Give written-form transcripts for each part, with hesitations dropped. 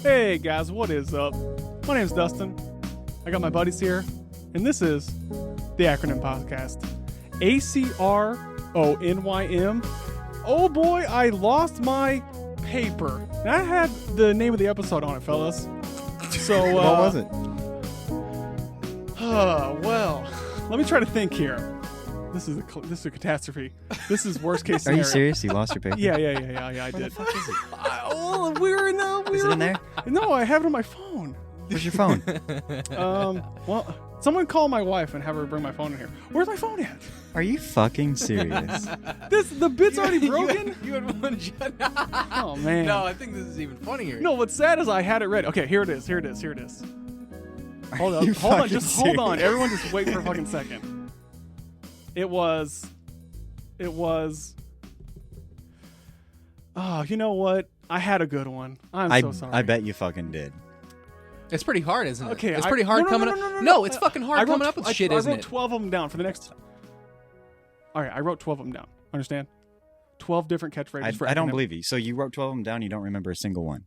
Hey guys, what is up? My name's Dustin. I got my buddies here, and this is the A.C.R.O.N.Y.M podcast. A.C.R.O.N.Y.M. Oh boy, I lost my paper. And I had the name of the episode on it, fellas. So, what was it? Well, let me try to think here. This is a catastrophe. This is worst case Are scenario. you serious? You lost your paper? Yeah, I Where did. the fuck is it? Is Is it in there? No, I have it on my phone. Where's your phone? Well, someone call my wife and have her bring my phone in here. Where's my phone at? Are you fucking serious? The bit's already broken? You had one shot. Oh, man. No, I think this is even funnier. No, what's sad is I had it ready. Okay, here it is. Hold you on, hold on, just fucking hold on. serious? Everyone just wait for a fucking second. It was, oh, you know what? I had a good one. I'm so sorry. I bet you fucking did. It's pretty hard, isn't it? Okay, it's pretty hard coming up. No, it's fucking hard coming up with shit, isn't I wrote it? 12 of them down for the next. All right, I wrote 12 of them down. Understand? 12 different catchphrases for I don't acronym. believe you. So you wrote 12 of them down. You don't remember a single one.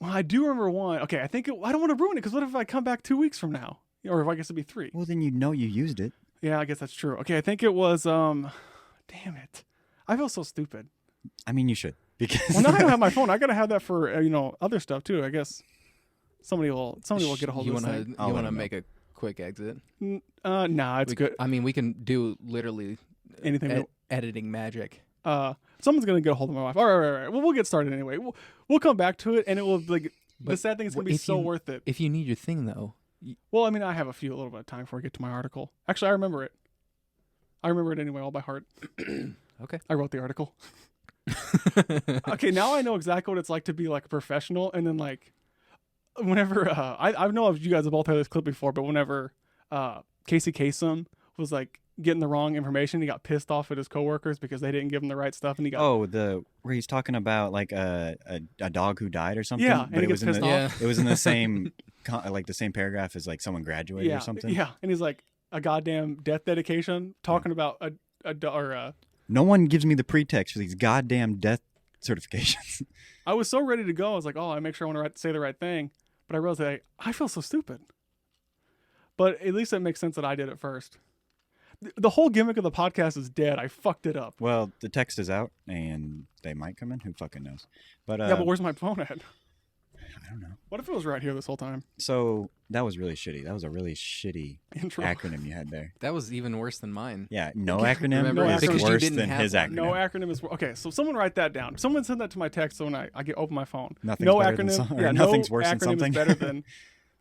Well, I do remember one. Okay, I don't want to ruin it because what if I come back 2 weeks from now? Or if I guess it'd be 3. Well, then you know you used it. Yeah, I guess that's true. Okay, I think it was, damn it. I feel so stupid. I mean, you should. Because Well, now I don't have my phone. I got to have that for, other stuff too, I guess. Somebody will get a hold of this thing. You want to make a quick exit? Nah, it's good. I mean, we can do literally Anything. editing magic. Someone's going to get a hold of my wife. All right. Well, we'll get started anyway. We'll come back to it, and it will, the sad thing is going to be so worth it. If you need your thing, though. Well, I mean, I have a little bit of time before I get to my article. Actually, I remember it. Anyway, all by heart. Okay. I wrote the article. Okay, now I know exactly what it's like to be like a professional, and then like whenever I know if you guys have both heard this clip before, but whenever Casey Kasem was like getting the wrong information, he got pissed off at his coworkers because they didn't give him the right stuff, and he got where he's talking about like a dog who died or something. Yeah, and but he it was gets in pissed the it was in the same like the same paragraph as like someone graduated or something. Yeah, and he's like a goddamn death dedication talking about a No one gives me the pretext for these goddamn death certifications. I was so ready to go. I was like, oh, I make sure I want to say the right thing. But I realized that I feel so stupid. But at least it makes sense that I did it first. The whole gimmick of the podcast is dead. I fucked it up. Well, the text is out, and they might come in. Who fucking knows? But Yeah, but where's my phone at? I don't know. What if it was right here this whole time? So that was really shitty. That was a really shitty Intro. acronym you had there. That was even worse than mine. Yeah, no acronym Remember, is because you worse didn't than have his one. acronym. No acronym is okay. So someone write that down. Someone send that to my text so when I open my phone. Nothing's no better than acronym. some- or Yeah, nothing's no worse than acronym something. Is better than,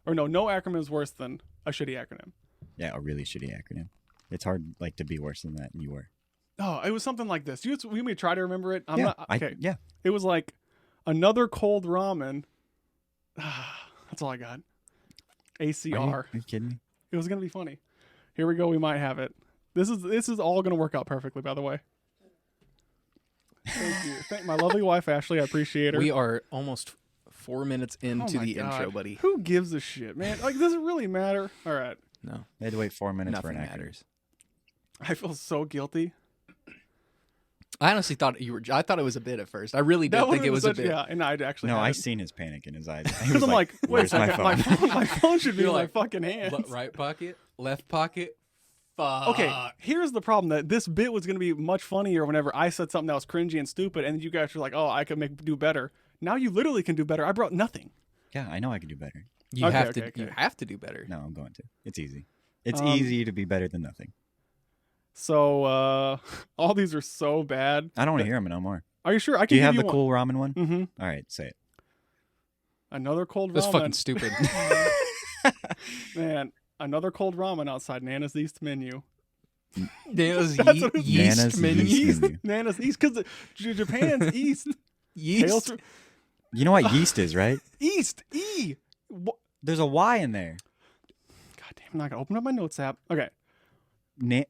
or no acronym is worse than a shitty acronym. Yeah, a really shitty acronym. It's hard like to be worse than that, and you were. Oh, it was something like this. We may try to remember it. I'm yeah, not okay. yeah. It was like another cold ramen. That's all I got. ACR. Are you kidding me? It was gonna be funny. Here we go. We might have it. This is all gonna work out perfectly. By the way. Thank you. Thank my lovely wife Ashley. I appreciate her. We are almost 4 minutes Oh into my the God. intro, buddy. Who gives a shit, man? Like, does it really matter? All right. No, They had to wait 4 minutes for nothing an acronym. matters. I feel so guilty. I honestly thought I thought it was a bit at first. I really did That think would've it was been a such- bit. Yeah, and I'd actually. No, had I it. seen his panic in his eyes. He Because was I'm like, wait a "Where's my second, phone?" my phone should be You're in my like, fucking hands. Right pocket, left pocket. Fuck. Okay, here's the problem: that this bit was going to be much funnier whenever I said something that was cringy and stupid, and you guys were like, "Oh, I could do better." Now you literally can do better. I brought nothing. Yeah, I know I could do better. You Okay, have okay, to. okay. You have to do better. No, I'm going to. It's easy. It's easy to be better than nothing. So all these are so bad. I don't want to hear him no more. Are you sure? I can. Do you give have the one. cool ramen one? Mm-hmm. All right, say it. Another cold That's ramen. fucking stupid. Man, another cold ramen outside Nana's East menu. Nana's That's what it is. yeast Nana's menu. yeast menu. Nana's East, because Japan's East. Yeast. Hails from- You know what yeast is, right? East. E. There's a Y in there. God damn, I'm not going to open up my notes app. Okay.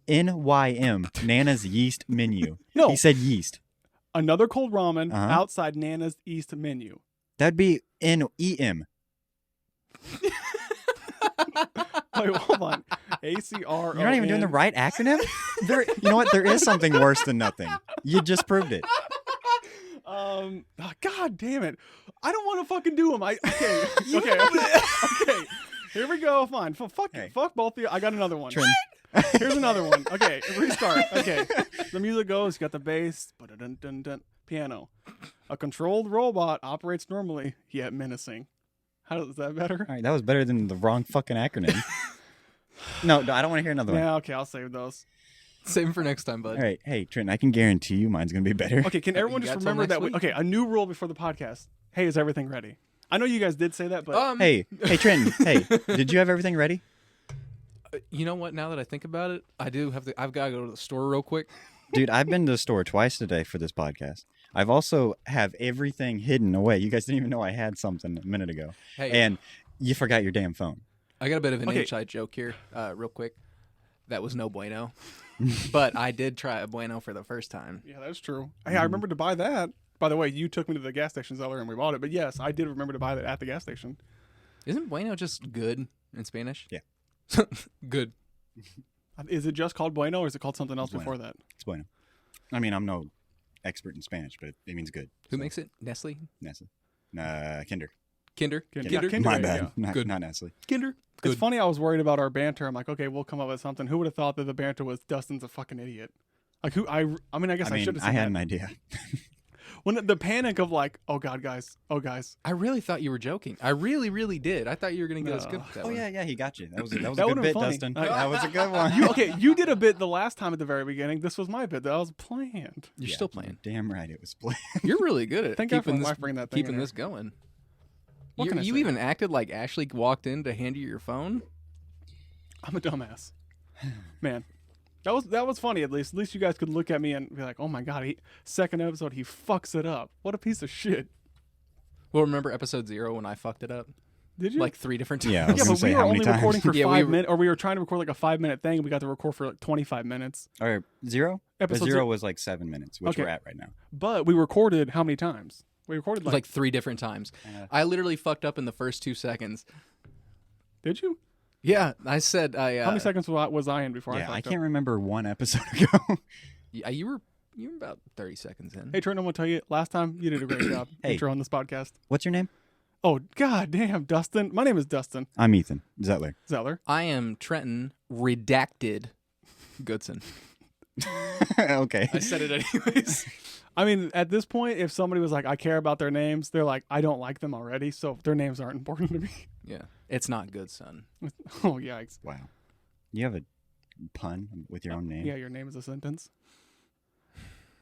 N-Y-M. Nana's yeast menu. No. He said yeast. Another cold ramen Uh-huh. outside Nana's East menu. That'd be N-E-M. Wait, hold on. A.C.R.O.N.Y.M. You're not even doing the right acronym? You know what? There is something worse than nothing. You just proved it. God damn it! I don't want to fucking do them. Okay. Here we go. Fine. Fuck both of you. I got another one. Here's another one. Okay, restart. Okay, the music goes. You got the bass, piano. A controlled robot operates normally, yet menacing. Is that better? All right, that was better than the wrong fucking acronym. No, I don't want to hear another one. Yeah, okay, I'll save those. Save them for next time, bud. All right, hey Trent, I can guarantee you mine's gonna be better. Okay, can everyone just remember that? Okay, a new rule before the podcast. Hey, is everything ready? I know you guys did say that, but hey, Trent, hey, did you have everything ready? You know what? Now that I think about it, I do have to. I've got to go to the store real quick. Dude, I've been to the store twice today for this podcast. I've also have everything hidden away. You guys didn't even know I had something a minute ago. Hey, and you forgot your damn phone. I got a bit of an inside joke here, real quick. That was no bueno, but I did try a bueno for the first time. Yeah, that's true. Hey, I remember to buy that. By the way, you took me to the gas station earlier and we bought it. But yes, I did remember to buy that at the gas station. Isn't bueno just good in Spanish? Yeah. Good. Is it just called bueno or is it called something else before that? It's bueno. I mean, I'm no expert in Spanish, but it means good. Who makes it? Nestle? Nestle. Kinder. Kinder? Yeah, Kinder? My yeah, bad. yeah. Not Nestle. Kinder? Good. It's funny, I was worried about our banter. I'm like, okay, we'll come up with something. Who would have thought that the banter was Dustin's a fucking idiot? Like, who? I mean, I guess I should have said I had that. an idea. When the panic of like, oh God, guys. I really thought you were joking. I really, really did. I thought you were going to get us good with that Oh, one. yeah, he got you. That was a That good would've bit, been funny. Dustin. That was a good one. You did a bit the last time at the very beginning. This was my bit that was planned. You're still playing. Damn right it was planned. You're really good at Thank God for keeping my this, wife bringing that thing in keeping here. this going. What can I You say? even acted like Ashley walked in to hand you your phone. I'm a dumbass. Man. That was funny at least. At least you guys could look at me and be like, oh my God, second episode, he fucks it up. What a piece of shit. Well, remember episode 0 when I fucked it up? Did you? Like 3 different times. Yeah, I was yeah, gonna but say we were how many only times. recording for Yeah, 5 minutes, or we were trying to record like a 5-minute thing, and we got to record for like 25 minutes. Or 0? Episode 0 was like 7 minutes, which Okay. we're at right now. But we recorded how many times? We recorded It was like 3 different times. I literally fucked up in the first 2 seconds. Did you? Yeah, I said I. How many seconds was I in before I Yeah, fucked I up? can't remember one episode ago. Yeah, you were about 30 seconds in. Hey, Trent, I'm going to tell you, last time you did a great job Hey. intro on this podcast. What's your name? Oh, God damn, Dustin. My name is Dustin I'm Ethan Zettler. Zeller. I am Trenton Redacted Goodson. Okay. I said it anyways. I mean, at this point, if somebody was like, I care about their names, they're like, I don't like them already, so their names aren't important to me. Yeah, it's not good, son. Oh, yikes. Wow. You have a pun with your own name? Yeah, your name is a sentence.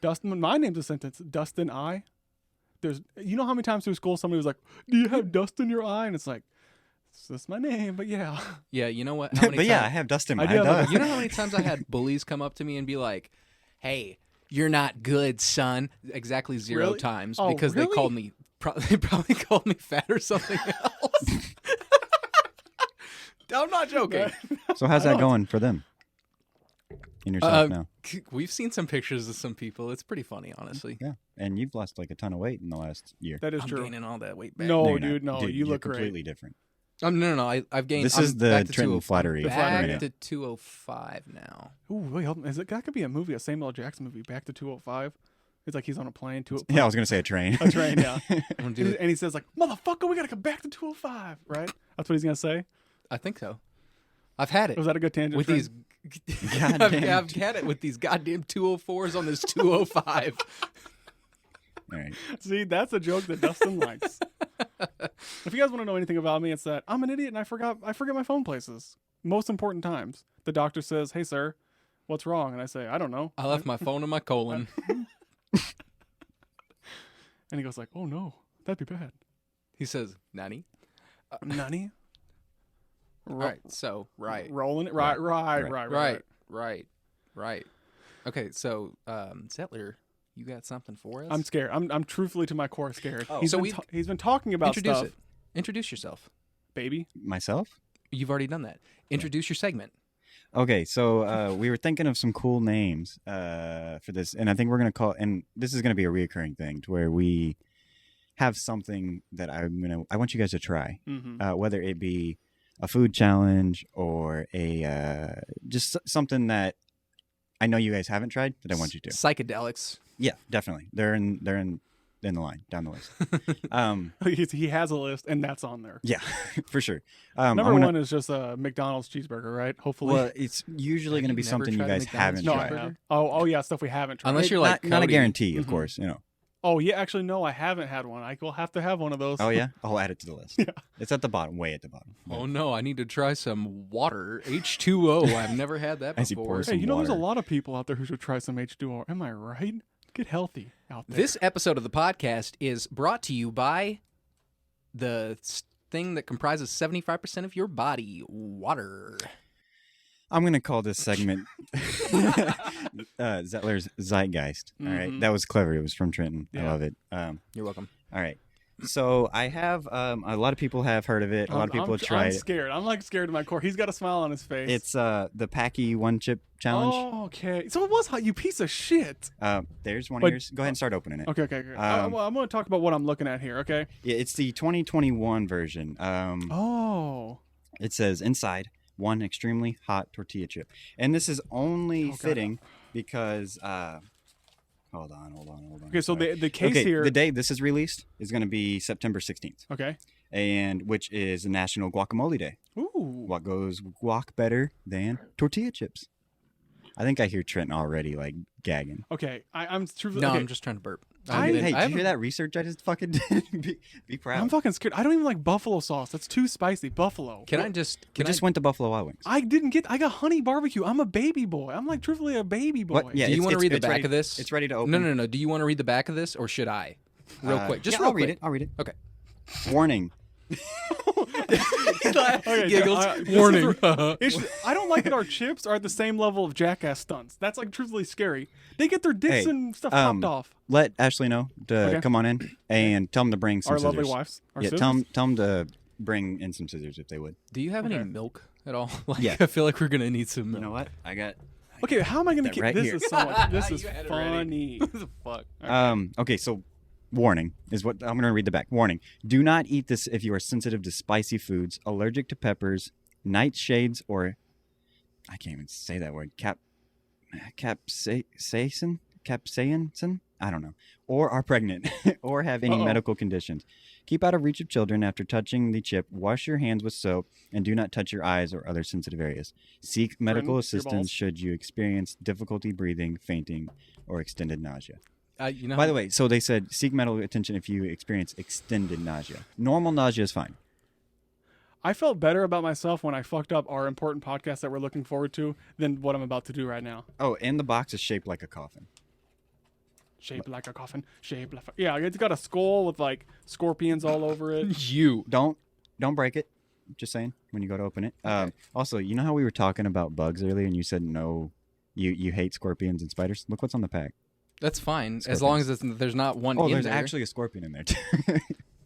Dustin, my name's a sentence. Dustin I. You know how many times through school somebody was like, do you have dust in your eye? And it's like, that's my name, but yeah. Yeah, you know what? How many But yeah, I times- have dust in I my do have eye. a- You know how many times I had bullies come up to me and be like, "Hey, you're not good, son." Exactly 0 Really? times Oh, because really? they called me. They probably called me fat or something else. I'm not joking. So how's that going for them? And yourself now? We've seen some pictures of some people. It's pretty funny, honestly. Yeah. And you've lost like a ton of weight in the last year. That is I'm true. gaining all that weight back. No, you're not. dude, no, you you're look great. completely different. No. I've gained. This I'm is the back to Trenton 205. flattery. Back minute. to 205 now. Ooh, wait, hold on. That could be a movie, a Samuel L. Jackson movie, Back to 205. It's like he's on a plane. Yeah, I was going to say a train. A train, yeah. I'm gonna do it. And he says like, motherfucker, we got to come back to 205, right? That's what he's going to say. I think so. I've had it Was that a good tangent? with Trent? these. Goddamn. I've had it with these goddamn 204s on this 205. All right. See, that's a joke that Dustin likes. If you guys want to know anything about me, it's that I'm an idiot and I forget my phone places. Most important times. The doctor says, "Hey, sir, what's wrong?" And I say, "I don't know." I left my phone in my colon. And he goes like, "Oh no, that'd be bad." He says, "Nanny." Nani? All right. So right. Rolling it. Right. Okay. So Zettler, you got something for us? I'm scared. I'm truthfully to my core scared. Oh. He's So he's been talking about Introduce stuff. it. Introduce yourself. Baby. Myself? You've already done that. Introduce your segment. Okay, so we were thinking of some cool names for this, and I think we're going to call, and this is going to be a reoccurring thing to where we have something that I want you guys to try, Mm-hmm. whether it be a food challenge or a just something that I know you guys haven't tried that I want you to. Psychedelics. Yeah, definitely. They're in in the line down the list. He has a list, and that's on there. Yeah, for sure. Number one is just a McDonald's cheeseburger, right? Hopefully. Well, it's usually going to be never something you tried a guys haven't McDonald's no, I tried. have. Oh, yeah, stuff we haven't tried. Unless you're like not a Cody. guarantee, of Mhm. course. You know. Oh, yeah, actually, no, I haven't had one. I will have to have one of those. Oh yeah, I'll add it to the list. Yeah. It's at the bottom, way at the bottom. Oh no, I need to try some water. H2O. I've never had that As he before. pours Hey, you know, there's a water. lot of people out there who should try some H2O. Am I right? Get healthy out there. This episode of the podcast is brought to you by the thing that comprises 75% of your body, water. I'm going to call this segment Zettler's Zeitgeist. All right, Mhm. that was clever. It was from Trenton. I Yeah. love it. You're welcome. All right. So I have a lot of people have heard of it. A lot of people have tried I'm it. scared. I'm like scared to my core. He's got a smile on his face. It's the Packy one chip challenge. Oh, okay. So it was hot, you piece of shit. There's one But- of yours. Go ahead and start opening it. Okay. Well, I'm going to talk about what I'm looking at here, okay? Yeah, it's the 2021 version. Oh. It says inside one extremely hot tortilla chip, and this is only God. fitting because. Hold on. Okay, so Sorry. the case okay, here. the day this is released is going to be September 16th, Okay. and which is the National Guacamole Day. Ooh. What goes guac better than tortilla chips? I think I hear Trenton already like gagging. Okay. I'm truthfully. No, okay. I'm just trying to burp. I- Hey, did you haven't- hear that research I just fucking did? be proud. I'm fucking scared. I don't even like buffalo sauce. That's too spicy. Buffalo. Can I just? we Can just went to Buffalo Wild Wings. I got honey barbecue. I'm a baby boy. I'm like truthfully a baby boy. What? Yeah, Do you want to read the it's back ready- of this? It's ready to open. No. Do you want to read the back of this, or should I? Real quick, just yeah, real I'll read quick. it. I'll read it. Okay. Warning. Okay, Giggles. this is- Warning. I don't like that our chips are at the same level of jackass stunts. That's like truthfully scary. They get their dicks Hey, and stuff popped off. Let Ashley know to Okay. come on in and tell them to bring some Our scissors. lovely wives. Our Yeah, scissors. tell them to bring in some scissors if they would. Do you have any Okay. milk at all? Like, Yeah. I feel like we're gonna need some You milk. know what? I got. Okay, how am I going to that keep right this? here. Is so much. This You is had it ready. funny. What the fuck? Okay, so warning is what I'm going to read the back. Warning: do not eat this if you are sensitive to spicy foods, allergic to peppers, nightshades, or I can't even say that word. Capsaicin. I don't know. Or are pregnant or have any Uh-oh. medical conditions. Keep out of reach of children after touching the chip. Wash your hands with soap and do not touch your eyes or other sensitive areas. Seek medical your assistance balls. should you experience difficulty breathing, fainting, or extended nausea. You know. By the way, so they said seek medical attention if you experience extended nausea. Normal nausea is fine. I felt better about myself when I fucked up our important podcast that we're looking forward to than what I'm about to do right now. Oh, and the box is shaped like a coffin. Shaped like a coffin. Shaped like yeah. It's got a skull with like scorpions all over it. you. Don't break it. Just saying when you go to open it. Also, you know how we were talking about bugs earlier, and you said no, you hate scorpions and spiders. Look what's on the pack. That's fine as long as there's not one. Oh, in there's there. actually a scorpion in there too.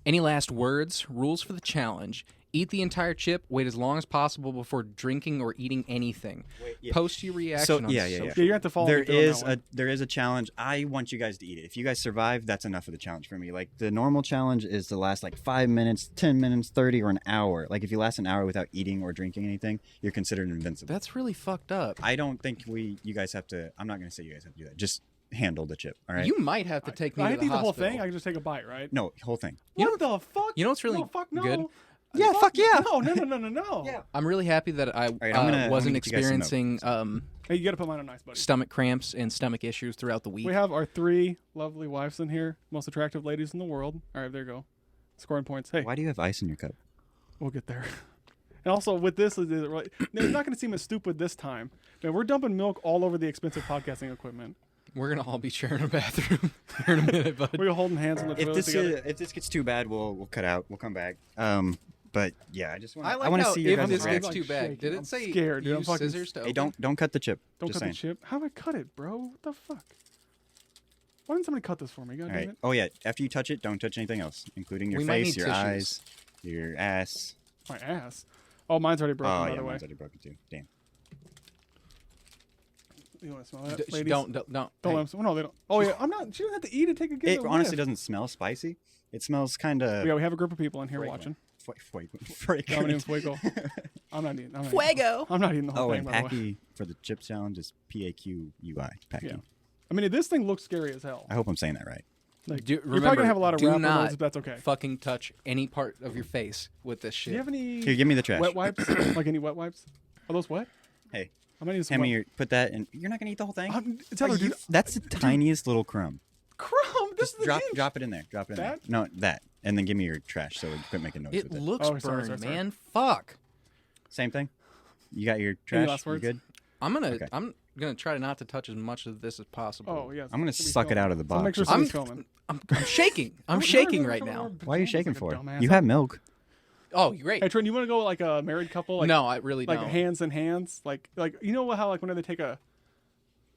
Any last words? Rules for the challenge: eat the entire chip. Wait as long as possible before drinking or eating anything. yeah. Post your reaction. So, on yeah. social. Yeah, you have to follow There me through on is that one. there is a challenge. I want you guys to eat it. If you guys survive, that's enough of the challenge for me. Like the normal challenge is to last like 5 minutes, 10 minutes, 30, or an hour. Like if you last an hour without eating or drinking anything, you're considered invincible. That's really fucked up. I don't think you guys have to. I'm not going to say you guys have to do that. Just handle the chip. All right. You might have to take me I to have the to eat the whole hospital. thing. I can just take a bite, right? No, whole thing. What the fuck? you know what's really no, fuck no. good? Yeah, fuck yeah. No. Yeah. I'm really happy that I right, I'm gonna wasn't get you guys some experiencing Hey, you got to put mine on ice, buddy. stomach cramps and stomach issues throughout the week. We have our 3 lovely wives in here, most attractive ladies in the world. All right, there you go. Scoring points. Hey, Why do you have ice in your cup? we'll get there. And also with this, it's not going to seem as stupid this time. Man, we're dumping milk all over the expensive podcasting equipment. We're gonna all be sharing a bathroom here in a minute, bud. We're holding hands on the If toilet this together. if this gets too bad, we'll cut out. We'll come back. But yeah, I just want I I like want to how see your if guys' this reaction. gets too bad. shaking. Did I'm it say scared, dude. I'm use fucking- scissors to Hey, open? don't cut the chip. Don't just cut saying. the chip. How do I cut it, bro? What the fuck? Why didn't somebody cut this for me? God All damn right. it. Oh yeah. After you touch it, don't touch anything else, including your We might face, need your tissues. eyes, your ass. My ass. Oh, mine's already broken, Oh by yeah, the way. mine's already broken too. Damn. You want to smell that, ladies? Don't. Don't Hey, let them smell. No, they don't. Oh, yeah. I'm not. She doesn't have to eat it. Take a good It honestly doesn't smell spicy. It smells kind of. Yeah, we have a group of people in here watching. Fragrant. I'm not even fuego. I'm not eating. Fuego. I'm not eating the whole Oh, thing, and by the way. Packy for the chip challenge is PAQUI. Packy. Yeah. I mean, this thing looks scary as hell. I hope I'm saying that right. Like, Remember, you're probably gonna have a lot of do rapper not noise, if that's okay. fucking touch any part of your face with this Do shit. you have any Here, give me the trash. wet wipes? Like any wet wipes? Are those wet? Hey, I might need some hand me wet- your, put that in. You're not gonna eat the whole thing. Tell her, Are you- dude. that's the tiniest little crumb. Crumb. This Just is the drop it in there. Drop it in That? there. No, that. And then give me your trash so we quit making noise It with it. looks Oh, sorry, burned, sorry. man. Fuck. Same thing. You got your trash. last You words? good? I'm Okay. gonna try not to touch as much of this as possible. Oh yes. I'm gonna suck it out of the So make box. sure I'm- somebody's filming. I'm shaking. I'm shaking right now. Why are you shaking Like a for? dumbass. You have milk. Oh, great. Hey Trent, you want to go like a married couple? Like, no, I really like don't. hands in hands, like you know how like whenever they take a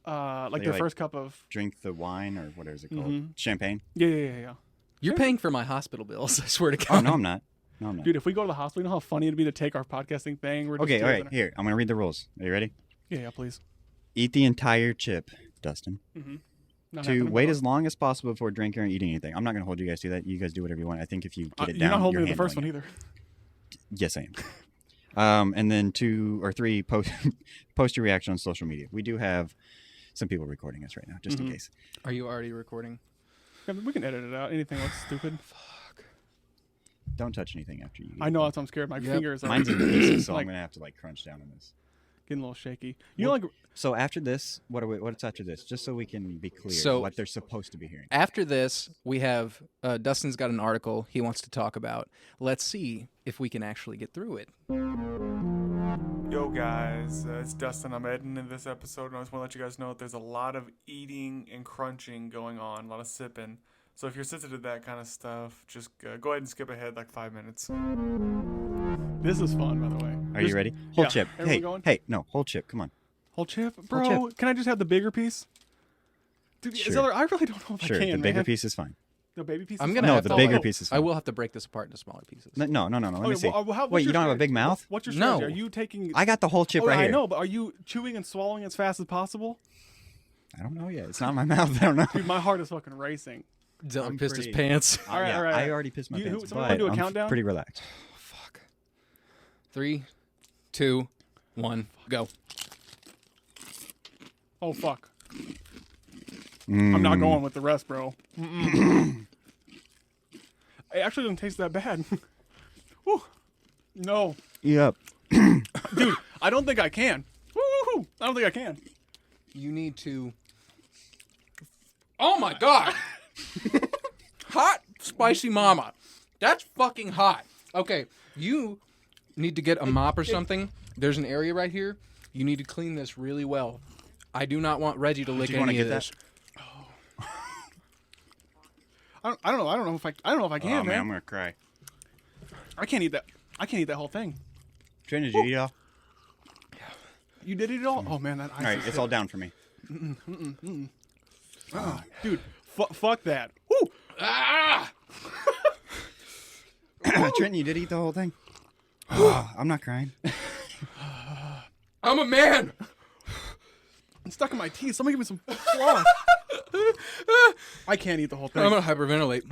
like They, their like, first cup of Drink the wine or what is it called? Mhm. Champagne. yeah. You're paying for my hospital bills. I swear to God. Oh no, I'm not. No, I'm not. Dude, if we go to the hospital, you know how funny it'd be to take our podcasting thing. We're just Okay, all doing right. it. Here, I'm gonna read the rules. Are you ready? Yeah, please. Eat the entire chip, Dustin. Not To happening, wait but- as long as possible before drinking or eating anything. I'm not gonna hold you guys to that. You guys do whatever you want. I think if you get it You're down, not holding you're me to the first one handling either. it. Yes, I am. And then 2 or 3 post your reaction on social media. We do have some people recording us right now, just in case. Are you already recording? Yeah, we can edit it out. Anything looks stupid. Don't touch anything after you. I know that's why I'm scared. My Yep. fingers are Mine's in pieces, so like, I'm gonna have to like crunch down on this. getting a little shaky. You know, like So after this, what's after this? Just so we can be clear, So- what they're supposed to be hearing. After this, we have Dustin's got an article he wants to talk about. Let's see if we can actually get through it. Yo guys, it's Dustin. I'm editing this episode, and I just want to let you guys know that there's a lot of eating and crunching going on, a lot of sipping. So if you're sensitive to that kind of stuff, just go ahead and skip ahead like 5 minutes. this is fun, by the way. Are you ready? Whole chip. Everyone Hey, going? hey, no, whole chip. Come on. Whole chip, bro. chip. Can I just have the bigger piece? Dude, Sure. Zeller, I really don't know if Sure, I can. the bigger man. piece is fine. The baby piece. I'm is gonna No, have the to, bigger I- piece is I fine. will have to break this apart into smaller pieces. No. Let me see. What's Wait, you your don't have a strategy? big mouth? What's your No. strategy? Are you taking? I got the whole chip right I here. know, but are you chewing and swallowing as fast as possible? I don't know yet. It's not in my mouth. I don't know. Dude, my heart is fucking racing. Zeller I'm pissed his pretty- pants. All right, Yeah, all right. I already pissed my You- who- pants, someone but wanna do a I'm countdown? pretty relaxed. Fuck. 3, 2, 1, go. Oh fuck! I'm not Mm. going with the rest, bro. Mm-mm. It actually doesn't taste that bad. Whew. No, Yep. dude, I don't think I can. Woo-hoo-hoo. I don't think I can. You need to. Oh my God! Hot, spicy mama. That's fucking hot. Okay, you need to get a mop or something. There's an area right here. You need to clean this really well. I do not want Reggie to lick you wanna any of get this. I don't know. I don't know if I can, Oh, man. I'm gonna cry. I can't eat that. I can't eat that whole thing. Trent, did you eat all? You did eat it all? Oh man, that ice All right, is it's all down for me. dude. Fuck that. Woo! Ah! Trenton, you did eat the whole thing? I'm not crying. I'm a man. It's stuck in my teeth. Somebody give me some floss. I can't eat the whole thing. I'm gonna hyperventilate.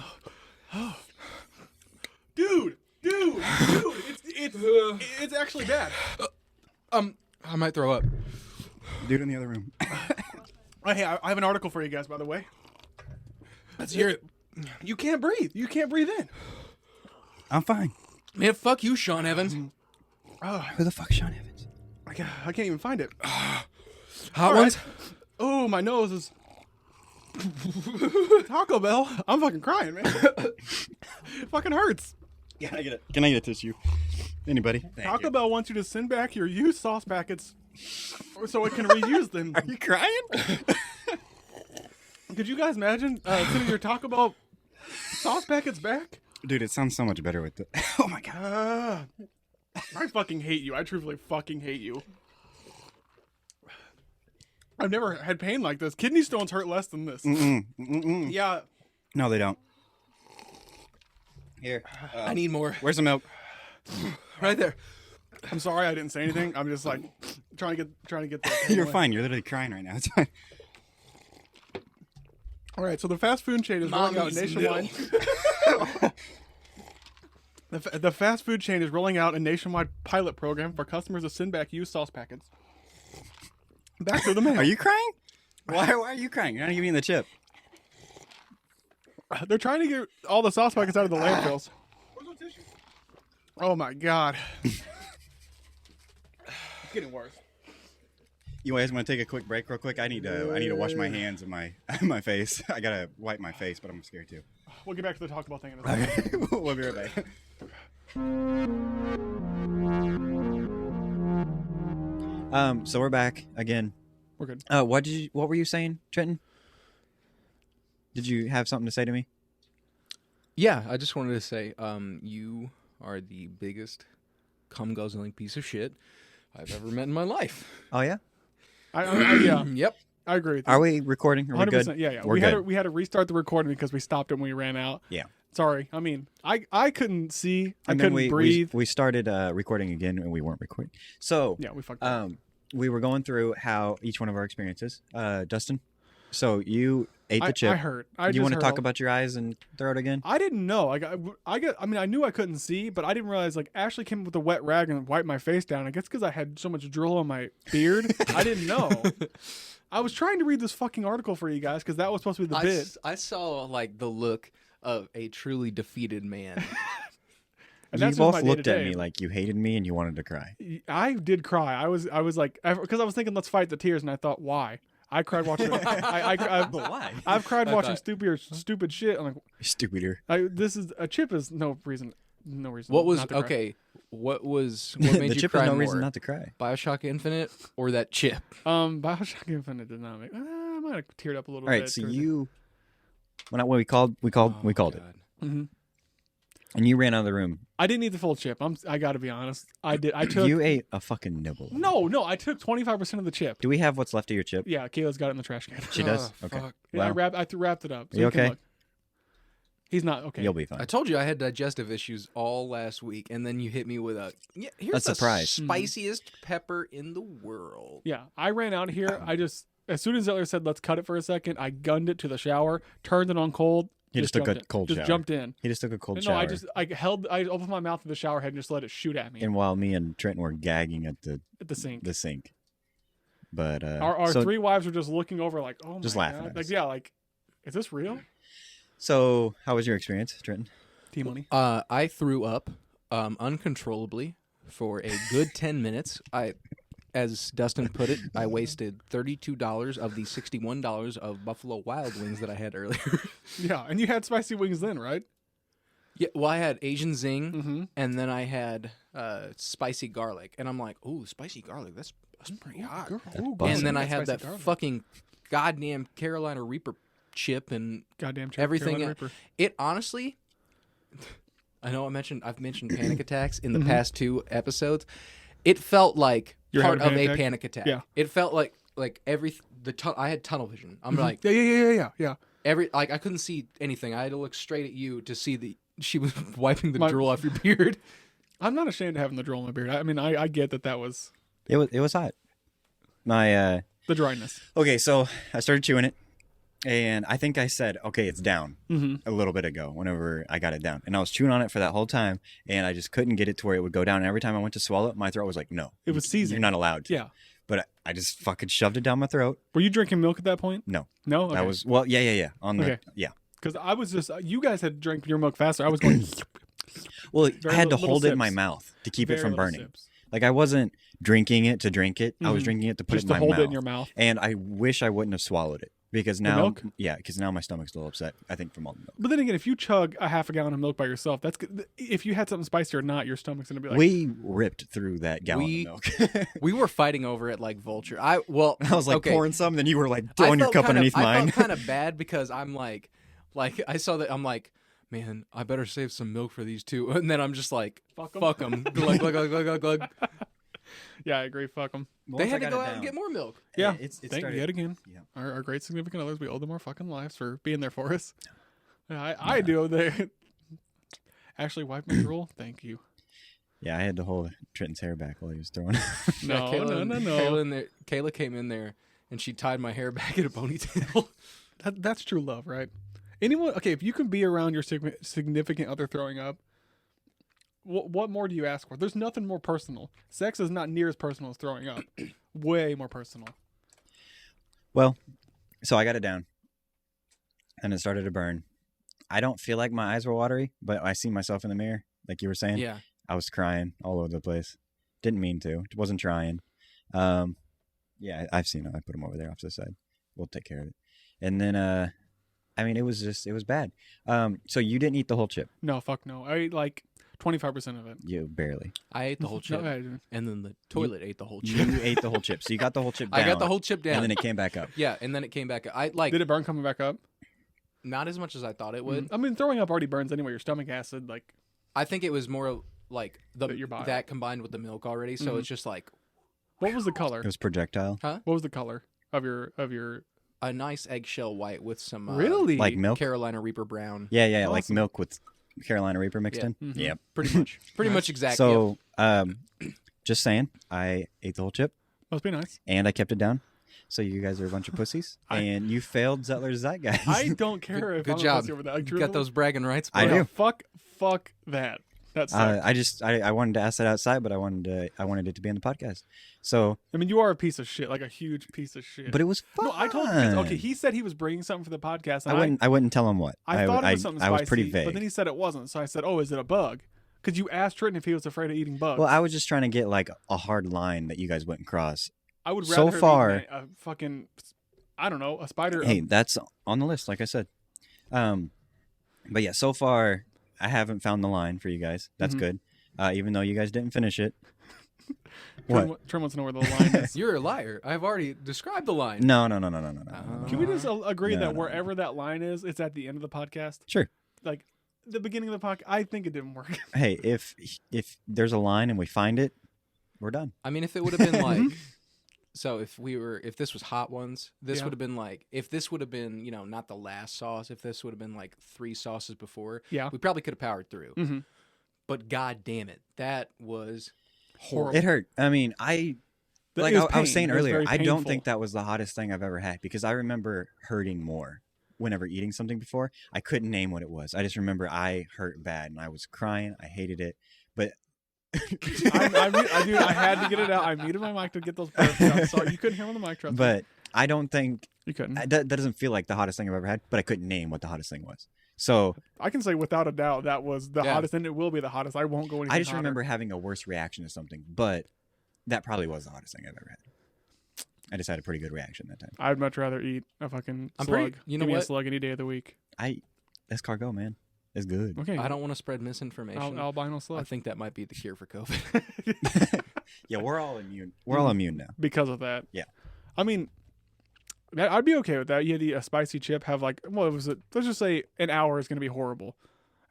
Dude, it's actually bad. I might throw up. Dude in the other room. Hey, I have an article for you guys, by the way. Let's hear it. You can't breathe. You can't breathe in. I'm fine. Man, fuck you, Sean Evans. Who the fuck's Sean Evans? I can't even find it. Hot All ones. right. Oh, my nose is. Taco Bell. I'm fucking crying, man. It fucking hurts. Can I get a tissue? Anybody? Taco Bell wants you to send back your used sauce packets so it can reuse them. Are you crying? Could you guys imagine sending your Taco Bell sauce packets back? Dude, it sounds so much better with the. Oh my god. I fucking hate you. I truthfully fucking hate you. I've never had pain like this. Kidney stones hurt less than this. Yeah. No, they don't. Here. I need more. Where's the milk? Right there. I'm sorry I didn't say anything. I'm just like trying to get the You're fine. You're literally crying right now. It's fine. All right, so the fast food chain is rolling out Mommy's nationwide. The fast food chain is rolling out a nationwide pilot program for customers to send back used sauce packets. Back to the mail. Are you crying? Why are you crying? You're not even eating the chip. They're trying to get all the sauce packets out of the landfills. Oh my god. It's getting worse. You guys want to take a quick break real quick? I need to wash my hands and my face. I gotta wipe my face, but I'm scared too. We'll get back to the Taco Bell thing in a second. Okay. We'll be right back. So we're back again. We're good. What were you saying, Trenton? Did you have something to say to me? Yeah, I just wanted to say, you are the biggest cum-guzzling piece of shit I've ever met in my life. Oh yeah. Yeah. Yep. I agree with you. Are we recording? Are we good? 100%. Yeah. We're we good. had to restart the recording because we stopped it when we ran out. Yeah. Sorry. I mean, I couldn't see. And I couldn't then breathe. We started recording again, and we weren't recording. So Yeah, we fucked up. we were going through how each one of our experiences. Dustin, so you ate the chip. I heard. Do you want to talk about your eyes and throat again? I didn't know. I mean, I knew I couldn't see, but I didn't realize like Ashley came with a wet rag and wiped my face down. I guess because I had so much drool on my beard. I didn't know. I was trying to read this fucking article for you guys because that was supposed to be the bit. I saw like the look of a truly defeated man. And You that's just my both looked at day-to-day. me like you hated me and you wanted to cry. I did cry. I was like, because I was thinking, let's fight the tears, and I thought, why? I cried watching. But why? I've cried I watching thought- stupid shit. I'm like, Stupider. this is a chip is no reason. What was not to cry. okay? What made The you chip cry is no more? reason not to cry. BioShock Infinite or that chip? BioShock Infinite did not make. I might have teared up a little All bit. right, so when we called it, Mm-hmm. and you ran out of the room. I didn't eat the full chip. I got to be honest. I did. I took. You ate a fucking nibble. No. I took 25% of the chip. Do we have what's left of your chip? Yeah, Kayla's got it in the trash can. She does. Oh, Okay. fuck. Yeah, I Well, wrapped it up. So You can okay? look. He's not okay. you'll be fine. I told you I had digestive issues all last week, and then you hit me with here's A surprise. the spiciest pepper in the world. Yeah, I ran out here. As soon as Zettler said, let's cut it for a second, I gunned it to the shower, turned it on cold. He just took a jumped in. cold Just shower. jumped in. He just took a cold No, shower. I opened my mouth to the shower head and just let it shoot at me And while me and Trenton were gagging at the at the sink. sink. But Our so, three wives were just looking over like, oh my Just laughing God. at Like, us. yeah, like, is this real? so how was your experience, Trenton? T-Money. I threw up uncontrollably for a good 10 minutes. As Dustin put it, I wasted $32 of the $61 of Buffalo Wild Wings that I had earlier. Yeah, and you had spicy wings then, right? Yeah, well, I had Asian Zing, Mm-hmm. and then I had spicy garlic, and I'm like, ooh, spicy garlic, that's pretty hot. And then I had that fucking goddamn Carolina Reaper chip and goddamn everything. Carolina Reaper. It honestly, I know I've mentioned panic attacks in the past 2 episodes. It felt like You're part of having a a panic panic attack. Yeah. It felt like I had tunnel vision. I'm like Yeah. I couldn't see anything. I had to look straight at you to see she was wiping the My- drool off your beard. I'm not ashamed of having the drool in my beard. I mean, I get that was It was hot. My the dryness. okay, so I started chewing it, and I think I said, okay, it's down Mm-hmm. a little bit ago whenever I got it down. And I was chewing on it for that whole time, and I just couldn't get it to where it would go down. And every time I went to swallow it, my throat was like, no. It was seizing. You're not allowed to. Yeah. But I just fucking shoved it down my throat. Were you drinking milk at that point? No. No? Okay. That was, well, yeah. Okay. Yeah. Because I was just, you guys had drank your milk faster. I was going, Well, Very I had to little hold it in my sips. mouth to keep it very from little burning. sips. Like I wasn't drinking it to drink it. I was Mhm. drinking it to put Just it to in my hold mouth. it in your mouth. And I wish I wouldn't have swallowed it because now, milk? because now my stomach's still upset. I think from all the milk. But then again, if you chug a half a gallon of milk by yourself, that's good. If you had something spicy or not, your stomach's gonna be like, We ripped through that gallon of milk. We were fighting over it like vulture. I was like okay. pouring some, then you were like I throwing your felt cup kinda- underneath I mine. felt kind of bad because I'm like I saw that I'm like, man, I better save some milk for these two, and then I'm just like, Fuck 'em. fuck them. glug, glug, glug, glug, glug, glug. yeah, I agree. Fuck them. They had to go out and get more milk. Yeah. it Thank started. yet again. Yeah. Our great significant others, we owe them our fucking lives for being there for us. Yeah, I do. They actually wiped my drool. Thank you. Yeah, I had to hold Trenton's hair back while he was throwing. No, Kayla, no. Kayla came in there and she tied my hair back in a ponytail. That's true love, right? Anyone? Okay, if you can be around your significant other throwing up, what more do you ask for? There's nothing more personal. Sex is not near as personal as throwing up. Way more personal. Well, so I got it down, and it started to burn. I don't feel like my eyes were watery, but I see myself in the mirror, like you were saying. Yeah. I was crying all over the place. Didn't mean to. Wasn't trying. Yeah, I've seen it. I put them over there off to the side. We'll take care of it. And then, I mean, it was bad. So you didn't eat the whole chip? No, fuck no. I ate like 25% of it. You barely. I ate the whole chip, No, I didn't. and then the toilet ate the whole chip. You ate the whole chip. So you got the whole chip down. I got the whole chip down, And then it came back up. Yeah, and then it came back. I like Did it burn coming back up? not as much as I thought it would. I mean, throwing up already burns anyway. Your stomach acid, like, I think it was more like Your bile. that combined with the milk already. So Mhm. it's just like what was the color? It was projectile. What was the color of your? a nice eggshell white with some Really? Like milk? Carolina Reaper brown. Yeah, like Awesome. milk with Carolina Reaper mixed Yeah. in. Mhm. Yep. Pretty much. Pretty much exactly. So, just saying, I ate the whole chip Must be nice. and I kept it down. So you guys are a bunch of pussies, and you failed Zettler's Zeitgeist. I don't care if good I'm job. a pussy over that. Like, You got those bragging rights. I bro. do. Fuck that. That's. I wanted to ask that outside, but I wanted it to be in the podcast. So, I mean, you are a piece of shit, like a huge piece of shit. but it was fun. no, I told him. Okay, he said he was bringing something for the podcast. And I wouldn't tell him what. I thought it was something spicy. I was pretty vague. But then he said it wasn't. So I said, "Oh, is it a bug?" Because you asked Trenton if he was afraid of eating bugs. Well, I was just trying to get like a hard line that you guys wouldn't cross. I would so rather have far- eaten a fucking, I don't know, a spider. Hey, that's on the list, like I said. But yeah, so far I haven't found the line for you guys. That's Mhm. good. Even though you guys didn't finish it. What? Trent wants to know where the line is. You're a liar. I've already described the line. No. Can we just agree No, that no, wherever that line is, it's at the end of the podcast? Sure. Like the beginning of the podcast, I think it didn't work. Hey, if there's a line and we find it, we're done. I mean, if it would have been like, so if this was Hot Ones, this Yeah. would have been like, if this would have been, not the last sauce, if this would have been like 3 sauces before, Yeah. we probably could have powered through. Mm-hmm. But god damn it, that was Horrible. It hurt. I mean, I was pain. saying It was earlier, very I don't painful. think that was the hottest thing I've ever had because I remember hurting more whenever eating something before. I couldn't name what it was. I just remember I hurt bad and I was crying. I hated it. But I had to get it out. I muted my mic to get those burps out. Sorry, you couldn't hear me on the mic. Trust me. but I don't think You couldn't. that doesn't feel like the hottest thing I've ever had. But I couldn't name what the hottest thing was. So I can say without a doubt that was the Yeah. hottest, and it will be the hottest. I won't go anything I just hotter. remember having a worse reaction to something. But that probably was the hottest thing I've ever had. I just had a pretty good reaction that time. I'd much rather eat a fucking I'm slug. pretty- you know Give me a what? slug any day of the week. Escargot, man, is good. Okay. I don't want to spread misinformation. albino I slug. think that might be the cure for COVID. Yeah, we're all immune. We're all immune now. Because of that. Yeah. I mean, I'd be okay with that. You eat a spicy chip, have like, what was it? Let's just say an hour is going to be horrible.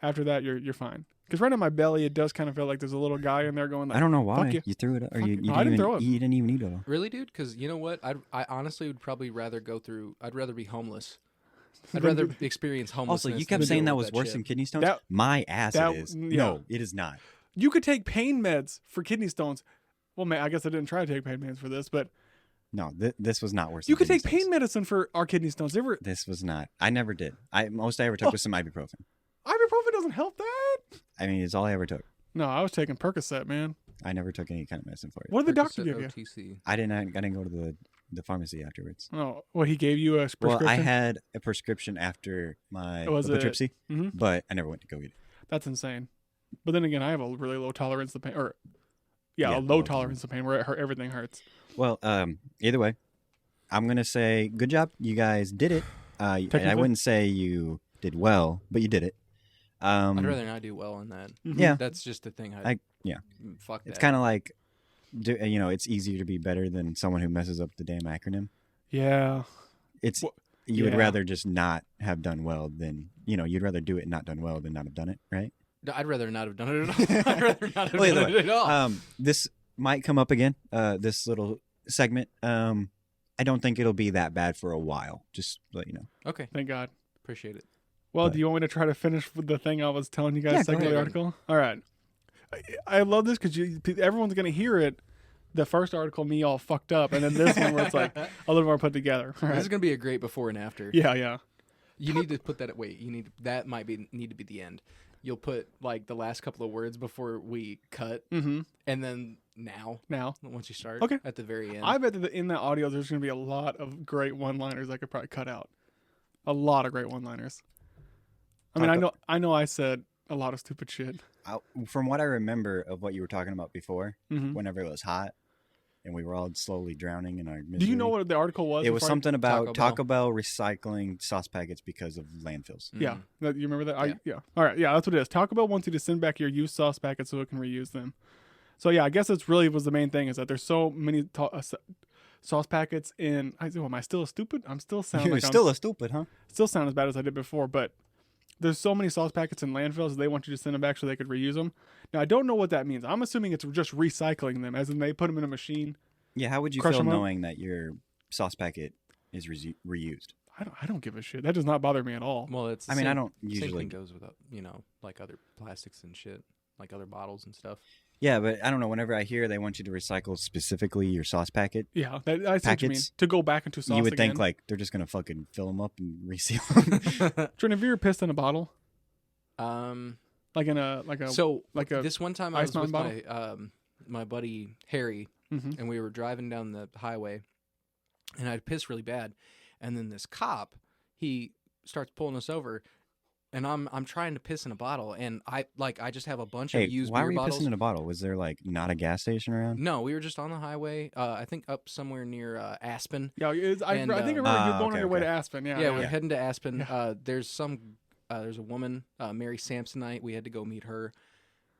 After that, you're fine. Because right in my belly, it does kind of feel like there's a little guy in there going like, I don't know fuck why you. you threw it up, or Fuck you you. didn't No, I didn't even throw it. you didn't even eat it all. Really, dude? Because you know what? I honestly would probably rather go through. I'd rather be homeless. I'd Then rather do- experience Also, homelessness. you kept than saying deal that with was worse shit. than kidney stones. That- My ass that- it is. yeah. No, it is not. You could take pain meds for kidney stones. Well, man, I guess I didn't try to take pain meds for this, but No, this was not worse. you than could kidney take pain stones. medicine for our kidney stones. This was not. I never did. Most I ever Oh. took was some ibuprofen. Ibuprofen doesn't help that. I mean, it's all I ever took. No, I was taking Percocet, man. I never took any kind of medicine for it. What did the doctor Percocet give you? OTC. I didn't go to the pharmacy afterwards. Oh, what he gave you a prescription? Well, I had a prescription after my Was it- lipotrypsy, Mhm. but I never went to go get it. That's insane. But then again, I have a really low tolerance to pain, or Yeah, a low well, tolerance to pain where everything hurts. Well, either way, I'm gonna say good job. You guys did it. And I Technically. wouldn't say you did well, but you did it. I'd rather not do well in that. Mhm. Yeah, That's just the thing. yeah. Fuck that. It's kind of like, it's easier to be better than someone who messes up the damn acronym. Yeah. It's Well, you would yeah. rather just not have done well than you'd rather do it and not done well than not have done it, right? I'd rather not have done it at all. I'd rather not have Well, either done way, it at all. this might come up again. This little segment. I don't think it'll be that bad for a while. Just to let you know. Okay, Thank God. appreciate it. Well, But- do you want me to try to finish with the thing I was telling you guys Yeah, go second of the ahead. article? All right. I love this because everyone's going to hear it. The first article, me all fucked up, and then this one where it's like a little more put together. All This right. is gonna be a great before and after. Yeah. You need to put that. Wait, that might need to be the end. You'll put like the last couple of words before we cut, Mm-hmm. and then now once you start. Okay. At the very end. I bet that in that audio, there's going to be a lot of great one-liners I could probably cut out. A lot of great one-liners. I mean, I know I said a lot of stupid shit. From what I remember of what you were talking about before, Mhm. whenever it was hot and we were all slowly drowning in our misery. Do you know what the article was? It was before something about Taco Taco Bell recycling sauce packets because of landfills. Yeah, you remember that? Yeah. Yeah. All right. Yeah, that's what it is. Taco Bell wants you to send back your used sauce packets so it can reuse them. So yeah, I guess that's really was the main thing is that there's so many sauce packets in. Am I still stupid? I'm still sounding You're like still a stupid, huh? still sound as bad as I did before, but there's so many sauce packets in landfills that they want you to send them back so they could reuse them. Now I don't know what that means. I'm assuming it's just recycling them, as in they put them in a machine. Yeah, how would you Crush feel 'em up? knowing that your sauce packet is reused? I don't give a shit. That does not bother me at all. Well, it's. I mean, I don't usually. Same thing goes with like other plastics and shit, like other bottles and stuff. Yeah, but I don't know. Whenever I hear they want you to recycle specifically your sauce packet, Yeah, I see what you mean. Packets, To go back into sauce you would again. think like they're just gonna fucking fill them up and reseal them. Jordan, have you ever pissed in a bottle? Like in a So like a this one time I Ice was with Mountain my buddy Harry, Mhm. and we were driving down the highway, and I'd pissed really bad, and then this cop he starts pulling us over, and I'm trying to piss in a bottle, and I just have a bunch Hey, of used why beer were you bottles. pissing in a bottle? Was there like not a gas station around? No, we were just on the highway. I think up somewhere near Aspen. Yeah, I And, think I remember you're going on okay, your way okay. to Aspen. Yeah, Yeah, we're heading to Aspen. Yeah. There's a woman, Mary Samsonite. We had to go meet her.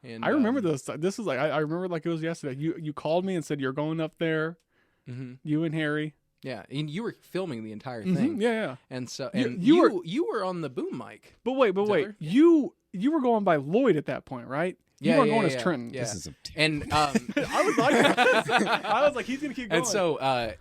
And I remember this. This is like I remember like it was yesterday. You called me and said you're going up there. hmm You and Harry. Yeah, and you were filming the entire Mhm, thing. yeah. And so, You- and you you were on the boom mic. But wait, Ziller? you were going by Lloyd at that point, right? You Yeah, weren't yeah, going yeah, as Trenton. yeah. This is a And I was like, I was like, he's gonna keep going. and so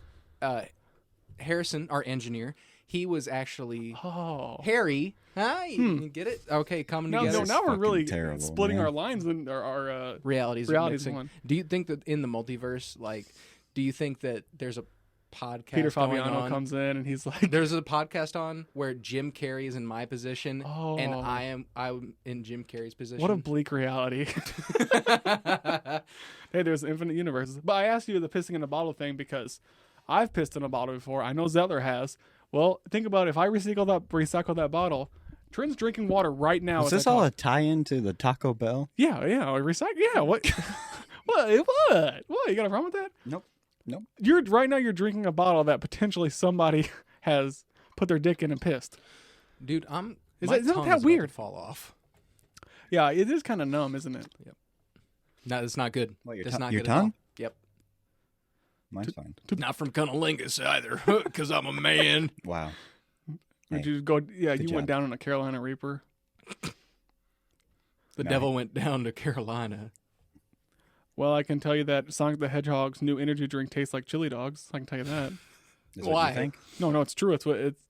Harrison, our engineer, he was actually oh, Harry. Hi, you get it? Okay, coming now, together. no, now we're fucking really terrible, splitting man. our lines and our realities realities mixing. one. Do you think that in the multiverse, like, do you think that there's a podcast Peter going Fabiano on? comes in and he's like, There's a podcast on where Jim Carrey is in my position, oh, and I'm in Jim Carrey's position. what a bleak reality. Hey, there's infinite universes. But I asked you the pissing in a bottle thing because I've pissed in a bottle before. I know Zettler has. Well, think about it. If I recycle that bottle, Trent's drinking water right now. Was as this I all talk. a tie-in to the Taco Bell? Yeah, recycle. Yeah, what? What? You got a problem with that? Nope. You're right now. You're drinking a bottle that potentially somebody has put their dick in and pissed. Dude, Is my that tongue that is weird? about to fall off. Yeah, it is kind of numb, isn't it? No, that's not good. What, your That's tongue- not your good at all. tongue? Yep. Mine's fine. Not from cunnilingus either, because I'm a man. Wow. Did Hey, you go? Yeah, you good went job. down on a Carolina Reaper. The No. devil went down to Carolina. Well, I can tell you that Sonic the Hedgehog's new energy drink tastes like chili dogs. I can tell you that. Is what Why? you think? No, it's true.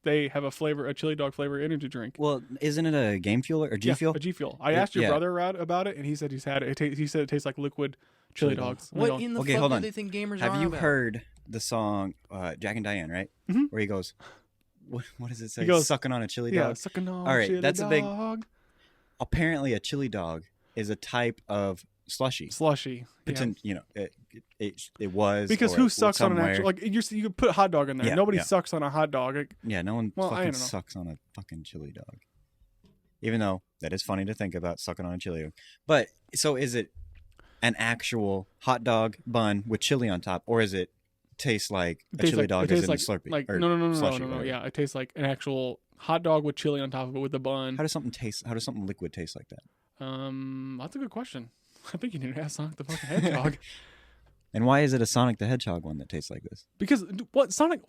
They have a chili dog flavor energy drink. Well, isn't it a Game Fuel or G Fuel? Yeah, a G Fuel. I asked your yeah. brother about it, and he said he's had it. He said it tastes like liquid chili Chili dogs. What I go, in the Okay, fuck hold do on. they think gamers Have are you about? heard the song Jack and Diane, right? Mhm. Where he goes, what does it say? He goes, Sucking on a chili yeah, dog? sucking on All right, chili that's a big- dog. Apparently a chili dog is a type of slushy. Slushy. Yeah. It was. Because or who sucks on an somewhere. actual, like, you could put a hot dog in there. Yeah, Nobody yeah. sucks on a hot dog. Yeah, no one Well, I fucking don't know. sucks on a fucking chili dog. Even though that is funny to think about sucking on a chili dog. But so is it an actual hot dog bun with chili on top, or is it taste like It a tastes chili like, dog it as tastes in like, Slurpee? like or no, slushy, whatever. yeah, it tastes like an actual hot dog with chili on top of it with the bun. How does something taste? How does something liquid taste like that? That's a good question. I think you need to ask Sonic the fucking Hedgehog. And why is it a Sonic the Hedgehog one that tastes like this? Because Sonic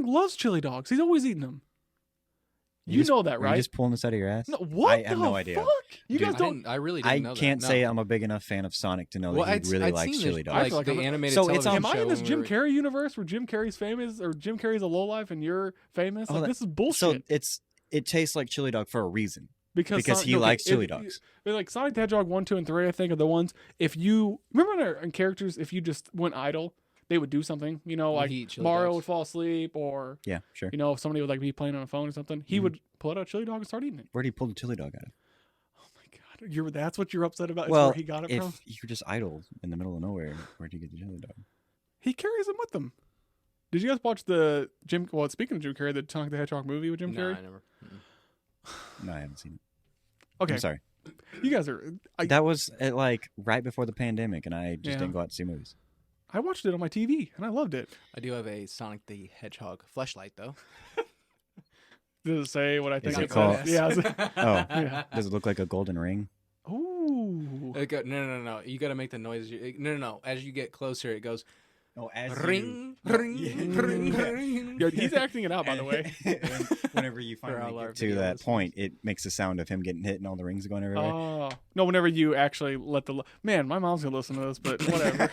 loves chili dogs. He's always eating them. You just- know that, Are right? you just pulling this out of your ass? No, what I have the no idea. fuck? You Dude, guys don't. I really didn't I know can't that. say No. I'm a big enough fan of Sonic to know Well, that he really I'd likes seen chili this, dogs. feel like like the I'm- animated So it's television on- Am I in show this when Jim we were- Carrey universe where Jim Carrey's famous or Jim Carrey's a lowlife and you're famous? Oh, Like, that- this is bullshit. So it tastes like chili dog for a reason. because Sonic- he okay, likes chili if- dogs. Like Sonic the Hedgehog 1, 2, and 3, I think are the ones. If you remember in characters, if you just went idle, they would do something. You know, Would like he eat chili Mario dogs? would fall asleep, or Yeah, sure. you know, if somebody would like be playing on a phone or something, he would pull out a chili dog and start eating it. Where'd he pull the chili dog out of? Oh my god, that's what you're upset about? Is Well, where he got it if from? you're just idle in the middle of nowhere, where'd you get the chili dog? He carries them with him. Did you guys watch the Jim? Well, speaking of Jim Carrey, the Sonic the Hedgehog movie with Jim No, Carrey. I never. Mm-mm. No, I haven't seen it. Okay, I'm sorry. you guys are. That was like right before the pandemic, and I just Yeah. didn't go out to see movies. I watched it on my TV and I loved it. I do have a Sonic the Hedgehog fleshlight though. Does it say what I think Is it it called- says? Yeah. Oh, Yeah. does it look like a golden ring? Ooh. No. You got to make the noise. No. As you get closer, it goes Oh, as ring, No, ring, yeah. ring, ring. Yo, he's acting it out, by the way. Whenever you For all finally our get to video that listeners. point, it makes the sound of him getting hit and all the rings going everywhere. Oh no! Whenever you actually let the man, my mom's gonna listen to this, but whatever.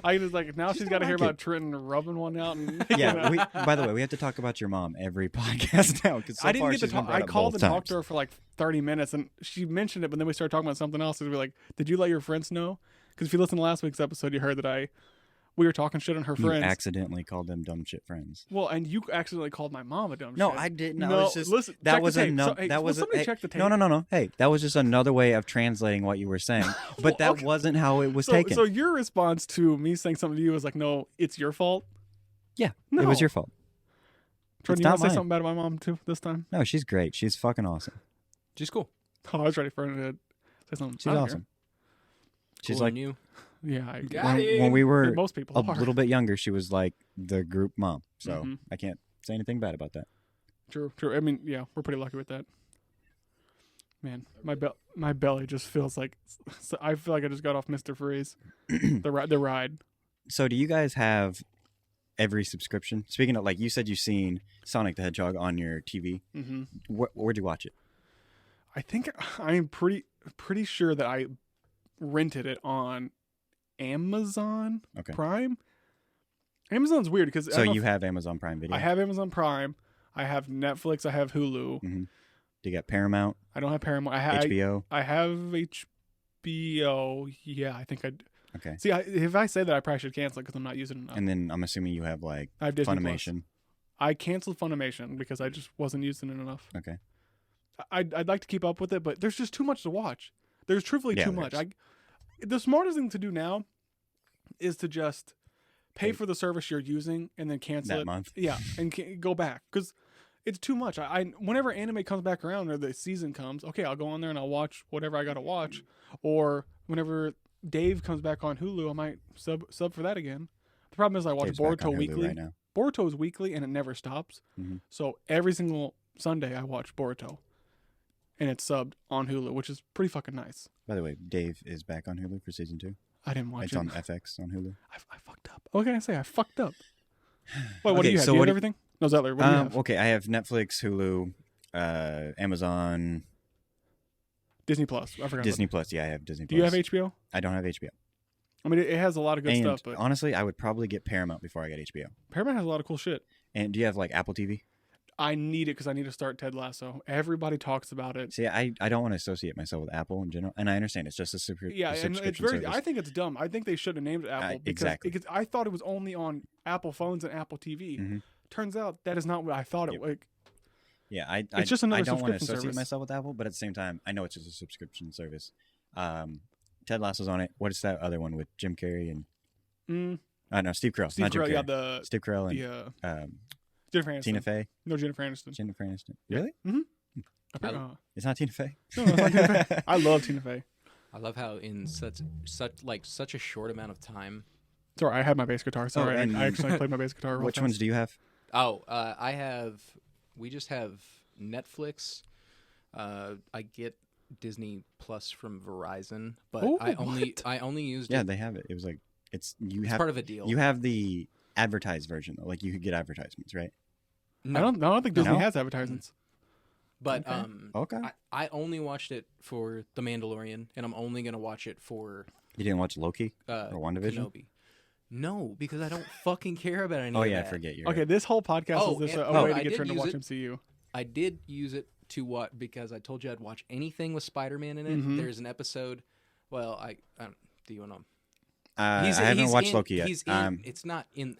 I just like now she's got to hear like about it. Trenton rubbing one out. And, Yeah. By the way, we have to talk about your mom every podcast now because so I didn't far get to she's been talk. brought I up called both and talked times. to her for like 30 minutes, and she mentioned it, but then we started talking about something else. And we were like, "Did you let your friends know?" Because if you listened to last week's episode, you heard that we were talking shit on her You friends. accidentally called them dumb shit friends. Well, and you accidentally called my mom a dumb No, shit. I didn't. No, I was just listen, that check was the tape. another. So, hey, that will was somebody hey, check the tape. No. Hey, that was just another way of translating what you were saying. But Well, that okay. wasn't how it was So, taken. so your response to me saying something to you was like, "No, it's your fault." Yeah, No. it was your fault. Trenton, It's you want not to say mine. something bad about my mom too this time? No, she's great. She's fucking awesome. She's cool. Oh, I was ready for her to say something. She's I don't awesome. She's Cooler like than you. care. Yeah, I Got when we were most people a are. little bit younger, she was like the group mom. So Mhm. I can't say anything bad about that. True. I mean, yeah, we're pretty lucky with that. Man, my belly just feels like I feel like I just got off Mr. Freeze. the ride. So do you guys have every subscription? Speaking of, like you said, you've seen Sonic the Hedgehog on your TV. Mm-hmm. Where'd you watch it? I think I'm pretty sure that I rented it on Amazon Okay. Prime. Amazon's weird because So you have Amazon Prime Video. I have Amazon Prime. I have Netflix. I have Hulu. Mm-hmm. Do you got Paramount, I don't have Paramount. I have HBO? I have HBO. Yeah, I think I. Okay. See, if I say that, I probably should cancel it because I'm not using it enough. And then I'm assuming you have like I have Disney Plus. Funimation. I canceled Funimation because I just wasn't using it enough. Okay. I'd like to keep up with it, but there's just too much to watch. There's truthfully Yeah, too much. there's- The smartest thing to do now is to just pay Hey. for the service you're using and then cancel That it. month. Yeah, and go back because it's too much. I whenever anime comes back around or the season comes, okay, I'll go on there and I'll watch whatever I got to watch. Or whenever Dave comes back on Hulu, I might sub for that again. The problem is I watch Dave's back on Boruto Hulu weekly. right now. Boruto's weekly and it never stops. Mhm. So every single Sunday I watch Boruto, and it's subbed on Hulu, which is pretty fucking nice. By the way, Dave is back on Hulu for season 2. I didn't watch It's it. on FX on Hulu. I fucked up. What can I say? I fucked up. Wait, what do Okay, you have? so Do you what have do- everything? No, Zettler, what do you have? Okay, I have Netflix, Hulu, Amazon, Disney Plus. I forgot. Disney Plus. Yeah, I have Disney Do Plus. you have HBO? I don't have HBO. I mean, it has a lot of good And stuff, but honestly, I would probably get Paramount before I get HBO. Paramount has a lot of cool shit. And do you have like Apple TV? I need it because I need to start Ted Lasso. Everybody talks about it. See, I don't want to associate myself with Apple in general, and I understand it's just a Yeah, and subscription it's very. service. I think it's dumb. I think they should have named it Apple because exactly. I thought it was only on Apple phones and Apple TV. Mhm. Turns out that is not what I thought Yep. it was. Yeah, I It's just another I don't want to subscription associate service. myself with Apple, but at the same time, I know it's just a subscription service. Ted Lasso's on it. What is that other one with Jim Carrey and no, Steve Carell? Steve not Jim Carell, Carrey. yeah, the Steve Carell and Jennifer Aniston. Tina Fey. No, Jennifer Aniston. Jennifer Aniston. Yeah. Really? It's not Tina Fey. No, it's not Tina Fey. I love Tina Fey. I love how in such a short amount of time. Sorry, I had my bass guitar. Sorry, and- I actually played my bass guitar. real Which fast. ones do you have? We just have Netflix. I get Disney Plus from Verizon, but Ooh, I only what? I only used Yeah, it. they have it. It was like it's It's part of a deal. You have the advertised version though. Like you could get advertisements, right? No, I don't think Disney No? has advertisements. but Okay. I only watched it for The Mandalorian, and I'm only gonna watch it for You didn't watch Loki or WandaVision? Kenobi. No, because I don't fucking care about any Oh of yeah, I that. forget you. Okay, this whole podcast Oh, is this and- a oh, way to I get did Trent to use watch it. MCU. I did use it to what because I told you I'd watch anything with Spider-Man in it. Mhm. There's an episode. Well, I don't, do you want to? I haven't watched Loki yet. He's in. It's not in.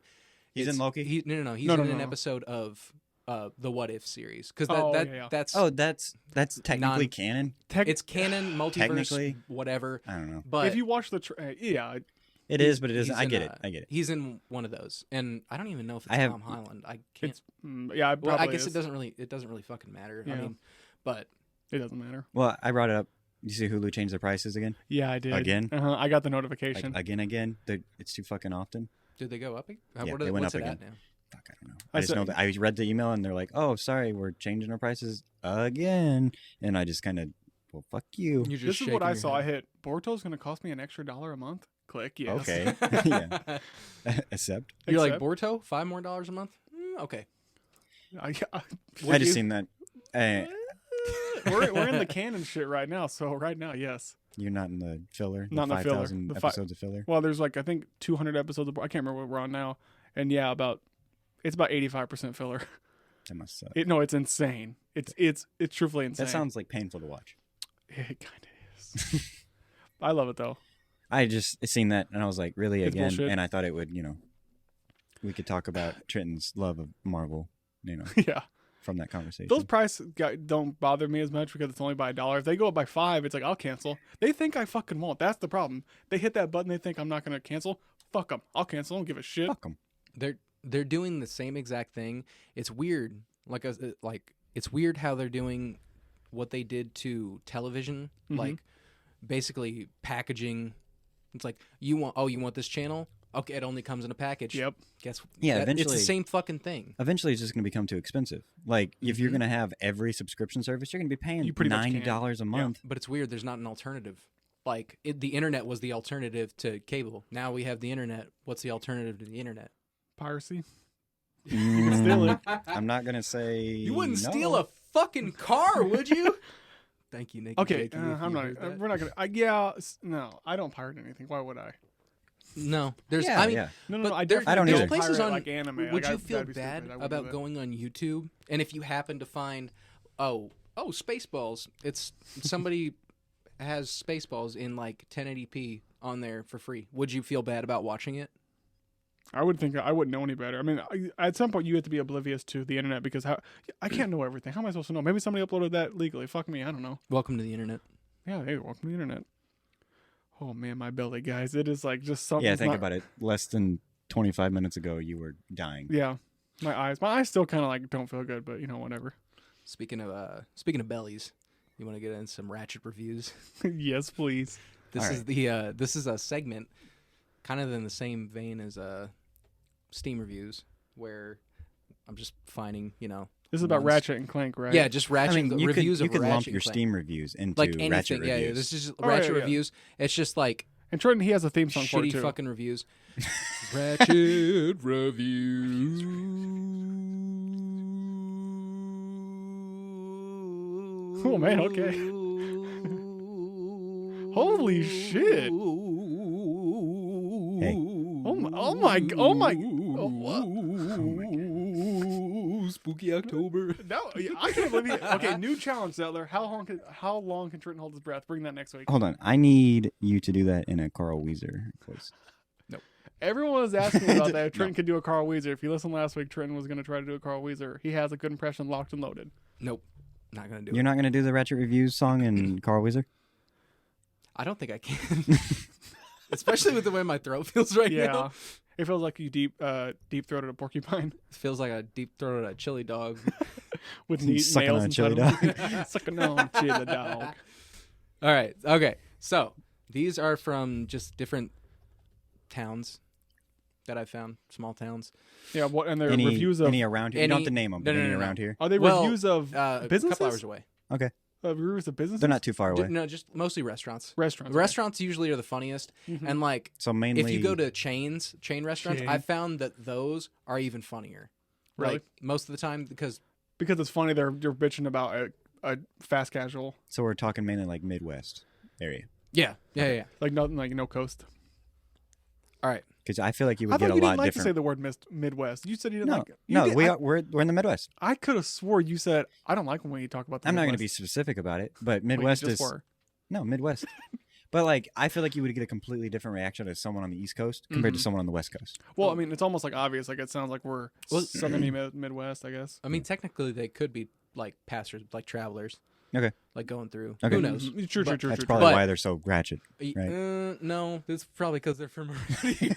He's in it's- Loki? No. He's No, in no, an no. episode of the What If series because Oh, yeah. that's Oh, that's technically canon. it's canon multiverse Technically. whatever. I don't know. But If you watch the yeah, It is, but it isn't. he's I in, get it. I get it. He's in one of those, and I don't even know if it's I have- Tom Holland. I can't. yeah, it Well, I probably guess is. it doesn't really fucking matter. I Yeah. mean, but It doesn't matter. Well, I brought it up. You see Hulu changed their prices again? Yeah, I did. Again? I got the notification. Like, again. It's too fucking often. did they go up? Yeah, they went what's up it again. at now? Fuck, I don't know. I I just know said- that I read the email and they're like, "Oh, sorry, we're changing our prices again," and I just kind of, well, fuck you. You're just This is what shaking I your saw. I head. hit Boruto's going to cost me an extra $1 a month. Click yes. Okay, yeah, accept. You're like Except- Borto, $5 more a month. Okay. I I just seen that. we're in the canon shit right now. So right now, yes. You're not in the filler. Not in the filler. 5,000 The episodes of filler. Well, there's like I think 200 episodes. I can't remember what we're on now. And yeah, it's about 85% filler. That must suck. It's insane. It's truthfully insane. That sounds like painful to watch. It kind of is. I love it though. I just seen that and I was like, really It's again? bullshit. And I thought it would, we could talk about Trenton's love of Marvel, Yeah. from that conversation. Those prices don't bother me as much because it's only by $1. If they go up by $5, it's like I'll cancel. They think I fucking won't. That's the problem. They hit that button. They think I'm not gonna cancel. Fuck them. I'll cancel. I don't give a shit. Fuck 'em. They're doing the same exact thing. It's weird. Like it's weird how they're doing what they did to television. Mhm. Like basically packaging. It's like you want this channel? Okay, it only comes in a package. Yep. Guess Yeah, it's eventually- the same fucking thing. Eventually, it's just going to become too expensive. Like, if you're going to have every subscription service, you're going to be paying You pretty much can. $90 a month. But it's weird. There's not an alternative. Like the internet was the alternative to cable. Now we have the internet. What's the alternative to the internet? Piracy. You can steal it. I'm not going to say. You wouldn't no. steal a fucking car, would you? Thank you, Nick. Okay. I'm not. We're not gonna. No, I don't pirate anything. Why would I? No, there's. Yeah, I mean, yeah. No, but I there- definitely I don't there's either. places pirate, on like anime. Would Like, you that'd feel be bad stupid. I wouldn't about do that. going on YouTube? And if you happen to find, oh, Spaceballs, it's somebody has Spaceballs in like 1080p on there for free. Would you feel bad about watching it? I would think I wouldn't know any better. I mean, at some point you have to be oblivious to the internet because I can't know everything. How am I supposed to know? Maybe somebody uploaded that legally. Fuck me. I don't know. Welcome to the internet. Yeah, hey, welcome to the internet. Oh man, my belly, guys. It is like just something. Yeah, think about it. Less than 25 minutes ago, you were dying. Yeah, my eyes still kind of like don't feel good, but whatever. Speaking of bellies, you want to get in some Ratchet reviews? Yes, please. This All is this is a segment, kind of in the same vein as Steam reviews, where I'm just finding This is about ones- Ratchet and Clank, right? Yeah, just Ratchet you reviews could, of you could Ratchet lump and your Clank. Steam reviews into Like anything. Ratchet Yeah, reviews. this is just Oh, yeah, Ratchet yeah. reviews. It's just like And Trenton, he has a theme song for it shitty too. fucking reviews. Ratchet reviews. Oh, man, okay. Holy shit. Hey. Oh my. Spooky October. No, I can't believe it. Okay, new challenge, Zettler. How long can Trenton hold his breath? Bring that next week. Hold on. I need you to do that in a Carl Weezer voice. Everyone was asking about that. If Trenton could do a Carl Weezer. If you listened last week, Trenton was going to try to do a Carl Weezer. He has a good impression locked and loaded. Nope. Not gonna do You're it. not going to do the Ratchet Reviews song in Carl Weezer? I don't think I can. Especially with the way my throat feels right Yeah. now. It feels like you deep throated a porcupine It feels like a deep throated a chili dog. with Sucking nails on a inside chili of him. Sucking on a chili dog. All right. Okay. So these are from just different towns that I found, small towns. Yeah, and they're Any, reviews of. any around here? You don't have to any- name them, no, but no, any no, no. around here? Are they Well, reviews of A businesses? couple hours away. Okay. Reviews of businesses? They're not too far away. No, just mostly restaurants. Restaurants. Restaurants usually are the funniest, Mhm. and like So mainly. if you go to chain restaurants, Chain. I found that those are even funnier. Really? Like most of the time, because Because it's funny they're bitching about a fast casual. So we're talking mainly like Midwest area. yeah. Like nothing like no coast. All right. Because I feel like you I would thought get a you lot didn't like to say different. the word Midwest. You said you didn't No, like it. You no, did- we're in the Midwest. I could have swore you said I don't like when you talk about the I'm not going to Midwest. be specific about it, but Well, you Midwest just is were. no Midwest. But like, I feel like you would get a completely different reaction to someone on the East Coast compared to Mhm. someone on the West Coast. Well, I mean, it's almost like obvious. Like it sounds like we're Well- southern Midwest, I guess. I mean, technically, they could be like passers, like travelers. Okay. Like going through. Okay. Who knows? Mhm. True. That's probably But- why they're so ratchet. Right. No, it's probably because they're from around here.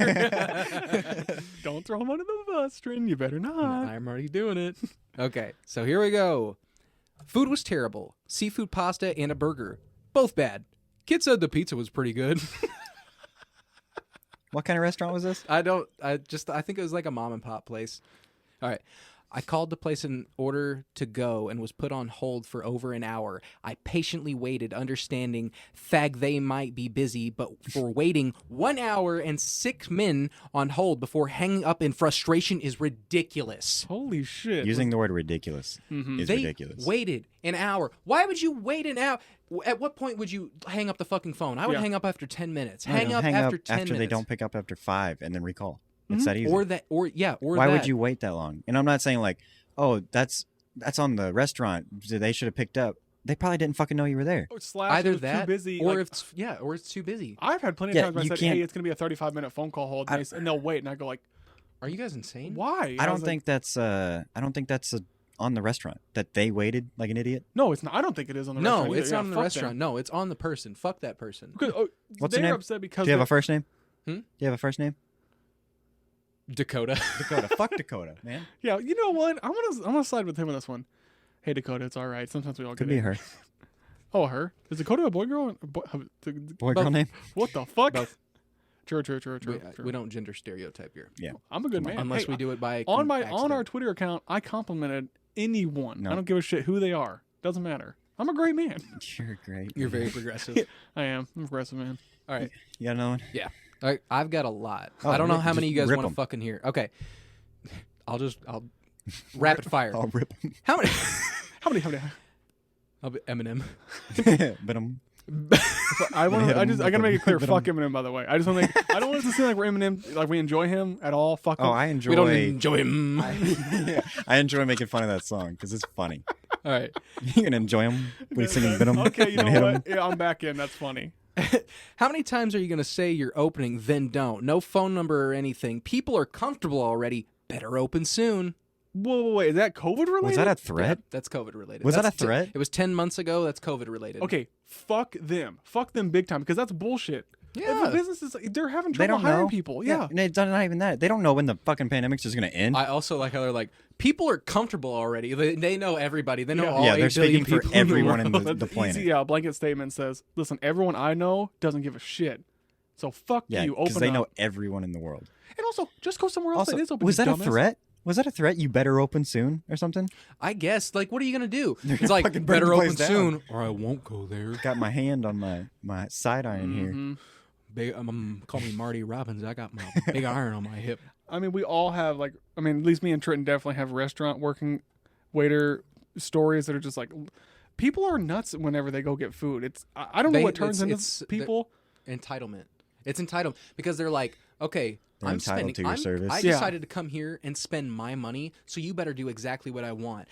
Don't throw them under the bus, Trin. You better not. I'm already doing it. Okay, so here we go. Food was terrible. Seafood pasta and a burger. Both bad. Kid said the pizza was pretty good. What kind of restaurant was this? I think it was like a mom and pop place. All right. I called the place in order to go and was put on hold for over an hour. I patiently waited, understanding they might be busy, but for waiting 1 hour and 6 men on hold before hanging up in frustration is ridiculous. Holy shit. Using the word ridiculous is They ridiculous. waited an hour. Why would you wait an hour? At what point would you hang up the fucking phone? I would hang up after 10 minutes. Hang up after 10 minutes. After they don't pick up after 5 and then recall. It's that easy. Or Why would you wait that long? And I'm not saying like, oh, that's on the restaurant. They should have picked up. They probably didn't fucking know you were there. Either it was that, too busy, or like, if or it's too busy. I've had plenty of times where I you said, can't- hey, it's going to be a 35-minute phone call hold, and they'll wait, and I go like, Are you guys insane? why? I don't think that's on the restaurant that they waited like an idiot. No, it's not. I don't think it is on the restaurant. No, either. it's Yeah, not on the fuck restaurant. them. No, it's on the person. Fuck that person. Because, What's they're her name? upset because Do you have a first name? Hmm? Do you have a first name? Dakota. Dakota. Fuck Dakota, man. Yeah, you know what? I'm gonna side with him on this one. Hey Dakota, it's all right. Sometimes we all Could get be it. her. Oh, her? Is Dakota a boy girl? Boy, girl name? What the fuck? Both. True. We don't gender stereotype here. Yeah. I'm a good man. Unless Hey, we do it by on accident. our Twitter account, I complimented anyone. No. I don't give a shit who they are. Doesn't matter. I'm a great man. You're great. You're very progressive. I am. I'm a progressive man. All right. You got another one? Yeah. All right. I've got a lot. Oh, I don't know rip- how many just you guys rip want to 'em. fucking hear. Okay. I'll rapid fire. I'll rip them. How many? How many? I'll be Eminem. But I gotta make it clear. But Fuck Eminem, by the way. I just want to make. I don't want it to seem like we're Eminem, like we enjoy him at all. Fuck him. Oh, I enjoy. We don't enjoy him. I enjoy making fun of that song because it's funny. All right. You can enjoy him when he's singing Venom. Okay, you and know hit what? him. Yeah, I'm back in. That's funny. How many times are you going to say you're opening, then don't? No phone number or anything. People are comfortable already. Better open soon. Whoa, wait. Is that COVID related? Was that a threat? Yeah, that's COVID related. Was that That's a threat? It was 10 months ago. That's COVID related. Okay, fuck them. Fuck them big time because that's bullshit. Yeah. If a business is, they're having They trouble don't hiring know. people. Yeah. And it's not even that. They don't know when the fucking pandemic's just going to end. I also like how they're like, people are comfortable already. They know everybody. They know Yeah. all Yeah, 8 they're billion speaking for people in the everyone in world. the That's planet. easy. Yeah, a blanket statement says, listen, everyone I know doesn't give a shit. So fuck Yeah, you. because Open they up. know everyone in the world. And also, just go somewhere else Also, that is open. was you that a dumbass. threat? Was that a threat? You better open soon or something? I guess. Like, what are you going to do? They're It's gonna like, fucking burn better the place open down. soon or I won't go there. Got my hand on my side iron here. Mhm. Big, call me Marty Robbins. I got my big iron on my hip. I mean, we all have at least me and Trenton definitely have restaurant working waiter stories that are just like, people are nuts whenever they go get food. I don't know what turns into people. Entitlement. It's entitled because they're like, okay, They're I'm entitled spending. to your service. I Yeah. decided to come here and spend my money, so you better do exactly what I want.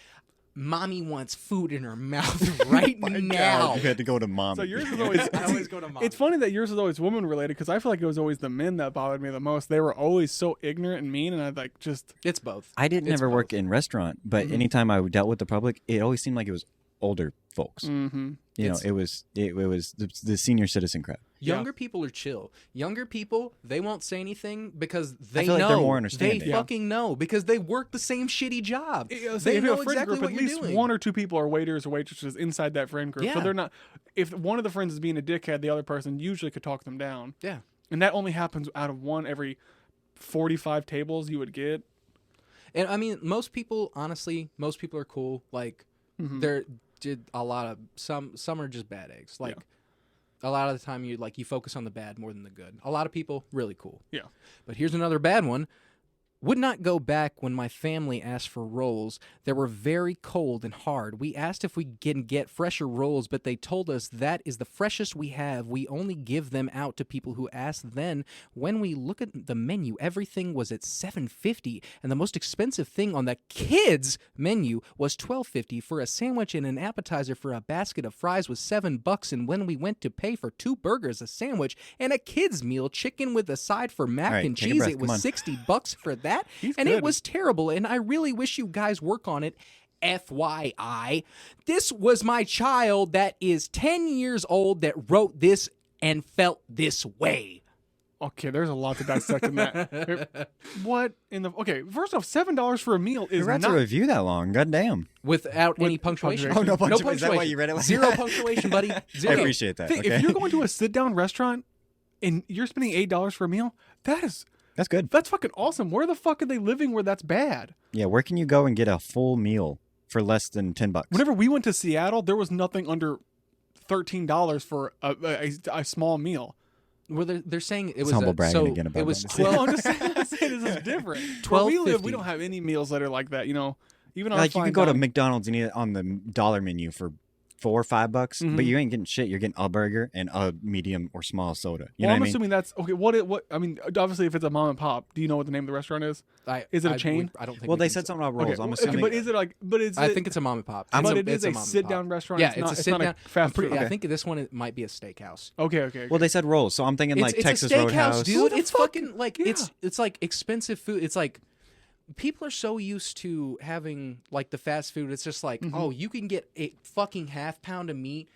Mommy wants food in her mouth right now. You had to go to mom. So yours is always. I always go to mom. It's funny that yours is always woman related because I feel like it was always the men that bothered me the most. They were always so ignorant and mean, and I It's both. I didn't It's ever work both. in restaurant, but anytime I dealt with the public, it always seemed like it was older folks. Mm-hmm. You know, It's- it was the senior citizen crowd. Younger people are chill. Younger people, they won't say anything because they feel know. like they're more understanding. They Yeah. fucking know because they work the same shitty job. If They you know have a friend exactly group, what at you're least doing. one or two people are waiters or waitresses inside that friend group. So Yeah. they're not. If one of the friends is being a dickhead, the other person usually could talk them down. Yeah. And that only happens out of one every 45 tables you would get. And I mean, most people, honestly, most people are cool. Like, they're did a lot of some are just bad eggs. Like, a lot of the time you focus on the bad more than the good. A lot of people really cool. Yeah. But here's another bad one. Would not go back when my family asked for rolls. They were very cold and hard. We asked if we can get fresher rolls, but they told us that is the freshest we have. We only give them out to people who ask. Then, when we look at the menu, everything was at $7.50, and the most expensive thing on the kids' menu was $12.50 for a sandwich, and an appetizer for a basket of fries was $7. And when we went to pay for 2 burgers, a sandwich, and a kids' meal, chicken with a side for mac All right, and take a cheese, breath, it come on. was $60 for that. And good. it was terrible, and I really wish you guys work on it. FYI, this was my child that is 10 years old that wrote this and felt this way. Okay, there's a lot to dissect in that. What in the? Okay, first off, $7 for a meal is You read not. a review that long. God damn. Without any punctuation. punctuation. Oh, no No punctuation. Is that why you read it like Zero that? punctuation, buddy. I Zero. appreciate that. If Okay. you're going to a sit-down restaurant and you're spending $8 for a meal, that's That's good. fucking awesome. Where the fuck are they living where that's bad? Yeah, where can you go and get a full meal for less than $10? Whenever we went to Seattle, there was nothing under $13 for a small meal. Well, they're saying it was humble bragging so again about it was that. 12. I'm just saying this is different. Where we live, we $12.50. don't have any meals that are like that. You know, even on Like you fine can go to dining. McDonald's and eat it on the dollar menu for $4 or $5, Mhm. but you ain't getting shit. You're getting a burger and a medium or small soda. You Well, know I'm what I mean? assuming that's okay. What I mean, obviously, if it's a mom and pop, do you know what the name of the restaurant is? Is it a chain? I don't think. Well, we they can said say- something about rolls. Okay, I'm okay, assuming. but is it like? But is I it? think it's a mom and pop. But it it's is a mom and sit-down pop. restaurant. Yeah, it's it's not, a it's not sit-down. fast food. I Okay. think this one might be a steakhouse. Okay. well, they said rolls, so I'm thinking like it's Texas a steakhouse, Roadhouse. dude. Who the It's fuck- fucking like Yeah. it's like expensive food. It's like people are so used to having like the fast food. It's just like, oh, you can get a fucking half pound of meat,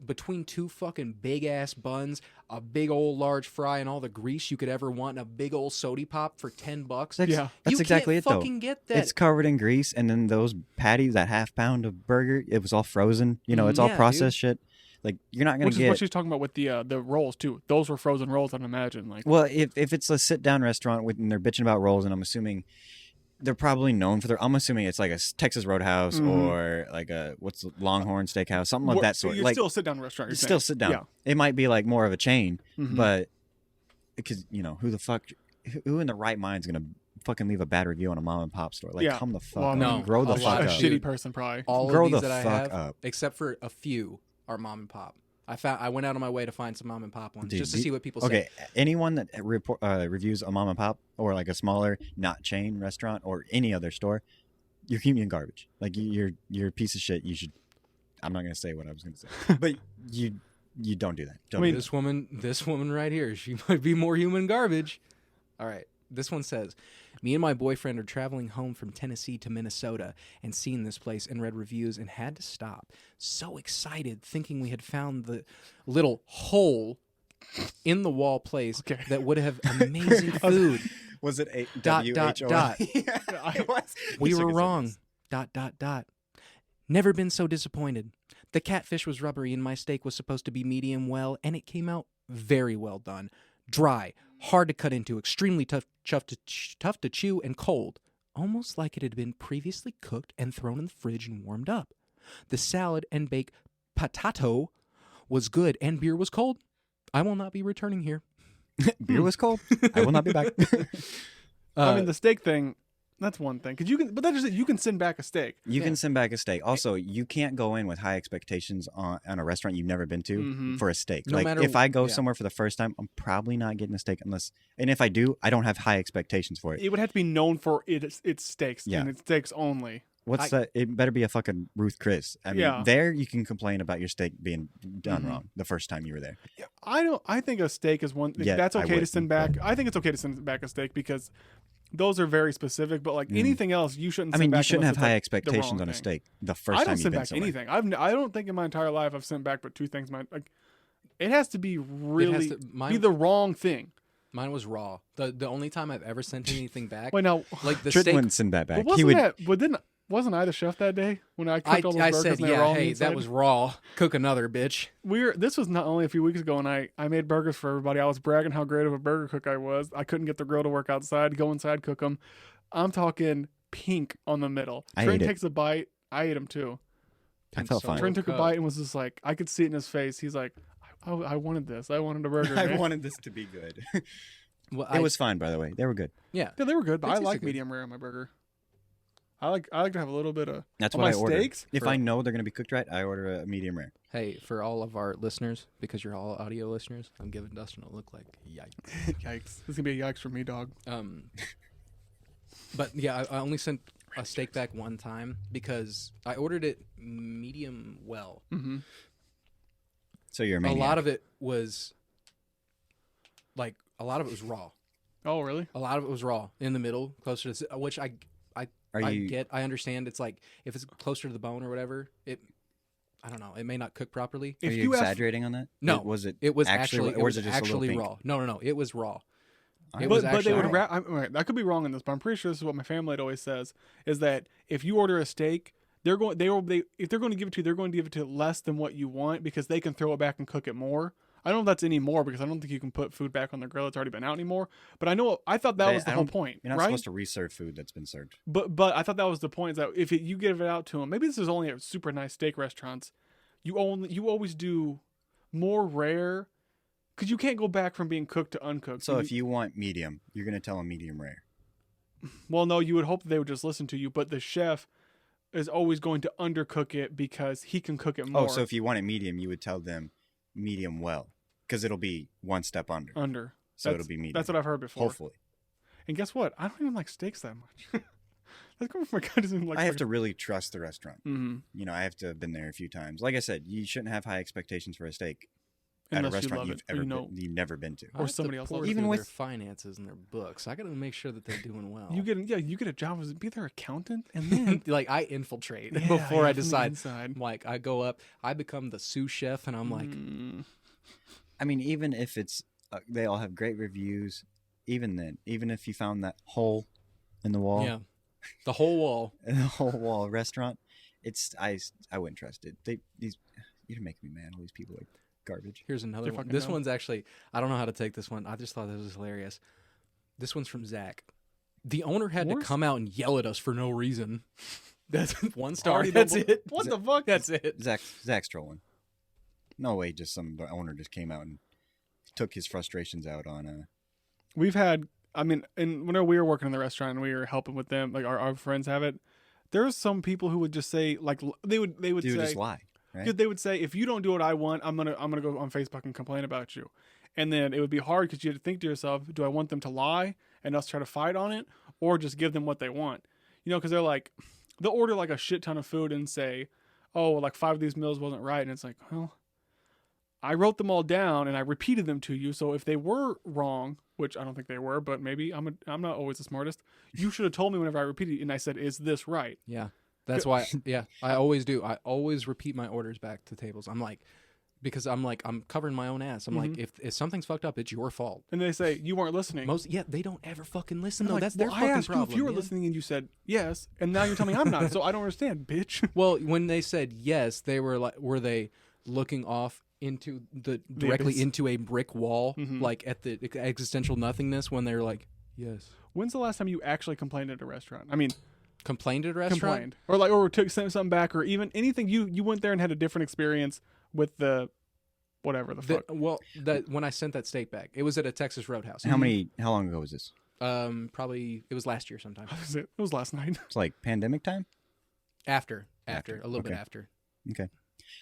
between two fucking big ass buns, a big old large fry, and all the grease you could ever want, and a big old sody pop for $10. Yeah. That's You exactly can't it, though. fucking get that. It's covered in grease, and then those patties, that half pound of burger, it was all frozen. You know, it's all Yeah, processed shit. Like you're not gonna Which is get. what she's talking about with the rolls too. Those were frozen rolls, I'd imagine. Like, Well, if it's a sit down restaurant and they're bitching about rolls, and I'm assuming they're probably known for their. I'm assuming it's like a Texas Roadhouse or like a Longhorn Steakhouse, something of that sort. You're Like still a sit-down restaurant. You're it's still saying. sit down. Yeah. It might be like more of a chain, Mhm. but because who the fuck, who in the right mind's gonna fucking leave a bad review on a mom and pop store? Like, Yeah. come the fuck Well, up. no, Grow the a fuck lot a of up. shit. shitty person probably. all Grow of these the that I fuck have, up. except for a few, are mom and pop. I went out of my way to find some mom and pop ones Dude, just to see what people say. Okay, anyone that reviews a mom and pop or like a smaller, not chain restaurant or any other store, you're human garbage. Like you're a piece of shit. You should. I'm not gonna say what I was gonna say, but you don't do that. Don't I mean, do This woman right here, she might be more human garbage. All right, this one says, me and my boyfriend are traveling home from Tennessee to Minnesota and seen this place and read reviews and had to stop. So excited, thinking we had found the little hole in the wall place Okay. that would have amazing food. that. Was it a Dot, WHO? dot, dot. Yeah, it was. We He shook were his head. wrong. Dot, dot, dot. Never been so disappointed. The catfish was rubbery and my steak was supposed to be medium well, and it came out very well done. Dry, hard to cut into, extremely tough to chew, and cold. Almost like it had been previously cooked and thrown in the fridge and warmed up. The salad and baked potato was good, and beer was cold. I will not be returning here. Beer was cold. I will not be back. I mean, the steak thing. That's one thing, because but that's just it. You can send back a steak. You can send back a steak. Also, you can't go in with high expectations on a restaurant you've never been to Mhm. for a steak. No like matter- if I go yeah. somewhere for the first time, I'm probably not getting a steak and if I do, I don't have high expectations for it. It would have to be known for its steaks Yeah. and its steaks only. What's that? It better be a fucking Ruth Chris. I mean, Yeah. there you can complain about your steak being done Mhm. wrong the first time you were there. I think a steak is one. Yeah, That's I okay to wouldn't, send back. I think it's okay to send back a steak because those are very specific. But like anything else, you shouldn't. I send mean, you back shouldn't unless have it's, high like, the expectations wrong on a thing. steak the first I time don't you've send been back somewhere. anything. I don't think in my entire life I've sent back but two things. It has to be really to- mine- be the wrong thing. Mine was raw. The only time I've ever sent anything back, Wait, now, like the Trent steak. wouldn't send that back. but He would. wasn't I the chef that day when I cooked all those I burgers said, and they were all yeah, on the hey, inside? that was raw. Cook another, bitch. This was not only a few weeks ago, and I made burgers for everybody. I was bragging how great of a burger cook I was. I couldn't get the grill to work outside. Go inside, cook them. I'm talking pink on the middle. I Trent ate it. takes a bite. I ate them too. I felt So fine. Trent took a Cup. bite and was just like, I could see it in his face. He's like, I wanted this. I wanted a burger. I man." wanted this to be good. Well, It was fine, by the way. They were good. yeah. Yeah, they were good, but They I tasted like good. medium rare on my burger. I like to have a little bit of. That's on what my I order. steaks? If For- I know they're going to be cooked right, I order a medium rare. Hey, for all of our listeners, because you're all audio listeners, I'm giving Dustin a look like yikes. Yikes! This is gonna be a yikes for me, dog. But yeah, I only sent a steak back one time because I ordered it medium well. Mm-hmm. So you're a A maniac. lot of it was raw. Oh, really? A lot of it was raw in the middle, closer to which I Are you? get. I understand. It's like if it's closer to the bone or whatever. I don't know. It may not cook properly. Are If you you ask- exaggerating on that? No, Was it? It was actually, actually or was it just a little pink? raw. No, it was raw. Alright. It was But they actually would raw. wrap. I could be wrong on this, but I'm pretty sure this is what my family always says: is that if you order a steak, if they're going to give it to you, they're going to give it to you less than what you want because they can throw it back and cook it more. I don't know if that's anymore because I don't think you can put food back on the grill. It's already been out anymore. But I thought that was the whole point, You're not right? supposed to reserve food that's been served. But I thought that was the point is that if you give it out to them, maybe this is only at super nice steak restaurants. You always do more rare because you can't go back from being cooked to uncooked. So if you want medium, you're gonna tell them medium rare. Well, no, you would hope that they would just listen to you, but the chef is always going to undercook it because he can cook it more. Oh, so if you want it medium, you would tell them medium well, because it'll be one step under. So it'll be medium. That's what I've heard before. Hopefully. And guess what? I don't even like steaks that much. That's coming from a guy who doesn't like. I have to really trust the restaurant. Mm-hmm. You know, I have to have been there a few times. Like I said, you shouldn't have high expectations for a steak at a Unless you restaurant love you've it, or ever you know- you've never been to. I or have to somebody else pour loves it. Even through with- their finances and their books. I got to make sure that they're doing well. You get a job as be their accountant, and then like I infiltrate Yeah, before yeah, I from the decide. inside. Like I go up, I become the sous chef, and I'm like, I mean, even if it's they all have great reviews, even then, even if you found that hole in the wall, yeah, the whole wall. in the whole wall restaurant, I wouldn't trust it. You're making me mad. All these people are garbage. Here's another They're one. fucking This dumb. one's actually, I don't know how to take this one. I just thought this was hilarious. This one's from Zach. The owner had Worse? to come out and yell at us for no reason. That's 1 star. Already That's double- it. What the fuck? That's it. Zach's trolling. No way, just the owner just came out and took his frustrations out on. We've had, I mean, and whenever we were working in the restaurant and we were helping with them, like our friends have it, there's some people who would just say, like, they would Dude, say, just lie. Right? they would say, if you don't do what I want, I'm gonna go on Facebook and complain about you. And then it would be hard because you had to think to yourself, do I want them to lie and us try to fight on it, or just give them what they want? You know, because they're like, they'll order like a shit ton of food and say, oh, like 5 of these meals wasn't right, and it's like, well, I wrote them all down and I repeated them to you. So if they were wrong, which I don't think they were, but maybe I'm not always the smartest, you should have told me whenever I repeated it and I said, is this right? Yeah. That's why, yeah, I always do. I always repeat my orders back to tables. I'm like, because I'm covering my own ass. I'm like, if something's fucked up, it's your fault. And they say, you weren't listening. They don't ever fucking listen I'm though. like, That's well, their I fucking asked problem. you if you were man. listening and you said yes, and now you're telling me I'm not. So I don't understand, bitch. Well, when they said yes, they were like, were they looking off into directly abyss. into a brick wall, Mhm. like at the existential nothingness when they were like, yes. When's the last time you actually complained at a restaurant? I mean, Complained at a restaurant? complained, or took sent something back, or even anything. You went there and had a different experience with the whatever the fuck. When I sent that steak back, it was at a Texas Roadhouse. How long ago was this? Probably it was last year sometime. That was it. It was last night. It's like pandemic time. After After, a little bit okay. after. Okay.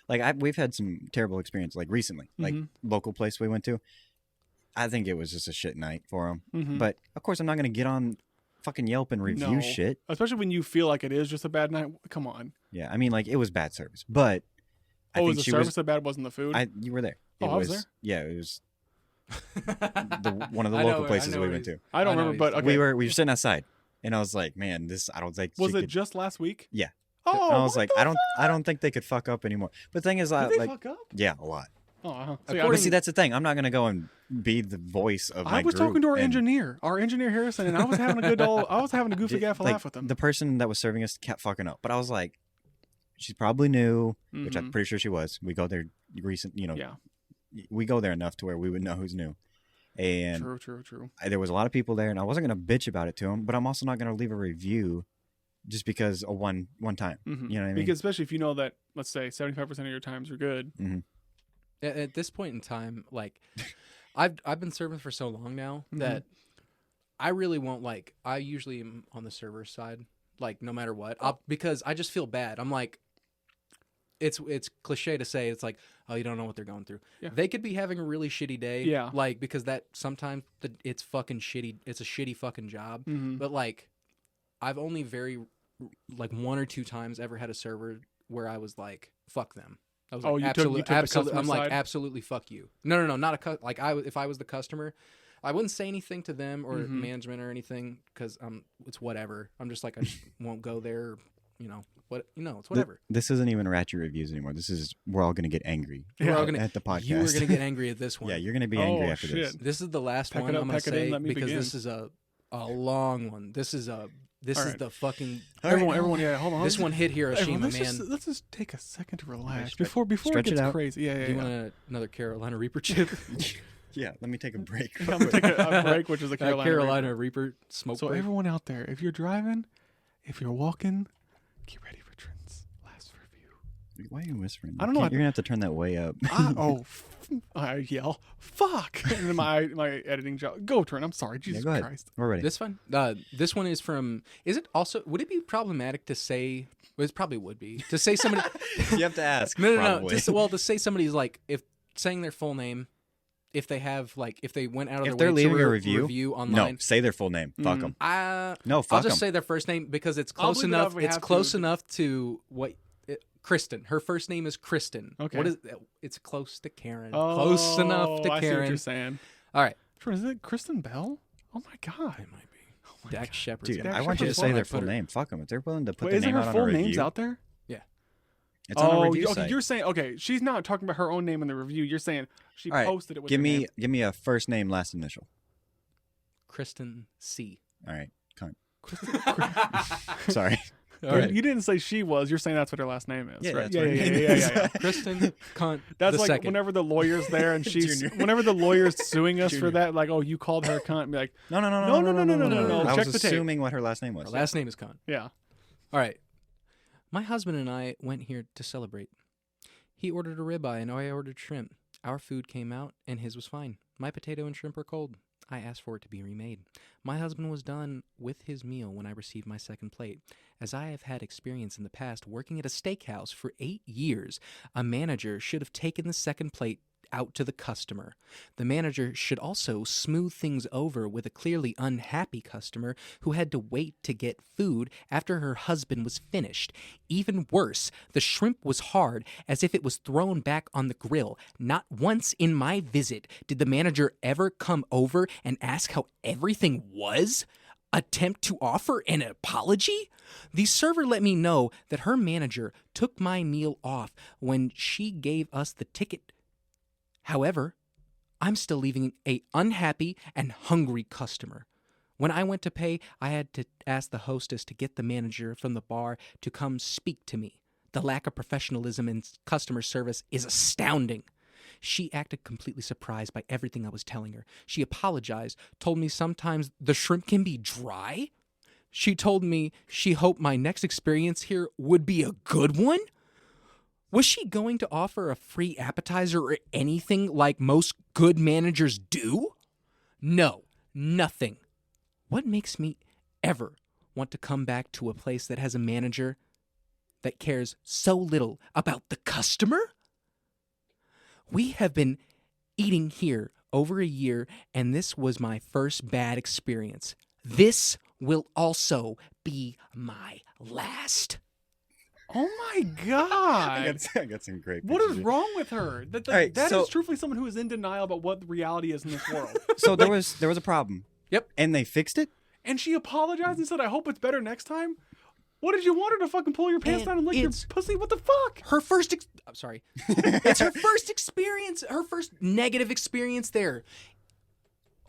Like we've had some terrible experience, like recently, like Mhm. local place we went to. I think it was just a shit night for them. Mhm. But of course, I'm not gonna get on fucking Yelp and review No. shit. Especially when you feel like it is just a bad night. Come on. Yeah, I mean, like it was bad service, but I Oh, think was the she service was. so bad? Wasn't the food? You were there. Oh, I was there? Yeah, it was one of the I know local where- places I know we where went he's- to. I don't I know remember, but he's- okay. We were sitting outside, and I was like, man, this I don't think. Was she it could- just last week? Yeah. Oh, And I was what like, the I don't think they could fuck up anymore. But the thing is, Did they like, fuck up? yeah, a lot. Oh, According- See, But see, that's the thing. I'm not gonna go and be the voice of my I was group talking to our and- engineer, Harrison, and I was having a goofy J- gaff like, laugh with him. The person that was serving us kept fucking up, but I was like, she's probably new, which I'm Mhm. pretty sure she was. We go there Yeah, we go there enough to where we would know who's new. And true. there was a lot of people there, and I wasn't gonna bitch about it to them, but I'm also not gonna leave a review just because of one time. Mhm. You know what I mean? Because especially if you know that, let's say 75% of your times are good. At this point in time, like I've been serving for so long now Mhm. that I really won't like. I usually am on the server side, like no matter what, because I just feel bad. I'm like, it's cliche to say it's like, oh, you don't know what they're going through. Yeah. They could be having a really shitty day, Yeah. like because that sometimes it's fucking shitty. It's a shitty fucking job, Mhm. but like I've only like 1 or 2 times ever had a server where I was like, fuck them. I was Oh, like, you took the absolutely. I'm customer like, side? absolutely, fuck you. No, not a like if I was the customer, I wouldn't say anything to them or Mhm. management or anything because it's whatever. I'm just like I just won't go there. it's whatever. This isn't even Ratchet Reviews anymore. This is we're all gonna get angry. We're all gonna at the podcast. You are gonna get angry at this one. Yeah, you're gonna be angry after this. shit. This is the last Pack one it up, I'm gonna pack it in, say let me because begin. this is a long one. This is All is right. the fucking. Everyone, yeah, hold on. This one hit Hiroshima, Everyone, man. let's just take a second to relax stretch- before stretch it it gets out. crazy. Yeah, yeah, Do you yeah. want another Carolina Reaper chip? Yeah, let me take a break. I'm gonna take a break, which is a Carolina Reaper smoke So break. everyone out there, if you're driving, if you're walking, get ready for Trent's last review. Why are you whispering? I don't know. You're gonna have to turn that way up. I yell, "Fuck!" And then my editing job. Go, Trent. I'm sorry. Jesus go ahead. Christ. We're ready. This one. This one is from. Is it also? Would it be problematic to say? Well, it probably would be to say somebody. You have to ask. No. probably. To say somebody's like if saying their full name, if they have like if they went out of If their they're way leaving to a review, online. No, say their full name. Fuck them. No, fuck I'll just them. say their first name because it's I'll close leave it out enough. if we It's have to. close enough to what. Kristen. Her first name is Kristen. Okay. What is? It's close to Karen. Close enough to I see what Karen. you're saying. All right. Trent, is it Kristen Bell? Oh my God. It might be. Oh my Dax God. Shepard's Dude, gonna I Dax want you to Shepard's say fine. their Put full her- name. Fuck them. If they're willing to put Wait, their isn't name her out on full a review, names out there? it's on a Oh, review okay. site. You're saying okay. She's not talking about her own name in the review. You're saying she All right, posted it with give her name. me a first name, last initial. Kristen C. All right, cunt. Sorry. All right. You didn't say she was. You're saying that's what her last name is, Yeah, right? that's what her name yeah. is. Kristen Cunt. That's the like second. whenever the lawyer's there and she's Junior. whenever the lawyer's suing us for Junior. that, like, oh, you called her a cunt, and be like, No. No. I Check was the tape. assuming what her last name was. Her last name is Cunt. yeah. All right. My husband and I went here to celebrate. He ordered a ribeye and I ordered shrimp. Our food came out and his was fine. My potato and shrimp were cold. I asked for it to be remade. My husband was done with his meal when I received my second plate. As I have had experience in the past working at a steakhouse for 8 years, a manager should have taken the second plate out to the customer. The manager should also smooth things over with a clearly unhappy customer who had to wait to get food after her husband was finished. Even worse, the shrimp was hard as if it was thrown back on the grill. Not once in my visit did the manager ever come over and ask how everything was. Attempt to offer an apology? The server let me know that her manager took my meal off when she gave us the ticket. However, I'm still leaving a unhappy and hungry customer. When I went to pay, I had to ask the hostess to get the manager from the bar to come speak to me. The lack of professionalism in customer service is astounding. She acted completely surprised by everything I was telling her. She apologized, told me sometimes the shrimp can be dry. She told me she hoped my next experience here would be a good one. Was she going to offer a free appetizer or anything like most good managers do? No, nothing. What makes me ever want to come back to a place that has a manager that cares so little about the customer? We have been eating here over a year, and this was my first bad experience. This will also be my last. Oh my God. I got some great. What is pictures. wrong with her? That right, that so- is truthfully someone who is in denial about what reality is in this world. So there was a problem. Yep. And they fixed it. And she apologized and said, I hope it's better next time. What did you want her to fucking pull your pants And down and lick your it's- pussy? What the fuck? Her first, I'm sorry. It's her first experience, her first negative experience there.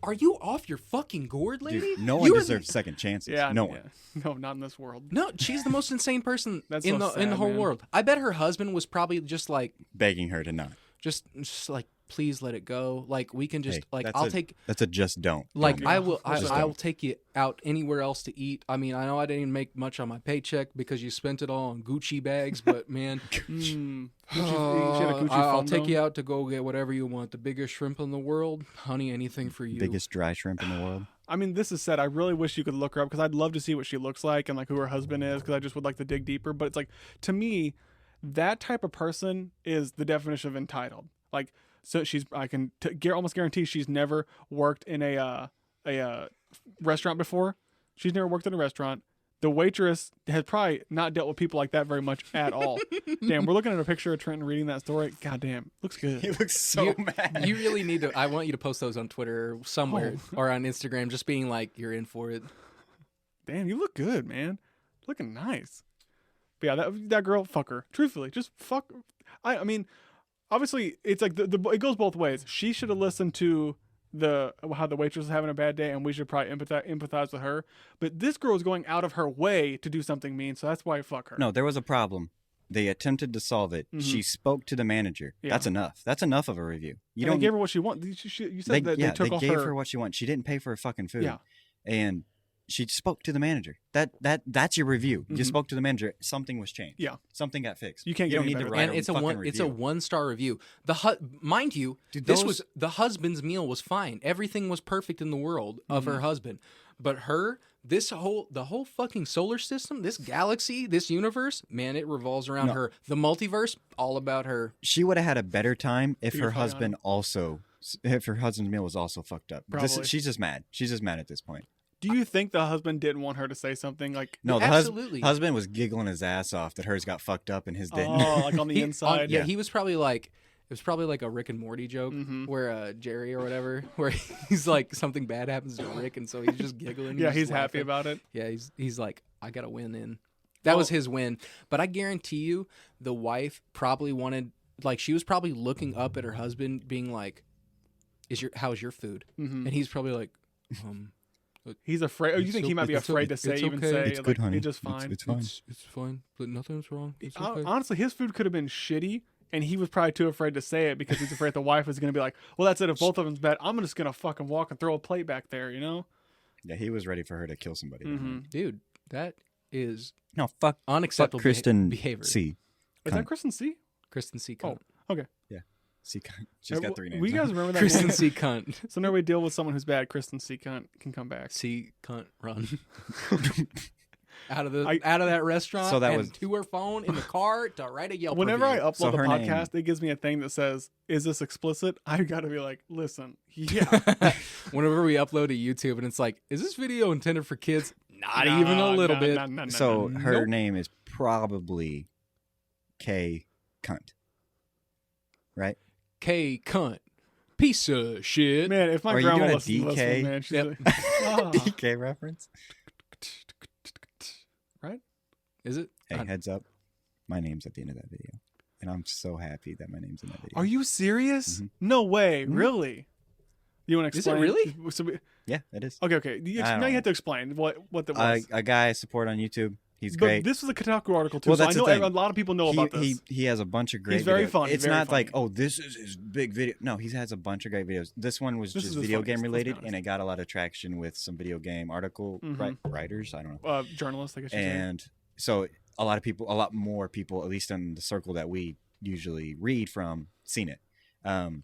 Are you off your fucking gourd, lady? Dude, no one You are- deserves second chances. Yeah, no yeah. one. No, not in this world. No, she's the most insane person That's in so the sad, whole man. world. I bet her husband was probably just like, Begging her to not. just like, please let it go. Like we can just Hey, like that's I'll a- take That's a just don't. like Don't. I will Just I will don't. take you out anywhere else to eat. I mean, I know I didn't make much on my paycheck because you spent it all on Gucci bags, but man, Mm. Gucci- she had a Gucci I'll phone, take though. you out to go get whatever you want. The biggest shrimp in the world, honey, anything for you. Biggest dry shrimp in the world. I mean, this is said. I really wish you could look her up because I'd love to see what she looks like and like who her husband is because I just would like to dig deeper. But it's like, to me, that type of person is the definition of entitled. Like, so I can almost guarantee she's never worked in a restaurant before. She's never worked in a restaurant. The waitress has probably not dealt with people like that very much at all. Damn, we're looking at a picture of Trenton reading that story. God damn, looks good. He looks so mad. You really need to. I want you to post those on Twitter somewhere or on Instagram, just being like you're in for it. Damn, you look good, man. Looking nice. But yeah, that girl, fuck her. Truthfully, just fuck. I mean, obviously, it's like it goes both ways. She should have listened to how the waitress was having a bad day, and we should probably empathize with her. But this girl is going out of her way to do something mean, so that's why fuck her. No, there was a problem. They attempted to solve it. She spoke to the manager. Yeah. That's enough. That's enough of a review. You don't They gave her what she wanted. You said that they took they off gave her. her what she wanted. She didn't pay for her fucking food. Yeah. And she spoke to the manager. That's your review. You spoke to the manager. Something was changed. Yeah. Something got fixed. You can't get don't any need to better. write And it's a fucking one. review. It's a 1-star review. Mind you, Dude, this was the husband's meal was fine. Everything was perfect in the world of her husband, but the whole fucking solar system, this galaxy, this universe, man, it revolves around her. The multiverse, all about her. She would have had a better time if her Beautiful, husband if her husband's meal was also fucked up. Probably. She's just mad. She's just mad at this point. Do you think the husband didn't want her to say something like? No, the Absolutely. husband was giggling his ass off that hers got fucked up and his didn't. Oh, like on the inside. Yeah, he was probably like. It was probably like a Rick and Morty joke where Jerry or whatever, where he's like something bad happens to Rick, and so he's just giggling. Yeah, just he's happy laughing. about it. Yeah, he's like, I got a win in. That was his win. But I guarantee you, the wife probably wanted, like, she was probably looking up at her husband, being like, how's your food? And he's probably like, He's afraid. Oh, you think he might be afraid to say, it's even okay. say, It's like, good, honey. it's just fine. It's fine. It's fine, but nothing's wrong. It's okay. Honestly, his food could have been shitty, and he was probably too afraid to say it because he's afraid the wife is going to be like, well, that's it. If both of them's bad, I'm just going to fucking walk and throw a plate back there, you know? Yeah, he was ready for her to kill somebody. Dude, that is No, fuck unacceptable Kristen behavior. C. Is that Kristen C? Kristen C. Cunt. Okay. C. She's got 3 names. We guys remember that Kristen name? C. Cunt. So whenever we deal with someone who's bad, Kristen C. can come back. C. Cunt. Run. out of that restaurant. So that and was- to her phone in the car to write a Yelp Whenever I review. upload So the her podcast, it gives me a thing that says, "Is this explicit?" I got to be like, "Listen, yeah, Whenever we upload to YouTube and it's like, is this video intended for kids? Not Nah, even a little bit. nah, So nah. her Nope. name is probably K. Cunt. Right? K. Cunt. Piece of shit. Man, if my Are you grandma doing a listens to this DK? one, man, she's Yep. like, ah. DK reference? Right? Is it? Hey, I- heads up. My name's at the end of that video. And I'm so happy that my name's in that video. Are you serious? Mhm. No way, really? You want to Is it explain? really? So Yeah, it is. okay. I Now don't you have to explain what that was. A guy I support on YouTube. He's but great. this was a Kotaku article too, Well, so I that's know the thing. a lot of people know about this. He has a bunch of great He's very videos. funny, It's very not like, funny. oh, this is his big video. No, he has a bunch of great videos. This one was This just is his video funniest, game let's be related, honest. and it got a lot of traction with some video game article writers. I don't know. Journalist, I guess. You'd say. And so a lot more people, at least in the circle that we usually read from, seen it. And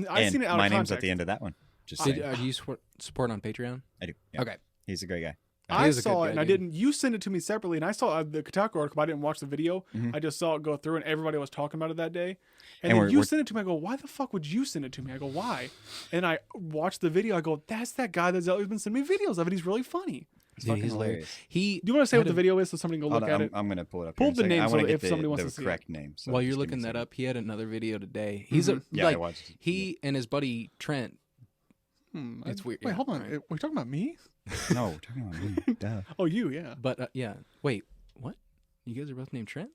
I've And seen it out my of name's context. at the end of that one. Just Did, saying. do you support on Patreon? I do. Yeah. Okay. He's a great guy. I is a good saw it guy, and I dude. didn't. You sent it to me separately, and I saw the Kotaku article. But I didn't watch the video. Mhm. I just saw it go through, and everybody was talking about it that day. And And, then we're- you we're- sent it to me. I go, why the fuck would you send it to me? I go, why? And I watched the video. I go, that's that guy that's always been sending me videos of it. He's really funny. It's Dude, fucking he's hilarious. He. Do you want to say what had the a- video is so somebody can go Hold look on, at it? I'm going to pull it up. Pull here in a the second. I names wanna so get if somebody wants the to see it. correct name. So While you're just give me looking a that second. up, he had another video today. He's a Yeah, I like watched it. he and his buddy Trent. It's weird, Wait, yeah, hold on. alright. We're talking about me? No, we're talking about me. Duh. Oh, you, yeah. But yeah, wait, what? You guys are both named Trent?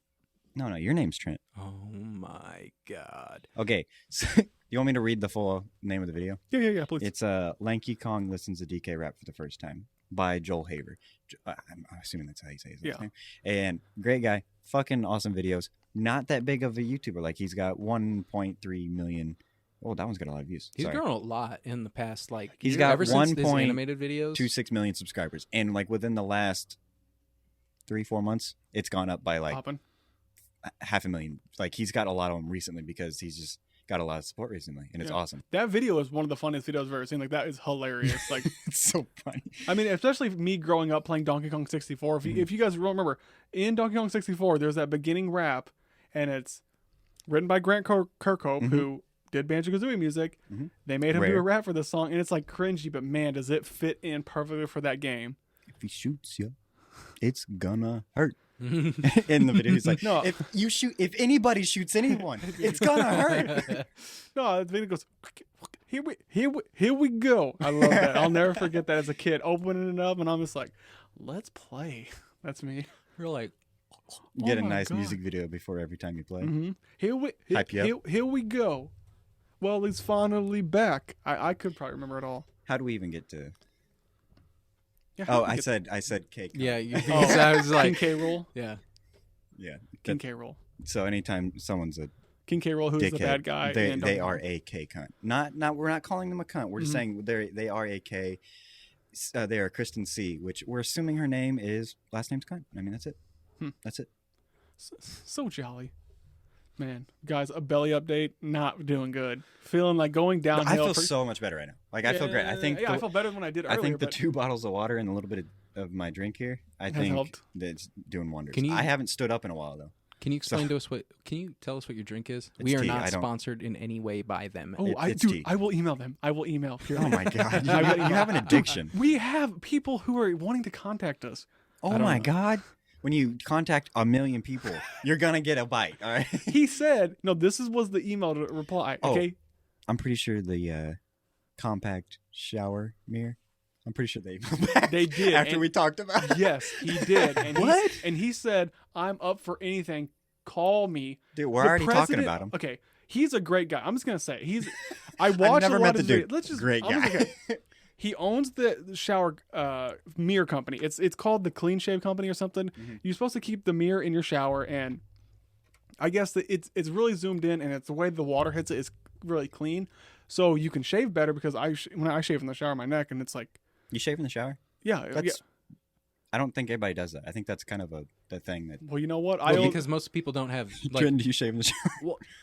No, your name's Trent. Oh my god. Okay, so you want me to read the full name of the video? Yeah, please. It's Lanky Kong listens to DK rap for the first time by Joel Haver. I'm assuming that's how you say his last Yeah. name. And great guy, fucking awesome videos. Not that big of a YouTuber. Like he's got 1.3 million. Oh, that one's got a lot of views. He's Sorry. grown a lot in the past He's year, got ever since his 1.26 animated videos. 2.6 million subscribers, and like within the last 3-4 months, it's gone up by like Popping. 500,000. Like he's got a lot of them recently because he's just got a lot of support recently, and it's Yeah. awesome. That video is one of the funniest videos I've ever seen. Like, that is hilarious. Like, It's so funny. I mean, especially me growing up playing Donkey Kong 64. If you guys remember, in Donkey Kong 64, there's that beginning rap, and it's written by Grant Kirkhope, who did Banjo-Kazooie music. Mhm. They made him do Rare. a rap for this song, and it's like cringy, but man, does it fit in perfectly for that game. If he shoots you, it's gonna hurt. In the video, he's like, No. if anybody shoots anyone, it's gonna hurt. No, the video goes, here we go. I love that. I'll never forget that as a kid, opening it up, and I'm just like, let's play. That's me. You're like, Get a my nice God. music video before every time you play. Mm-hmm. Hype you up. Here we go. Well, he's finally back. I could probably remember it all. How do we even get to? Yeah, Oh, I I said cake. Yeah, you Oh, I was King like, K. Rool. yeah. Yeah. King That- K. Rool. so anytime someone's a King K. Rool, who's dickhead, the bad guy. they and they are a K cunt. Not we're not calling them a cunt. We're just saying they are a K. They are Kristen C, which we're assuming her name is last name's cunt. I mean that's it. That's it. so jolly. Man, guys, a belly update, not doing good. Feeling like going No, downhill. I feel so much better right now. Like I feel great. I think I felt better than when I did earlier. I think the but 2 bottles of water and a little bit of my drink here, I has think helped. that's doing wonders. Can you- I haven't stood up in a while though. Can you explain to us can you tell us what your drink is? It's We are tea. not I don't- sponsored in any way by them. Oh, it's tea. I will email them. I will email. Oh my god, you have an addiction. We have people who are wanting to contact us. Oh don't my know. god. When you contact 1 million people, you're gonna get a bite. All right. He said, "No, was the email to reply." Oh. Okay, I'm pretty sure the compact shower mirror. I'm pretty sure they emailed back They did, after and- we talked about it. yes, he did. And What? He said, "I'm up for anything. Call me." Dude, we're The already talking president- about him. Okay, he's a great guy. I'm just gonna say I watched never a lot met of the his dude. videos. Let's just Great I'm just guy. gonna- He owns the shower mirror company. It's called the Clean Shave Company or something. Mm-hmm. You're supposed to keep the mirror in your shower, and I guess that it's really zoomed in, and it's the way the water hits it is really clean, so you can shave better. Because when I shave in the shower, my neck, and it's like, You shave in the shower? yeah. That's. I don't think everybody does that. I think that's kind of the thing that. Well, you know what? Well, because most people don't have like. Jordan, do you shave in the shower?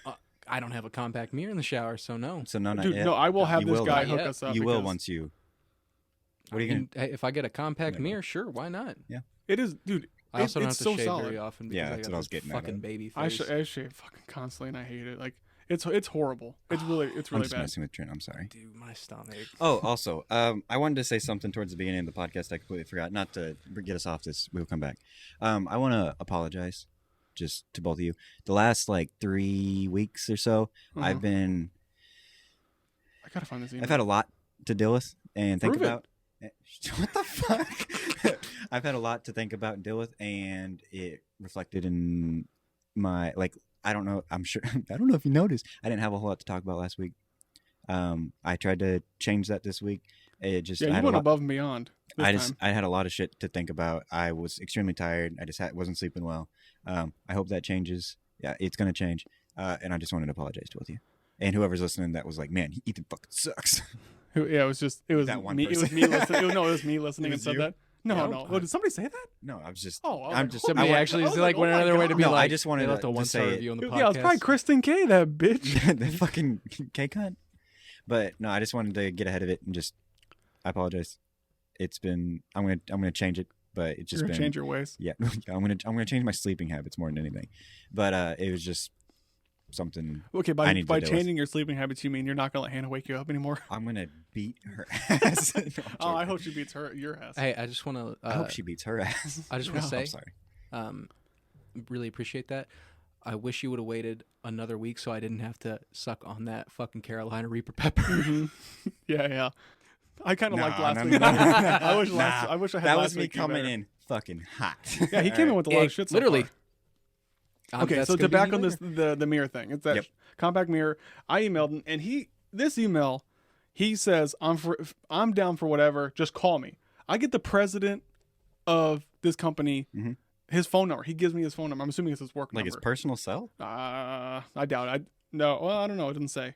Well, I don't have a compact mirror in the shower, so no. So no, not dude, yet. no, I will have You this will, guy though. hook Yeah. us up. You will because once you. What are you I gonna? mean, hey, if I get a compact Never. mirror, sure, why not? It is, dude. I also don't it's have to so shave solid. very often because Yeah, I that's got what I was this getting at. fucking baby I face. shave fucking constantly, and I hate it. Like it's horrible. It's really I'm just bad. messing with Trent. I'm sorry. Dude, my stomach. Oh, also, I wanted to say something towards the beginning of the podcast. I completely forgot. Not to get us off this. We'll come back. I want to apologize, just to both of you. The last like 3 weeks or so, I've been. I gotta find this email. I've had a lot to deal with and think Prove it. about. What the fuck? I've had a lot to think about and deal with, and it reflected in my I don't know. I'm sure. I don't know if you noticed. I didn't have a whole lot to talk about last week. I tried to change that this week. It just I you had went a lot, above and beyond. This time. I had a lot of shit to think about. I was extremely tired. I just wasn't sleeping well. I hope that changes. Yeah, it's gonna change. And I just wanted to apologize to both of you and whoever's listening. That was like, man, Ethan fucking sucks. Yeah, it was That one me. It was person. me listening. No, it was me listening It and was said you? that. No, Yeah, no. Oh, did somebody say that? No, I was just. Oh, I was I'm like, just. what? Somebody I actually I was like like, went oh my another way to God. be No, I like. just wanted they left to a 1-star say it. review on the podcast. Yeah, it was probably Kristen K. That bitch. The fucking K cunt. But no, I just wanted to get ahead of it and just. I apologize. It's been. I'm gonna change it, but it's just You're been. gonna change your ways. Yeah, I'm gonna change my sleeping habits more than anything. But it was just something. Okay, I by need to by deal with. changing your sleeping habits, you mean you're not gonna let Hannah wake you up anymore? I'm gonna beat her ass. No, I'm Oh, I joking. hope she beats your ass. Hey, I just want to. I hope she beats her ass. I just want to No, I'm say, sorry. really appreciate that. I wish you would have waited another week so I didn't have to suck on that fucking Carolina Reaper pepper. Mhm. Yeah. I kind of liked last no, week. no, no, no. I wish Nah, I wish I had that last was me week be coming better. in fucking hot. Yeah, he came in with a lot of shit. So literally. far. Okay, That's so gonna to be back me on this, later. the mirror thing. It's that Yep. compact mirror. I emailed him, and this email, he says, I'm down for whatever. Just call me. I get the president of this company, Mhm. his phone number. He gives me his phone number. I'm assuming it's his work Like his number. personal cell? I doubt. No. Well, I don't know. It didn't say.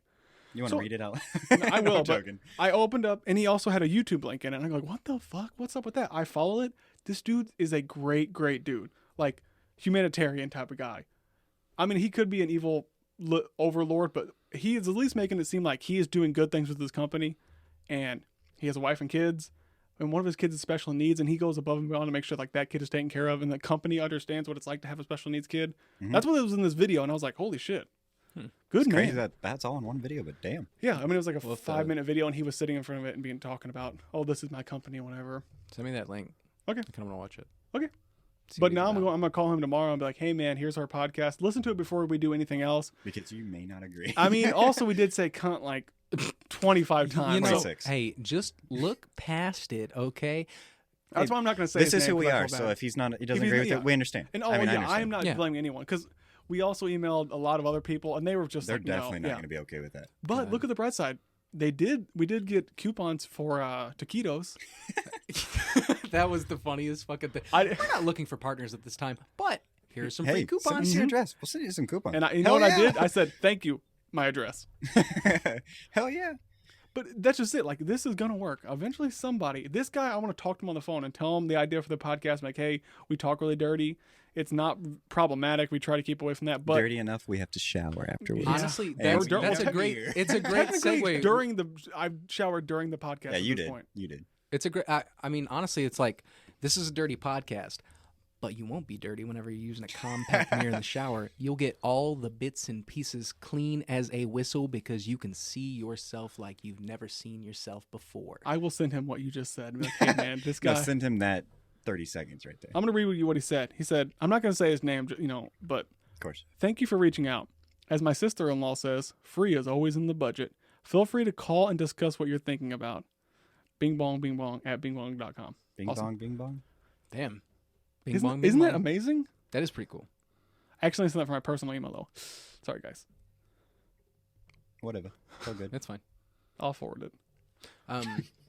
You want So- to read it out? I will, I'm but joking. I opened up, and he also had a YouTube link in it. And I'm like, what the fuck? What's up with that? I follow it. This dude is a great dude. Like, humanitarian type of guy. I mean, he could be an evil overlord, but he is at least making it seem like he is doing good things with his company. And he has a wife and kids. And one of his kids has special needs, and he goes above and beyond to make sure like that kid is taken care of, and the company understands what it's like to have a special needs kid. Mhm. That's what it was in this video, and I was like, holy shit. Good It's man. crazy that that's all in one video, but damn. Yeah, I mean, it was like a Well, if, 5-minute video, and he was sitting in front of it and talking about, oh, this is my company, whatever. Send me that link. Okay. I kind of want to watch it. Okay. See But what he's now I'm about. gonna call him tomorrow and be like, hey man, here's our podcast. Listen to it before we do anything else. Because you may not agree. I mean, also we did say cunt like 25 times. You know, so 26. hey, just look past it, okay? That's why I'm not going to say This his is name who we 'cause I are. feel So bad. if he doesn't he's agree with not- it, we understand. And I yeah, understand. I'm not blaming anyone because we also emailed a lot of other people, and they were just They're like, definitely no, not going to be okay with that. But look at the bright side. We did get coupons for taquitos. That was the funniest fucking thing. I- We're not looking for partners at this time, but here's some Hey, free send coupons. us your address. We'll send you some coupons. And you know what I did? I said, thank you, my address. Hell yeah. But that's just it. Like, this is going to work. Eventually, this guy, I want to talk to him on the phone and tell him the idea for the podcast. I'm like, hey, we talk really dirty. It's not problematic. We try to keep away from that. But Dirty enough, we have to shower afterwards. Honestly, Yeah. that's a great. It's a great technically, segue. I showered during the podcast Yeah, at you this did. point. You did. It's a great. I mean, honestly, it's like this is a dirty podcast, but you won't be dirty whenever you're using a compact mirror in the shower. You'll get all the bits and pieces clean as a whistle because you can see yourself like you've never seen yourself before. I will send him what you just said. Be like, hey, man, this guy. No, send him that 30 seconds right there. I'm going to read you what he said. He said, I'm not going to say his name, but Of course. thank you for reaching out. As my sister-in-law says, free is always in the budget. Feel free to call and discuss what you're thinking about. Bing bong at bingbong.com. Bing Awesome. bong, bing bong. Damn. Bing Isn't, bong, bing isn't that bong. amazing? That is pretty cool. I actually sent that from my personal email, though. Sorry, guys. Whatever. It's all good. That's fine. I'll forward it. What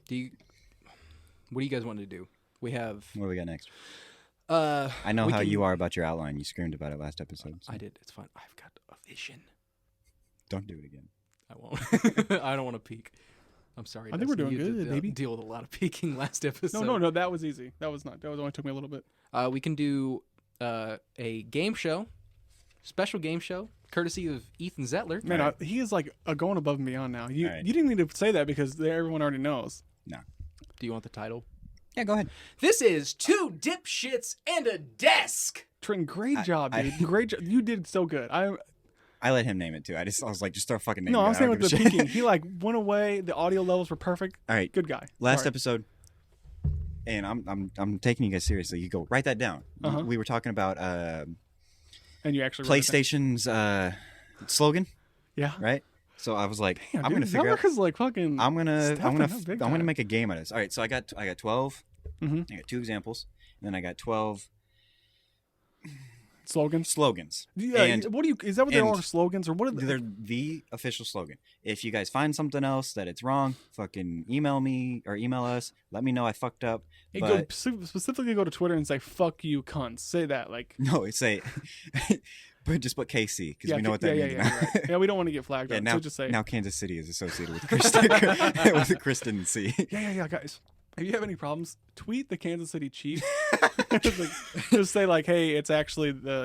do you guys want to do? We have. What do we got next? I know how you are about your outline. You screamed about it last episode. So I did. It's fine. I've got a vision. don't do it again. I won't. I don't want to peek. I'm sorry. I think we're Dustin. doing You good, did, baby. Deal with a lot of peeking last episode. No, that was easy. That only took me a little bit. We can do a game show, special game show, courtesy of Ethan Zettler. Man, Right. he is like going above and beyond now. You All right. you didn't need to say that because everyone already knows. No. Do you want the title? Yeah, go ahead. This is Two Dipshits and a Desk. Trenton, great job, I- dude. Great job. You did so good. I let him name it too. I was like, just throw a fucking name. No, in I'm it. I saying don't with the give a shit. peaking. He like went away. The audio levels were perfect. All right. Good guy. Last Sorry. episode, and I'm taking you guys seriously. You go write that down. Uh-huh. We were talking about And you actually wrote it down. PlayStation's slogan, Yeah. right? So I was like, Damn, I'm dude, gonna figure out. Zeller is like fucking. I'm gonna stepping up big time. make a game out of this. All right, so I got 12. Mhm. I got 2 examples, and then I got 12 slogans. slogans. Yeah. and What do you? Is that what they and are? Slogans or what are they're the official slogan. If you guys find something else that it's wrong, fucking email me or email us. Let me know I fucked up. But Specifically go to Twitter and say "fuck you, cunts." Say that like. no, it's a. But just put KC because we know what that means. Yeah, right. Yeah, we don't want to get flagged. Yeah, up, now, so just say. now Kansas City is associated with Kristen, with Kristen C. Yeah, guys. If you have any problems, tweet the Kansas City Chiefs. Just say like, "Hey, it's actually the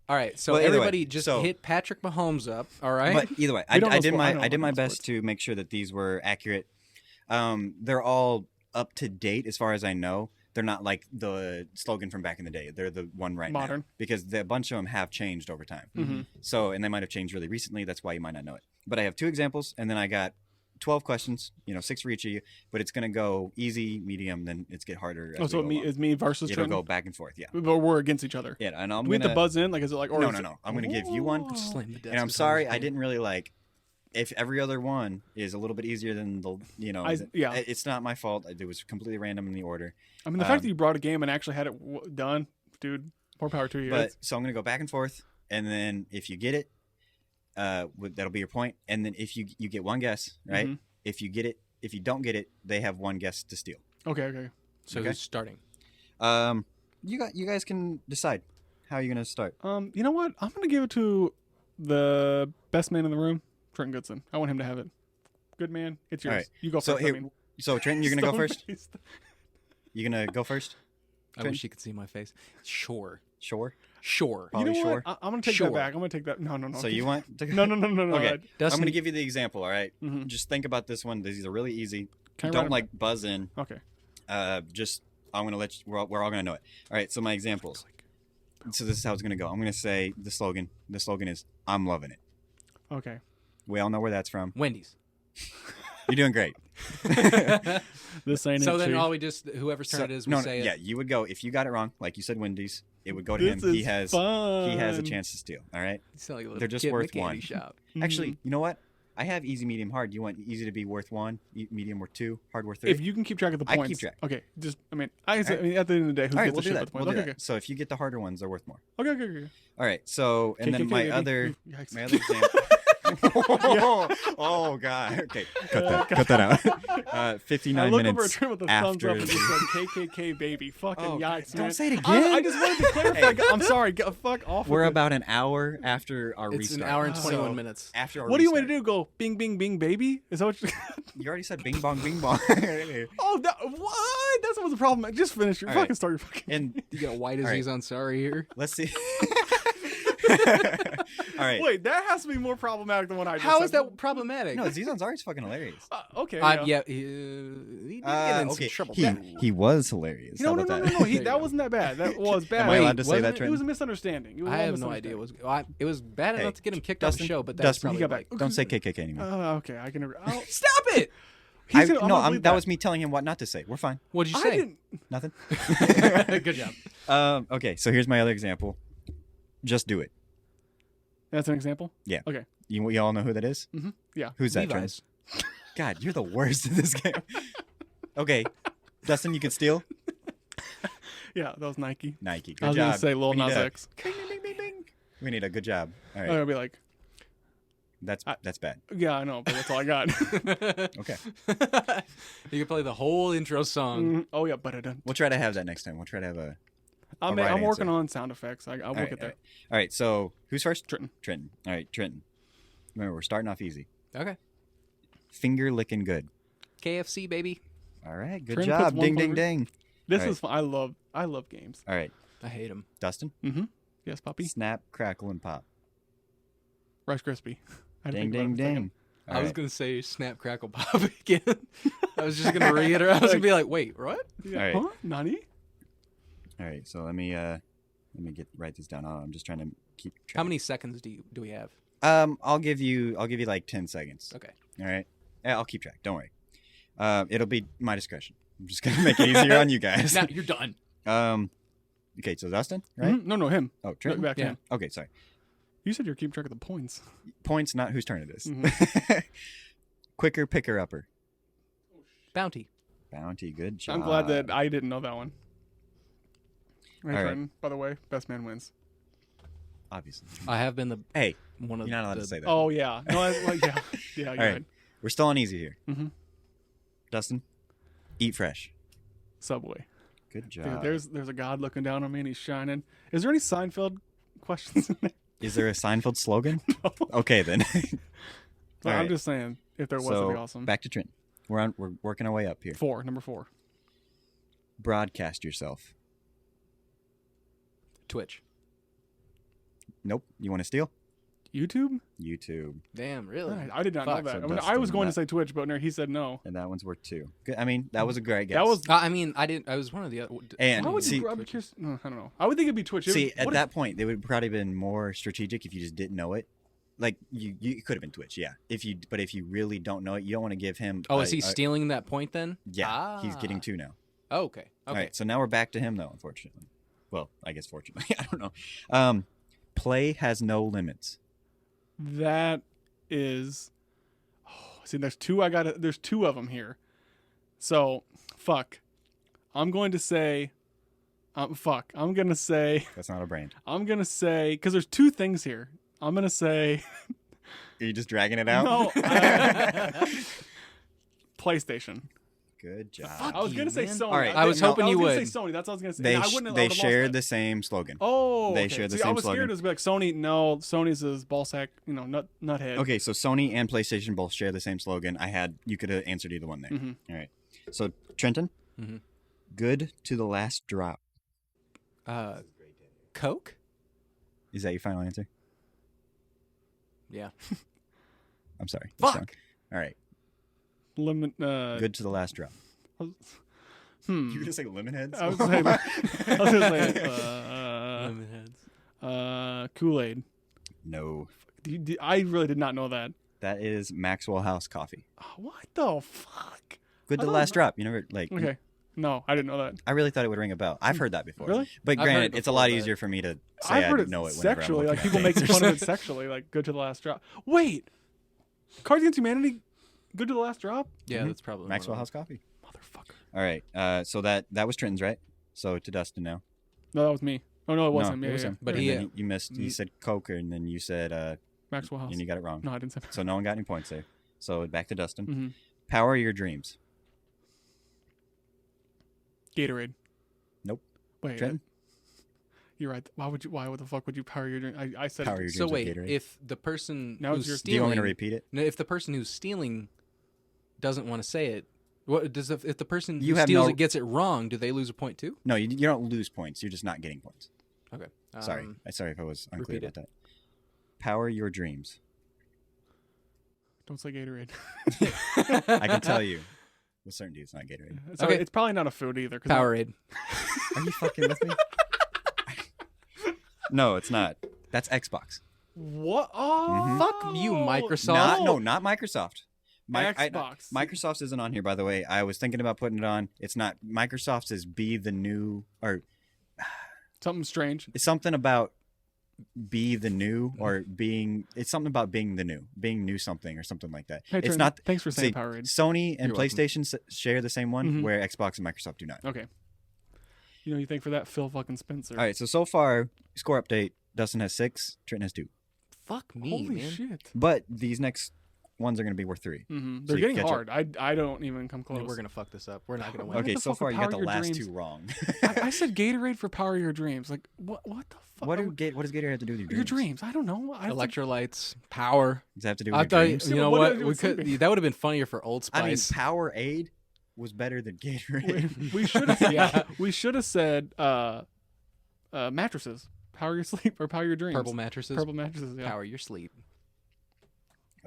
All right, so Well, either way, everybody just so- hit Patrick Mahomes up. All right. But either way, I don't know did sport- I my don't I did know my sports. best to make sure that these were accurate. They're all up to date as far as I know. They're not like the slogan from back in the day. They're the one right Modern. now because a bunch of them have changed over time. Mhm. So, and they might have changed really recently. That's why you might not know it. But I have 2 examples, and then I got 12 questions. 6 for each of you. But it's gonna go easy, medium, then it's get harder. As Oh, so we go it's me versus It'll Trenton. go back and forth. Yeah. But we're against each other. Yeah. And I'm Do we have gonna to buzz in? Like, is it like? Or no, is no, it- no. I'm gonna give you one. Slam the desk And I'm with sorry, Mahomes. I didn't really like. If every other one is a little bit easier than the, yeah. it's not my fault. It was completely random in the order. I mean, the fact that you brought a game and actually had it done, dude. More power to you. But so I'm gonna go back and forth, and then if you get it, that'll be your point. And then if you get one guess, right? Mhm. If you get it, if you don't get it, they have one guess to steal. Okay. So Okay. who's starting? You guys can decide how you're gonna start. You know what? I'm gonna give it to the best man in the room, Trent Goodson. I want him to have it. Good man. It's yours. All right. You go So first. here- I mean. So Trenton, you're gonna go first. Stone-faced. You're gonna go first. I wish you could see my face. Sure. Sure. Sure. You know Probably what? sure. I'm gonna take Sure. that back. I'm gonna take that. No. So you want to? No. Okay. I- Dustin, I'm gonna give you the example. All right? Mhm. Just think about this one. These are really easy. Can I write Don't it like buzz in. Okay. Just I'm gonna let you. We're all gonna know it. All right. So my examples. So this is how it's gonna go. I'm gonna say the slogan. The slogan is "I'm loving it." Okay. We all know where that's from. Wendy's. You're doing great. This ain't So it. then Chief. all we just whoever's turn it is, we no, say yeah, it. you would go if you got it wrong. Like you said, Wendy's. It would go to This him. He is has fun. he has a chance to steal. All right. You sound like a little They're just kid in worth the candy one. shop. Mhm. Actually, you know what? I have easy, medium, hard. You want easy to be worth 1, medium worth 2, hard worth 3? If you can keep track of the I points. keep track. Okay, just I mean, at the end of the day, who All right, gets we'll the do shit that. with the We'll points? do Okay, that. So if you get the harder ones, they're worth more. okay. All right. So and then KKK, my baby. other Yikes. example. Oh God. Okay. Cut that out. 59 I look over a minutes turn with a thumbs after. up and just said KKK baby. Fucking Oh, yikes, don't man. say it again. I just wanted to clarify. I'm sorry. Fuck off. We're with it. about an hour after our It's restart. an hour and 21 So, minutes. After our What do you want restart. me to do? Go bing, bing, bing, baby? Is that what you... You already said bing bong, bing bong. Oh, what? That's what's the problem. Just finish your All fucking right. story. Fucking... And You got white All disease on sorry here. let's see. All right. Wait, that has to be more problematic than what I just How said. is that problematic? No, Aziz Ansari is fucking hilarious. Okay. Yeah, he did get in some trouble. He was hilarious. No, How no, about no, that? no. There you That go. wasn't that bad. That was bad. Am I allowed to say wasn't that, it? It Trent? was a misunderstanding. It was I all have no idea. misunderstanding. It was bad Hey, enough to get him kicked off the Dustin, show, but that's Dustin, probably he got back. like, Don't say KKK anymore. Okay, I can. I'll, Stop it! he's gonna, I'm no, gonna believe that was me telling him what not to say. We're fine. What'd you I say? didn't. Nothing. Good job. Okay, so here's my other example. Just do it. That's an example. Yeah. Okay. You all know who that is? Mm-hmm. Yeah. Who's that, Levi's. Trent? God, you're the worst at this game. Okay, Dustin, you could steal. Yeah, that was Nike. Nike. Good I was job. gonna say Lil We need Nas a- X. Ding, ding, ding, ding. We need a good job. All I'm right, gonna be like, that's bad. yeah, I know, but that's all I got. Okay, You can play the whole intro song. Mhm. Oh yeah, but I done. we'll try to have that next time. We'll try to have a. I'm right working answer. on sound effects. I'll All work right, it there. All right, so who's first? Trenton. Trenton. All right, Trenton. Remember, we're starting off easy. Okay. Finger licking good. KFC, baby. All right, good Trenton puts job. one Ding, ding, finger- ding. This All right. is fun. I love games. All right, I hate him. Dustin. Mm-hmm. Yes, puppy. Snap, crackle, and pop. Rice Krispie. I had to Ding, think about it ding, for a second. ding. I was going to say Snap, Crackle, Pop again. I was just going to reiterate. I was going to be like, wait, what? Yeah. All right. Huh? Nani? All right, so let me write this down. Oh, I'm just trying to keep track. How many seconds do we have? I'll give you like 10 seconds. Okay. All right. Yeah, I'll keep track. Don't worry. It'll be my discretion. I'm just gonna make it easier on you guys. Now you're done. Okay, so Dustin, right? Mhm. No, him. Oh, Trent. Back to Yeah. him. Okay, sorry. You said you're keeping track of the points. Points, not whose turn it is. Mhm. Quicker, picker, upper. Bounty. Bounty, good job. I'm glad that I didn't know that one. Hey, All right. Trenton, by the way, best man wins. Obviously. I have been the Hey, one of you're not allowed the, to say that. Oh yeah. No, yeah. Yeah, All you're right. right. We're still on easy here. Mhm. Dustin, eat fresh. Subway. Good Dude, job. there's a god looking down on me and he's shining. Is there any Seinfeld questions in there? Is there a Seinfeld slogan? Okay, then. Well, All I'm right. just saying, if there was, So it'd be awesome. back to Trent. We're working our way up here. Number 4. Broadcast yourself. Twitch. Nope. You want to steal? YouTube? YouTube. Damn, really? Alright, I did not know Fuck, that. so I was Dustin, going to that- say Twitch, but he said no. And that one's worth 2. Good. I mean, that was a great guess. That was. I mean, I didn't. I was one of the other. And How would see, you grab Twitch? No, I don't know. I would think it'd be Twitch. see at What that point, they would probably been more strategic if you just didn't know it. Like you could have been Twitch, yeah. If you really don't know it, you don't want to give him. Oh, is he stealing that point then? Yeah, he's getting 2 now. Oh, okay. Okay. All right, so now we're back to him though. Unfortunately, well, I guess fortunately, I don't know. Play has no limits. That is. Oh, see, there's 2. There's 2 of them here. So, fuck. I'm going to say. Fuck. I'm gonna say. That's not a brand. I'm gonna say because there's 2 things here. I'm gonna say. Are you just dragging it out? No. PlayStation. Good job. I was you, gonna say man. Sony. All right, I was hoping you I was would. gonna say Sony. That's what I was gonna say. They And I wouldn't have- I they would've lost share that. the same slogan. Oh, They okay. share the See, I same was scared slogan. it was be like Sony. No, Sony's is ballsack. Nuthead. Okay, so Sony and PlayStation both share the same slogan. You could have answered either one there. Mhm. All right. So Trenton, Mhm. good to the last drop. Coke. Is that your final answer? Yeah. I'm sorry. Fuck. That's wrong. All right. Lemon. Good to the last drop. You gonna say lemon heads? I was gonna say. Kool-Aid. No. I really did not know that. That is Maxwell House coffee. What the fuck? Good I to the don't last know. drop. You never like. Okay. No, I didn't know that. I really thought it would ring a bell. I've heard that before. Really? But I've heard granted, it it's a before, lot but- easier for me to say I've heard I it know it whenever sexually. I'm Like looking people at making things. fun of it sexually. Like good to the last drop. Wait. Cards Against Humanity, good to the last drop. Yeah, that's probably Maxwell one of House Coffee. Motherfucker. All right. So that was Trenton's, right? So to Dustin now. No, that was me. Oh no, it wasn't. No, Yeah, it was yeah, him. But And he- then you missed. You said Coke, and then you said Maxwell House. and you got it wrong. No, I didn't say. So no one got any points there. So back to Dustin. Mm-hmm. Power your dreams. Gatorade. Nope. Wait, Trenton? you're right. Why the fuck would you power your drink? I said Power it. your So dreams with wait, Gatorade. if the person Now it's who's your- Do you want me stealing, to repeat it? no, if the person who's stealing doesn't want to say it, what does if the person You who have steals no- it gets it wrong, do they lose a point too? No, you don't lose points. You're just not getting points. Okay. Sorry. Sorry if I was unclear repeat about that. Power your dreams. Don't say Gatorade. I can tell you with certainty it's not Gatorade. Sorry, Okay. it's probably not a food either. 'Cause Powerade. Are you fucking with me? No, it's not. That's Xbox. What? Oh, Fuck you, Microsoft. Not Microsoft. Xbox. Microsoft's isn't on here, by the way. I was thinking about putting it on. It's not. Microsoft's is be the new, or Something strange. it's something about be the new, or being. It's something about being the new, being new something, or something like that. Hey, It's Trent, not. Thanks for saying See, Powerade. Sony and You're welcome. PlayStation share the same one, Mhm. where Xbox and Microsoft do not. Okay. You know, you think for that, Phil fucking Spencer. All right, so far, score update: Dustin has 6, Trenton has 2. Fuck me, Holy man. shit. But these next ones are going to be worth 3. Mm-hmm. So They're you getting catch up. hard. I don't even come close. We're gonna fuck this up. We're not gonna win. What Okay, the so fuck far would you got power the your last dreams? 2 wrong. I said Gatorade for power your dreams. Like what the fuck? What does Gatorade have to do with your dreams? Your dreams? I don't know. Electrolytes, power. Does that have to do with I your thought dreams? you Yeah, know but what what? did it We do with could. sleeping? That would have been funnier for Old I mean, Spice. Powerade was better than Gatorade. we should have Yeah. we should have said mattresses. Power your sleep or power your dreams. Purple mattresses. Purple mattresses. Yeah. Power your sleep.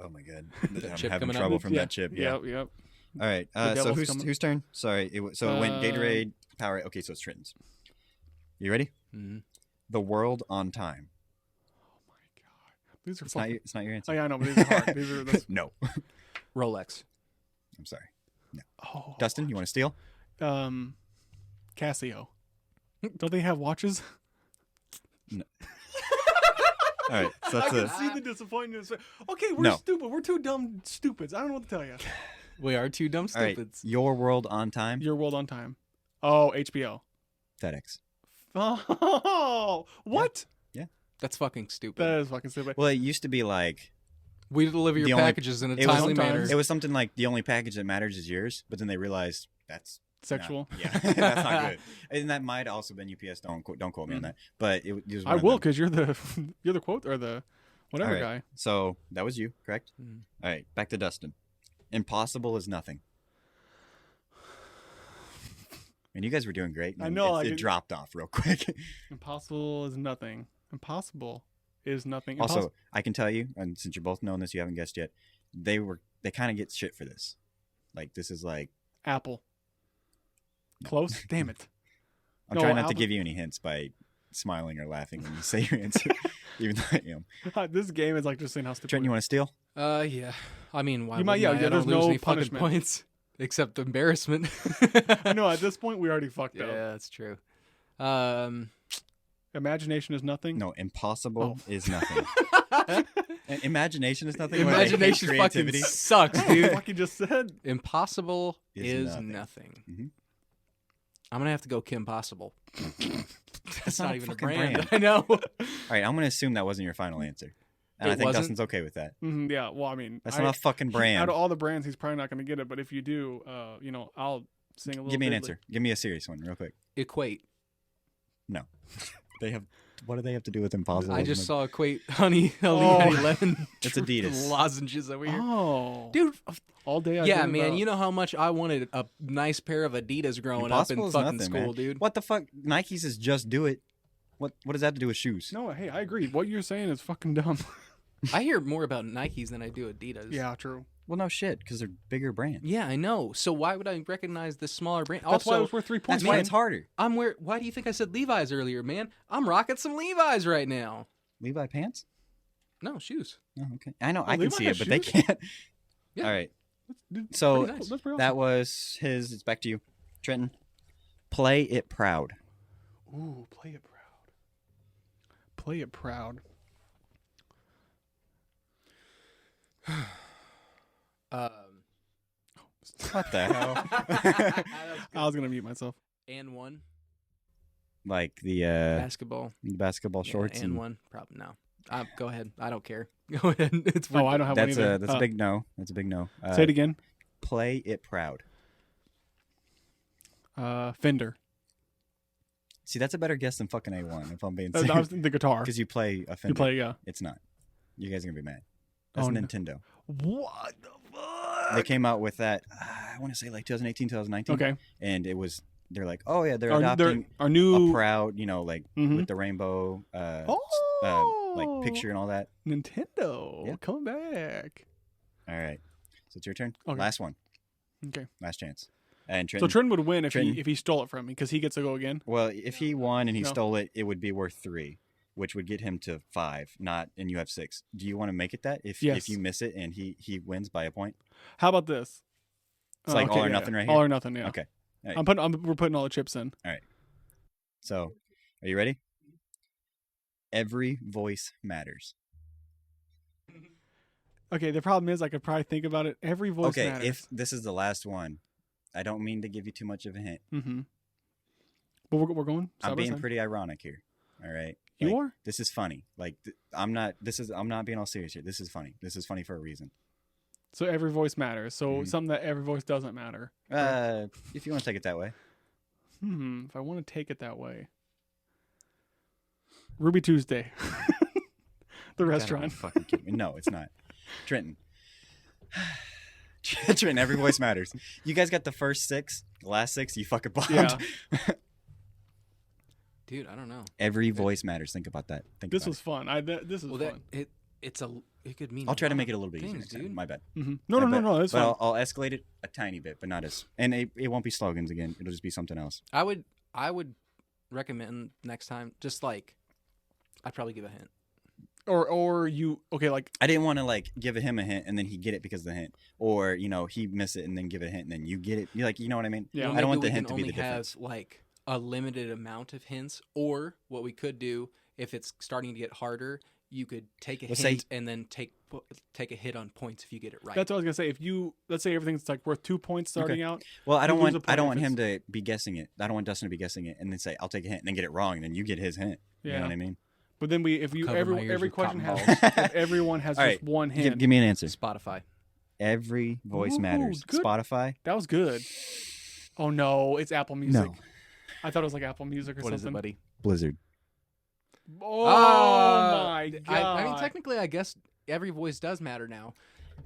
Oh my god, That I'm chip having coming up? trouble from Yeah. that chip. Yeah. Yep. All right. The So devil's coming. whose turn? Sorry. It went Gatorade, Powerade. Okay, so it's Trenton's. You ready? Mhm. The World on Time. Oh my god. These are It's not fucking. your, it's not your answer. Oh, yeah, I know, but these are hard. These are the. No. Rolex. I'm sorry. Oh. Dustin, you want to steal? Casio. Don't they have watches? All right. So that's I can a. see the disappointment. in his face. Okay, we're No. stupid. We're two dumb stupids. I don't know what to tell you. We are two dumb All right. stupids. Your World on Time. Your World on Time. Oh, HBO. FedEx. Oh, what? That's fucking stupid. That is fucking stupid. Well, it used to be like We deliver your The only- packages in a it was timely manner. sometimes- it was something like the only package that matters is yours, but then they realized that's Sexual. not- yeah, that's not good. And that might also been UPS. Don't quote me on that. But it was. I one of will them. because you're the quote or the whatever All right. guy. So that was you, correct? Mhm. All right, back to Dustin. Impossible is nothing. And you guys were doing great. and I then know, it dropped off real quick. Impossible is nothing. Impossible is nothing. Also, I can tell you, and since you're both knowing this, you haven't guessed yet. They kind of get shit for this. Like this is like Apple. Close. Damn it. I'm No, trying not to Apple- give you any hints by smiling or laughing when you say your answer, even though I am. This game is like just saying how stupid. Trent, you want to steal? Yeah. I mean, why You might- wouldn't yeah, I? yeah, I don't there's lose no any fucking punishment. points except embarrassment. I know at this point we already fucked Yeah, up. that's true. Um, Imagination is nothing. No, impossible Oh. is nothing. Imagination is nothing. Or, like, imagination fucking creativity sucks, What the dude. fuck you just said? Impossible Is is nothing. nothing. Mhm. I'm gonna have to go Kim Possible. That's not not a even a fucking brand. brand. I know. All right, I'm going to assume that wasn't your final answer. And It I think wasn't? Dustin's okay with that. Mhm, yeah. Well, I mean, That's not a fucking brand. Out of all the brands, he's probably not going to get it. But if you do, I'll sing a little. Give me an diddly. answer. Give me a serious one, real quick. Equate. No. They have. What do they have to do with impossible? I just saw Equate honey Oh. lemon. It's Adidas. Lozenges over here. Oh, Dude, all day. I yeah, dreamed man, about- you know how much I wanted a nice pair of Adidas growing Impossible up is in fucking nothing, school, man. dude. What the fuck? Nike's is just do it. What does that have to do with shoes? No, hey, I agree. What you're saying is fucking dumb. I hear more about Nikes than I do Adidas. yeah, true. Well, no shit, because they're bigger brands. Yeah, I know. So why would I recognize this smaller brand? That's why it Also, was worth 3 points. That's why man. it's harder. why do you think I said Levi's earlier, man? I'm rocking some Levi's right now. Levi pants? No, shoes. Oh, okay. I know. Oh, I can Levi see has it, but they shoes? can't. Yeah. All right. Dude, So Pretty nice. that's pretty awesome. that was his. It's back to you, Trenton. Play it proud. Ooh, play it proud. Play it proud. What the hell? I was gonna mute myself. And one Like the basketball shorts. and one. Probably no. Go ahead. I don't care. Go ahead. It's Oh, I don't have one That's either. a big no. That's a big no. Say it again. Play it proud. Fender. See, that's a better guess than fucking A1. If I'm being That serious, was the guitar. because you play a Fender. You play, yeah. It's not. You guys are gonna be mad. That's Oh, no. Nintendo. What the fuck? They came out with that. I want to say like 2018, 2019. Okay. And it was. They're like, oh yeah, they're Our adopting new a proud, like Mhm. with the rainbow, like picture and all that. Nintendo Yeah. coming back. All right. So it's your turn. Okay. Last one. Okay. Last chance. And So Trenton, Trenton would win if Trenton. he stole it from me because he gets to go again. well, if he won and he No. stole it, it would be worth 3, which would get him to 5. And you have 6. Do you want to make it that if Yes. you miss it and he wins by a point? How about this? It's like all or nothing right here? All or nothing. Yeah. Okay. All right. We're putting all the chips in. So, are you ready? Every voice matters. Okay. The problem is I could probably think about it. Every voice Okay, matters. if this is the last one, I don't mean to give you too much of a hint. Mm-hmm. But we're going. I'm side by being side. pretty ironic here. All right. You Like, are. This is funny. Like I'm not being all serious here. This is funny. This is funny for a reason. So every voice matters. So Mhm. something that every voice doesn't matter. If you want to take it that way. If I want to take it that way. Ruby Tuesday. The restaurant. Fucking kidding me. No, it's not. Trenton. Trenton, every voice matters. You guys got the first 6, the last 6, you fucking bombed. Yeah. Dude, I don't know. Every voice matters. Think about that. This was fun. This is Well, fun. it could mean. I'll try to lot make it of a little bit easier things, next time. dude. My bad. No. It's But fun. I'll escalate it a tiny bit, but not as. And it won't be slogans again. It'll just be something else. I would recommend next time. Just like, I'd probably give a hint. Or you like I didn't want to like give him a hint and then he get it because of the hint, or he miss it and then give it a hint and then you get it. You know what I mean? Yeah. I don't want the Maybe hint to we be can the only difference. have like a limited amount of hints, or what we could do if it's starting to get harder, you could take a Let's hint say- and then take a hit on points if you get it right. that's what I was gonna say. If you let's say everything's like worth 2 points starting out. Well, I don't You lose want a point if him to be guessing it. I don't want Dustin to be guessing it and then say I'll take a hint and then get it wrong and then you get his hint. You know what I mean? But then if you Cover my ears every with question cotton has balls. if everyone has All just right. one hint. Give me an answer. Spotify. Every voice Ooh, matters. good. Spotify. That was good. Oh no, it's Apple Music. No. I thought it was like Apple Music or What is something. it, buddy? Blizzard. Oh my god! I mean, technically, I guess every voice does matter now.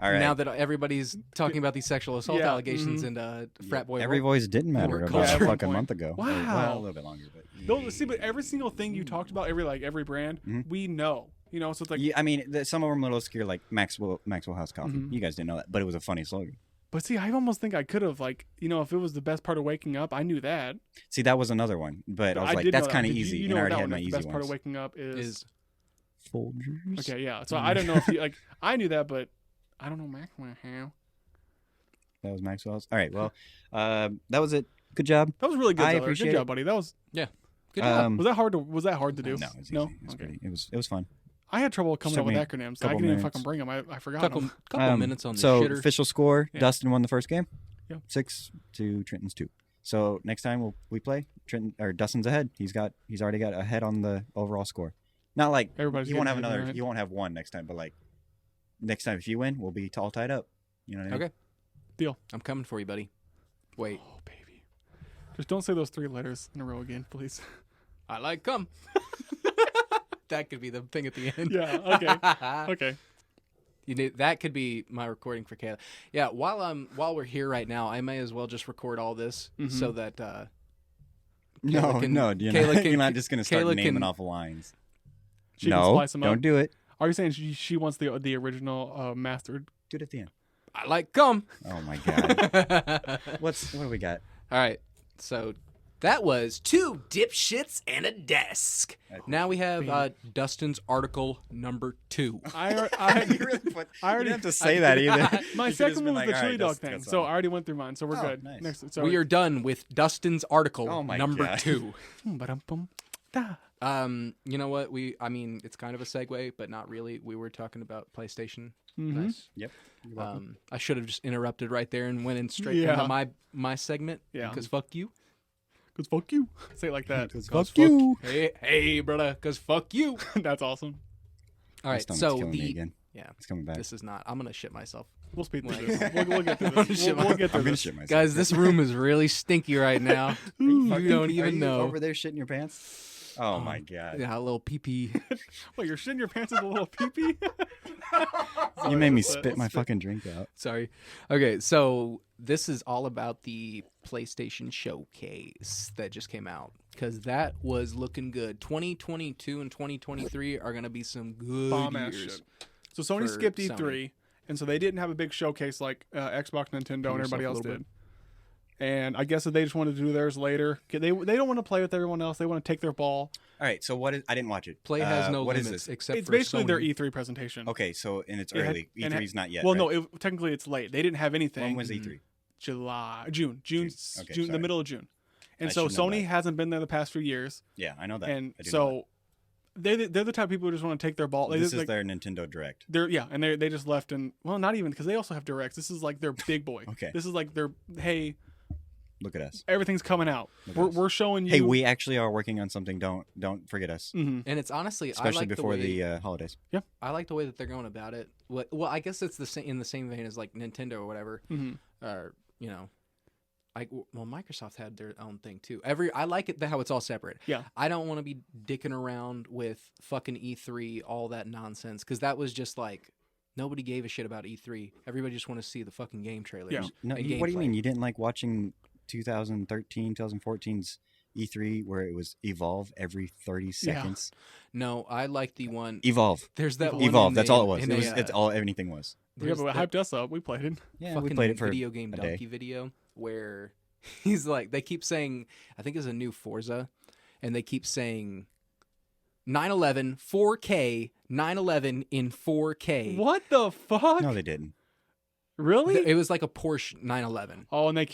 All right. Now that everybody's talking about these sexual assault Yeah, allegations mhm. and frat boy. Every voice didn't matter work about culture. a At one fucking point. month ago. Wow. Well, a little bit longer, but See, but every single thing you talked about, every brand, Mhm. we know. So it's like. yeah, I mean, some of them are a little obscure, like Maxwell House Coffee. Mhm. You guys didn't know that, but it was a funny slogan. But see, I almost think I could have if it was the best part of waking up, I knew that. See, that was another one, but I was like, did know that's that. kind of Did you- easy, You and know I already that had one, my the easy best part of ones. waking up is. Folgers. Okay, yeah. So I don't know if you I knew that, but I don't know Maxwell how. That was Maxwell's. All right, well, that was it. Good job. That was really good. I Zeller. appreciate Good it. job, buddy. That was. Good job. Was that hard to do? No, it was easy. No. It was, Okay. pretty, it was fun. I had trouble coming Took up with me acronyms. I couple couldn't even minutes. fucking bring them. I forgot couple them. minutes on the So shitter. official score: Yeah. Dustin won the first game. Yeah. 6 to Trenton's 2. So next time we play, Trenton or Dustin's ahead. He's already got a head on the overall score. Not like Everybody's you won't getting have ahead, another. right? You won't have one next time, but like next time if you win, we'll be all tied up. You know what I mean? Okay. Deal. I'm coming for you, buddy. Wait. Oh baby, just don't say those 3 letters in a row again, please. I like cum. That could be the thing at the end. Yeah. Okay. Okay. That could be my recording for Kayla. Yeah. While we're here right now, I may as well just record all this so that. No, Kayla can- no, Kayla you're not can- just gonna start Kayla naming can- off lines. She can No, splice them don't up. do it. Are you saying she wants the original mastered? Do it at the end. I like cum. Oh my god. What do we got? All right. So that was 2 dipshits and a desk. Now we have Dustin's article number 2. You really put, I already- you didn't have to say that either. My You could've just second been one was like, the "All chili right, dog Dustin thing, got so I something." already went through mine, so we're Oh, good. nice. Next, so We are done with Dustin's article Oh my number God. 2. Ba-dum-bum. Da. You know what? I mean, it's kind of a segue, but not really. We were talking about PlayStation. Mhm. Nice. Yep. You're welcome. I should have just interrupted right there and went in straight Yeah. into my segment. Yeah. Because fuck you. Cause fuck you. Say it like that. 'Cause 'Cause fuck you. Hey, brother. Because fuck you. That's awesome. All My right. stomach's So killing me again. yeah, It's coming back. this is not. I'm gonna shit myself. We'll speed through Like- this. We'll get through I'm this. shit We'll get through I'm gonna this. shit myself. Guys, this room is really stinky right now. you don't Are even you know. over there shitting your pants? Oh my god. Yeah, a little pee pee. Wait, you're shitting your pants with a little pee-pee? You made me spit my fucking drink out. Sorry. Okay, so this is all about the PlayStation Showcase that just came out because that was looking good. 2022 and 2023 are gonna be some good Bomb-ass years. shit. So Sony for skipped Sony. E3, and so they didn't have a big showcase like Xbox, Nintendo, and everybody else did. And I guess that they just wanted to do theirs later. They don't want to play with everyone else. They want to take their ball. All right, so what is? I didn't watch it. Play has no what is limits this? except It's for basically Sony. their E3 presentation. Okay, so and it's It had- early. and E3's not yet. Well, right? no, technically it's late. They didn't have anything. When was E3? June, Okay, the sorry. middle of June. And I so should know Sony that. hasn't been there the past few years, Yeah, I know that. and I do know so they're the type of people who just want to take their ball. that. They This just, is their Nintendo Direct. they just left, and well, not even because they also have directs. This is like their big boy. Okay. This is like their hey, Look at us. everything's coming out. Look at us. We're showing you. Hey, we actually are working on something. Don't forget us, Mhm. And it's honestly, especially I like before the way, the holidays. I like the way that they're going about it. Well, I guess it's in the same vein as like Nintendo or whatever. Mhm. Or Microsoft had their own thing too. I like it how it's all separate. Yeah. I don't want to be dicking around with fucking E3, all that nonsense, because that was just like nobody gave a shit about E3. Everybody just want to see the fucking game trailers. Yeah. No, and what do you gameplay. mean? You didn't like watching 2013, 2014's E3 where it was Evolve every 30 seconds? No, I like the one. Evolve. There's that one. Evolve. in That's a- all it was. in It a, was. It's all. Anything was. Yeah, there's but it that hyped us up. We played it. Yeah, fucking we played it for video game a day. donkey video where he's like, they keep saying, I think it's a new Forza, and they keep saying 911 4K 911 in 4K. What the fuck? No, they didn't. Really? It was like a Porsche 911. Oh, and they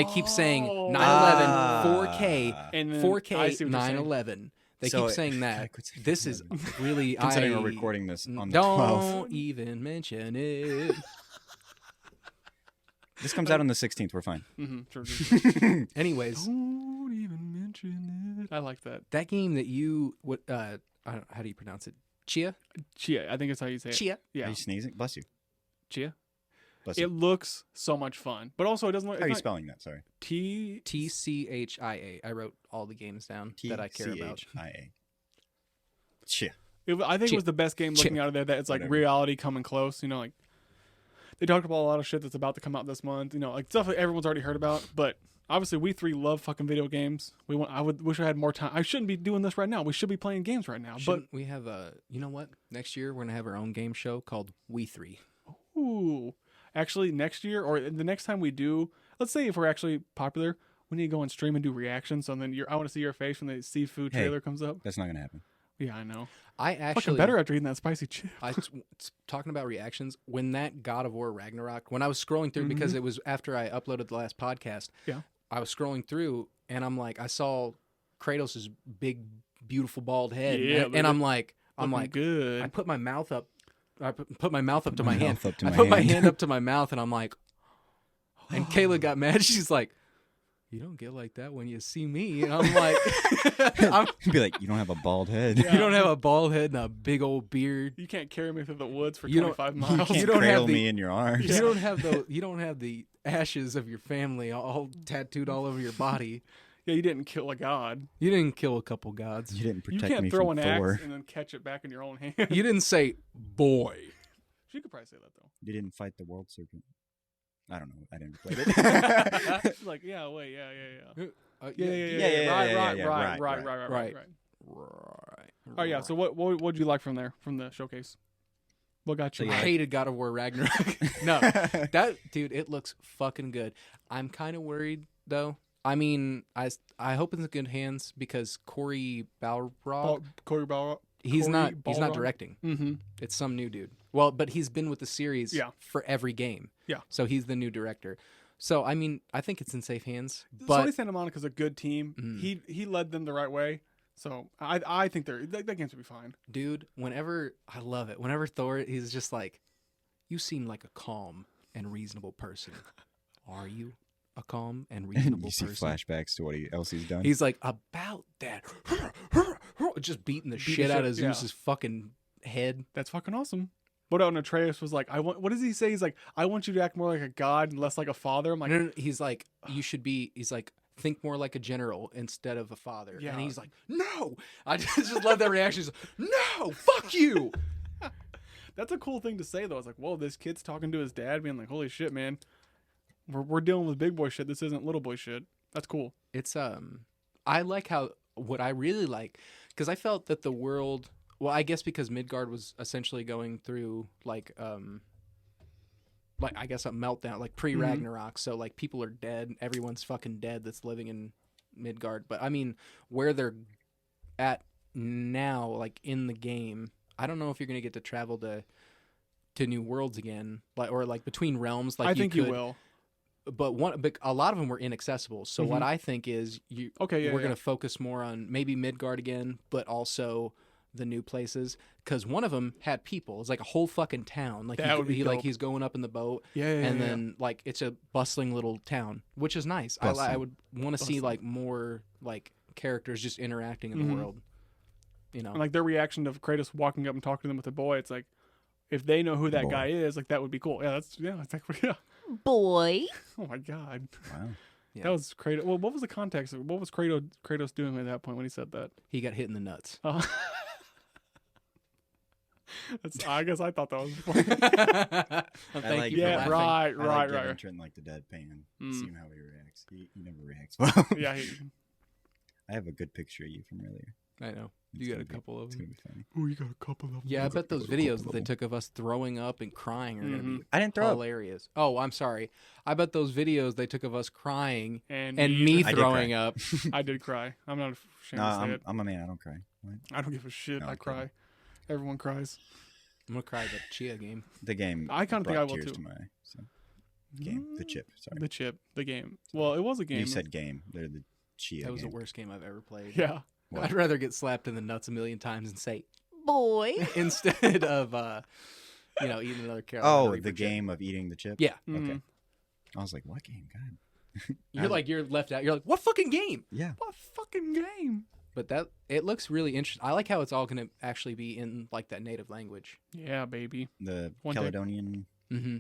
keep saying Oh. 911 Ah. 4K And then I 4K see what you're saying. 911. They So keep it- saying God, that. quit saying This is 911. really Considering I we're recording this on the don't 12th. even mention it. This comes out on the 16th. We're fine. Sure. Anyways, Don't even mention it. I like that. that game that you I don't, how do you pronounce it? Chia? Chia. I think it's how you say it. Chia? Are Yeah. you sneezing? Bless you. Chia. Bless It you. looks so much fun, but also it doesn't look. How are you It's not spelling that? Sorry. TCHIA. I wrote all the games down that I care about. T-C-H-I-A. Chia. I think it Chia. was the best game looking Chia. out of there. That it's like Whatever. reality coming close. You know, like they talked about a lot of shit that's about to come out this month. You know, like stuff that everyone's already heard about. But obviously, we three love fucking video games. I would wish I had more time. I shouldn't be doing this right now. We should be playing games right now. Shouldn't we have you know what? Next year we're gonna have our own game show called We Three. But ooh, actually, next year or the next time we do, let's say if we're actually popular, we need to go and stream and do reactions. So then I want to see your face when the seafood Hey. trailer comes up. That's not gonna happen. Yeah, I know. I Fucking actually better after eating that spicy chip. talking about reactions when that God of War Ragnarok, when I was scrolling through because it was after I uploaded the last podcast. Yeah. I was scrolling through and I'm like, I saw Kratos' big, beautiful bald head, Yeah, and baby. I'm like, good. I put my mouth up. I put my mouth up to my hand. Mouth up to I my put my hand. hand up to my mouth, and I'm like, and Kayla got mad. She's like, "You don't get like that when you see me." And I'm like, Be like, you don't have a bald head. "You don't have a bald head and a big old beard. You can't carry me through the woods for You don't- 25 You miles. can't don't have cradle the- me in your arms. You don't have the ashes of your family all tattooed all over your body. Yeah, you didn't kill a god. You didn't kill a couple gods. You didn't You protect can't me throw from an Thor. axe and then catch it back in your own hand. You didn't say boy." She could probably say that though. You didn't fight the world serpent. I don't know. I didn't play it. She's like, yeah, wait, yeah. Yeah, yeah, Right. Right. Oh yeah. So what did you like from there, from the showcase? What got you? I hated God of War Ragnarok. No, that dude, it looks fucking good. I'm kind of worried though. I mean, I hope it's in good hands because Corey Balrog, Corey Balrog. he's Corey not Balrog? directing. Mm-hmm. It's some new dude. Well, but he's been with the series Yeah. for every game. Yeah. So he's the new director. So I mean, I think it's in safe hands. But Sony Santa Monica's a good team. Mhm. He led them the right way. So I think that game's gonna be fine. Dude, I love it. Whenever Thor, he's just like, you seem like a calm and reasonable person. Are you a calm and reasonable You see person? flashbacks to what else he's done. He's like, about that. Just beating the shit out of Zeus's fucking head. That's fucking awesome. What about Atreus was like, what does he say? He's like, I want you to act more like a god and less like a father. I'm like, No, he's like, he's like, think more like a general instead of a father. Yeah. And he's like, no. I just love that reaction. He's like, no, fuck you. that's a cool thing to say though. It's like, whoa, this kid's talking to his dad, being like, holy shit, man, we're dealing with big boy shit. This isn't little boy shit. That's cool. It's I like what I really like, because I felt that the world. Well, I guess because Midgard was essentially going through like I guess a meltdown, like pre-Ragnarok. So like people are dead, everyone's fucking dead that's living in Midgard. But I mean, where they're at now, like in the game, I don't know if you're gonna get to travel to new worlds again, or between realms. Like I think you could, will. But a lot of them were inaccessible. So what I think is we're gonna focus more on maybe Midgard again, but also the new places, because one of them had people. It's like a whole fucking town. Like that would be dope. he's going up in the boat, and then like it's a bustling little town, which is nice. I would want to see like more like characters just interacting in the world. You know, and like their reaction to Kratos walking up and talking to them with a boy. It's like, if they know who that guy is, like that would be cool. Yeah, that's like Boy. Oh my god. Wow. Yeah. That was Kratos. Well, what was the context? What was Kratos doing at that point when he said that? He got hit in the nuts. I guess I thought that was funny. Thank you yeah, for laughing. right. I like giving Trent like the deadpan, seeing how he reacts. He never reacts well. Yeah. I have a good picture of you from earlier. I know. It's You got gonna a be- couple of It's them. gonna be funny. Oh, you got a couple of them. Yeah, I bet those videos that they took of us throwing up and crying are going to be I didn't throw up. hilarious. Oh, I'm sorry. I bet those videos they took of us crying And me I did throwing cry. up. I did cry. I'm not ashamed No, to say it. I'm a man. I don't cry. What? I don't give a shit. No, I I'm cry. kidding. Everyone cries. I'm going to cry at the Chia game. The game. I kinda think brought I will tears too. To my eye, so. Game. The chip. Sorry. The chip. The game. Well, it was a game. You said game. They're the Chia. That was game. the worst game I've ever played. Yeah. What? I'd rather get slapped in the nuts a million times and say, Boy. instead of, eating another carrot. Oh, the game of eating the chip. Yeah. Okay. I was like, what game? God. You're left out. You're like, what fucking game? Yeah. What fucking game? But it looks really interesting. I like how it's all going to actually be in like that native language. Yeah, baby. The One day. Caledonian. Mm-hmm.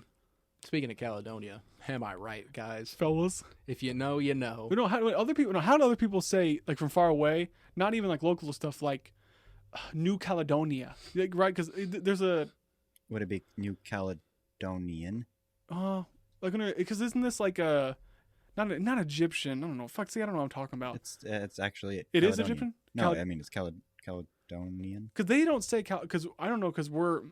Speaking of Caledonia, am I right, guys? Fellas. If you know, you know. We know how other people. How do other people say like from far away? Not even like local stuff like New Caledonia, like, right? Because there's a Would it be New Caledonian? because isn't this like a not Egyptian? I don't know. Fuck, see, I don't know what I'm talking about. It's actually. It is Caledonian. Egyptian? No, I mean it's Caledonian. Because they don't say because I don't know because we're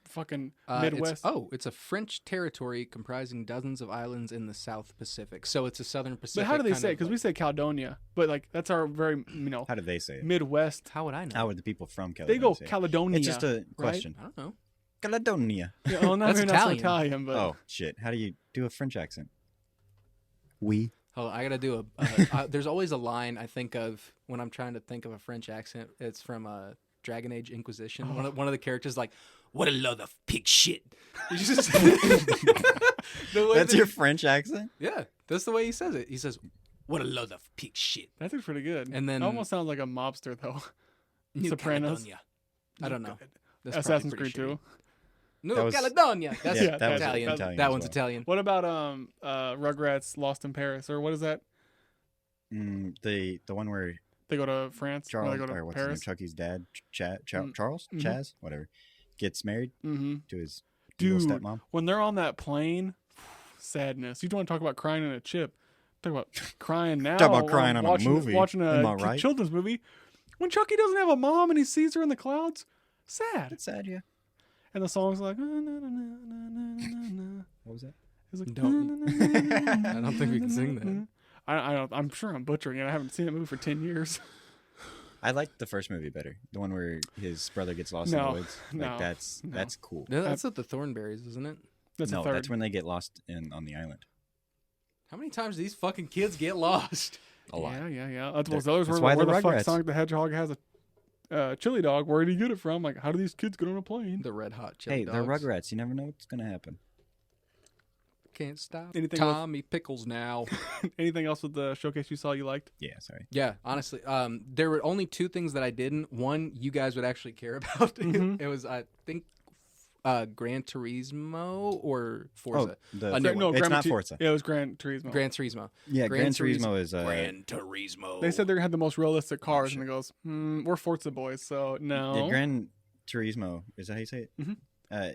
fucking Midwest. It's a French territory comprising dozens of islands in the South Pacific. So it's a Southern Pacific. But how do they kind say it? of Because we say Caledonia, but like that's our very How do they say it? Midwest. How would I know? How would the people from They Caledonia go say it? Caledonia. It's just a question. I don't know. Caledonia. Yeah, well, not That's maybe not so Italian. Italian, but Oh shit! How do you do a French accent? We. Hold on, I gotta do there's always a line I think of when I'm trying to think of a French accent. It's from Dragon Age Inquisition. Oh. One of the characters like, "What a load of pig shit." You just That's your French accent? Yeah, that's the way he says it. He says, "What a load of pig shit." that's pretty good. And then it almost sounds like a mobster though. New Sopranos. Caledonia. I don't know. That's Assassin's probably Creed pretty 2. New That was- Caledonia. That's Yeah, that was Italian. Italian That as one's well. Italian. What about Rugrats Lost in Paris or what is that? The one where They go to France or Charles they go to or what's his name? Paris. Chucky's dad, Charles, Mhm. Chaz, whatever, gets married Mm-hmm. to his Dude, evil stepmom. when they're on that plane, sadness. You don't want to talk about crying in a chip. Talk about crying now. Talk about crying on a watching, movie. Watching Am I a right? children's movie. When Chucky doesn't have a mom and he sees her in the clouds, sad. It's sad, yeah. And the song's like, na, na, na, na, na, na, na. What was that? It's like, Don't- na, na, na, na, na, I don't think we can sing that. na, na. I don't. I'm sure I'm butchering it. I haven't seen that movie for 10 years. I liked the first movie better. The one where his brother gets lost No, in the woods. Like no, that's no. that's cool. Yeah, that's at the Thornberries, isn't it? That's no, a third. that's when they get lost on the island. How many times do these fucking kids get lost? A lot. Yeah. That's They're- what others that's were. why Where they're the fuck Rugrats. Sonic the Hedgehog has a chili dog? Where did he get it from? Like, how do these kids get on a plane? The red hot chili Hey, dogs. they're Rugrats. You never know what's gonna happen. Can't stop. Anything Tommy Pickles now. Anything else with the showcase you saw you liked? Yeah, sorry. Yeah, honestly, there were only two things that I didn't. One, you guys would actually care about. Mhm. It was, I think, Gran Turismo or Forza. The A new one. it's Gran not Tu- Forza. Yeah, it was Gran Turismo. Gran Turismo. Yeah, Gran Gran Turismo is Gran Turismo. They said they had the most realistic cars, shit. and it goes, we're Forza boys, so no. Yeah, Gran Turismo, is that how you say it? Mhm.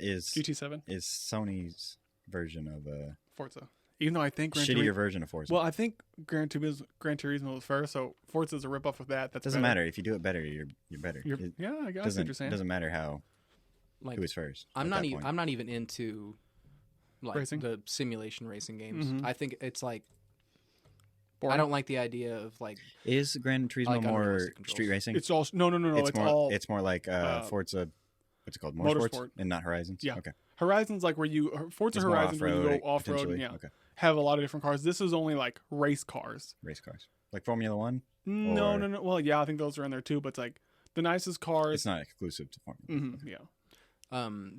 Is GT7, is Sony's version of a Forza. Even though I think Gran shittier Turismo. version of Forza. Well, I think Gran Turismo was first, so Forza's a ripoff of that. That's doesn't better. matter if you do it better. You're better. It Yeah, I see what doesn't you're saying. doesn't matter how Like, who was first. I'm at not that even. point. I'm not even into like Racing? the simulation racing games. Mhm. I think it's like Boring. I don't like the idea of like Is Gran Turismo like more unrealistic controls. street racing? It's all no. It's more. all It's more like Forza. What's it called? Motorsport. Motorsports and not Horizons. Yeah. Okay. Horizons, like where you Forza It's more Horizons, where you go off-road, off road. potentially. Yeah, Okay. have a lot of different cars. This is only like race cars. Race cars, like Formula One. No. Or- Well, yeah, I think those are in there too. But it's like the nicest cars. It's not exclusive to Formula. One. Yeah.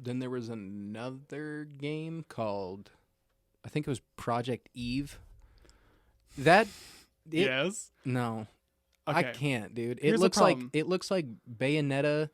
Then there was another game called, I think it was Project Eve. That Yes. no, Okay. I can't, dude. Here's the It looks like Bayonetta,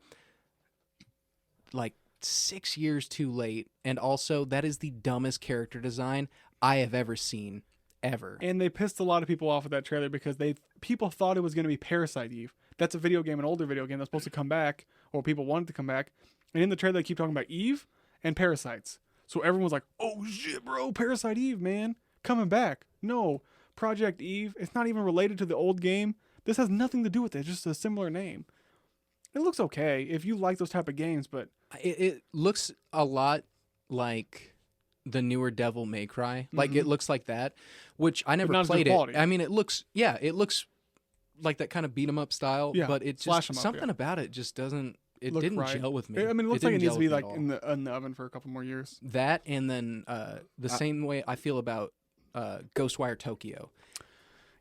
like 6 years too late, and also that is the dumbest character design I have ever seen, ever. And they pissed a lot of people off with that trailer because people thought it was going to be Parasite Eve. That's a video game, an older video game that's supposed to come back, or people wanted to come back. And in the trailer, they keep talking about Eve and parasites. So everyone was like, "Oh shit, bro, Parasite Eve, man, coming back." No, Project Eve. It's not even related to the old game. This has nothing to do with it. It's just a similar name. It looks okay if you like those type of games, but It looks a lot like the newer Devil May Cry. Like it looks like that, which I never not as good played quality. it. I mean, it looks like that kind of beat 'em up style. Yeah, but it slash just 'em up, something yeah. about it just doesn't. It look didn't right. gel with me. I mean, it looks like it didn't needs to be gel like with me at all. in the oven for a couple more years. That, and then the same way I feel about Ghostwire Tokyo.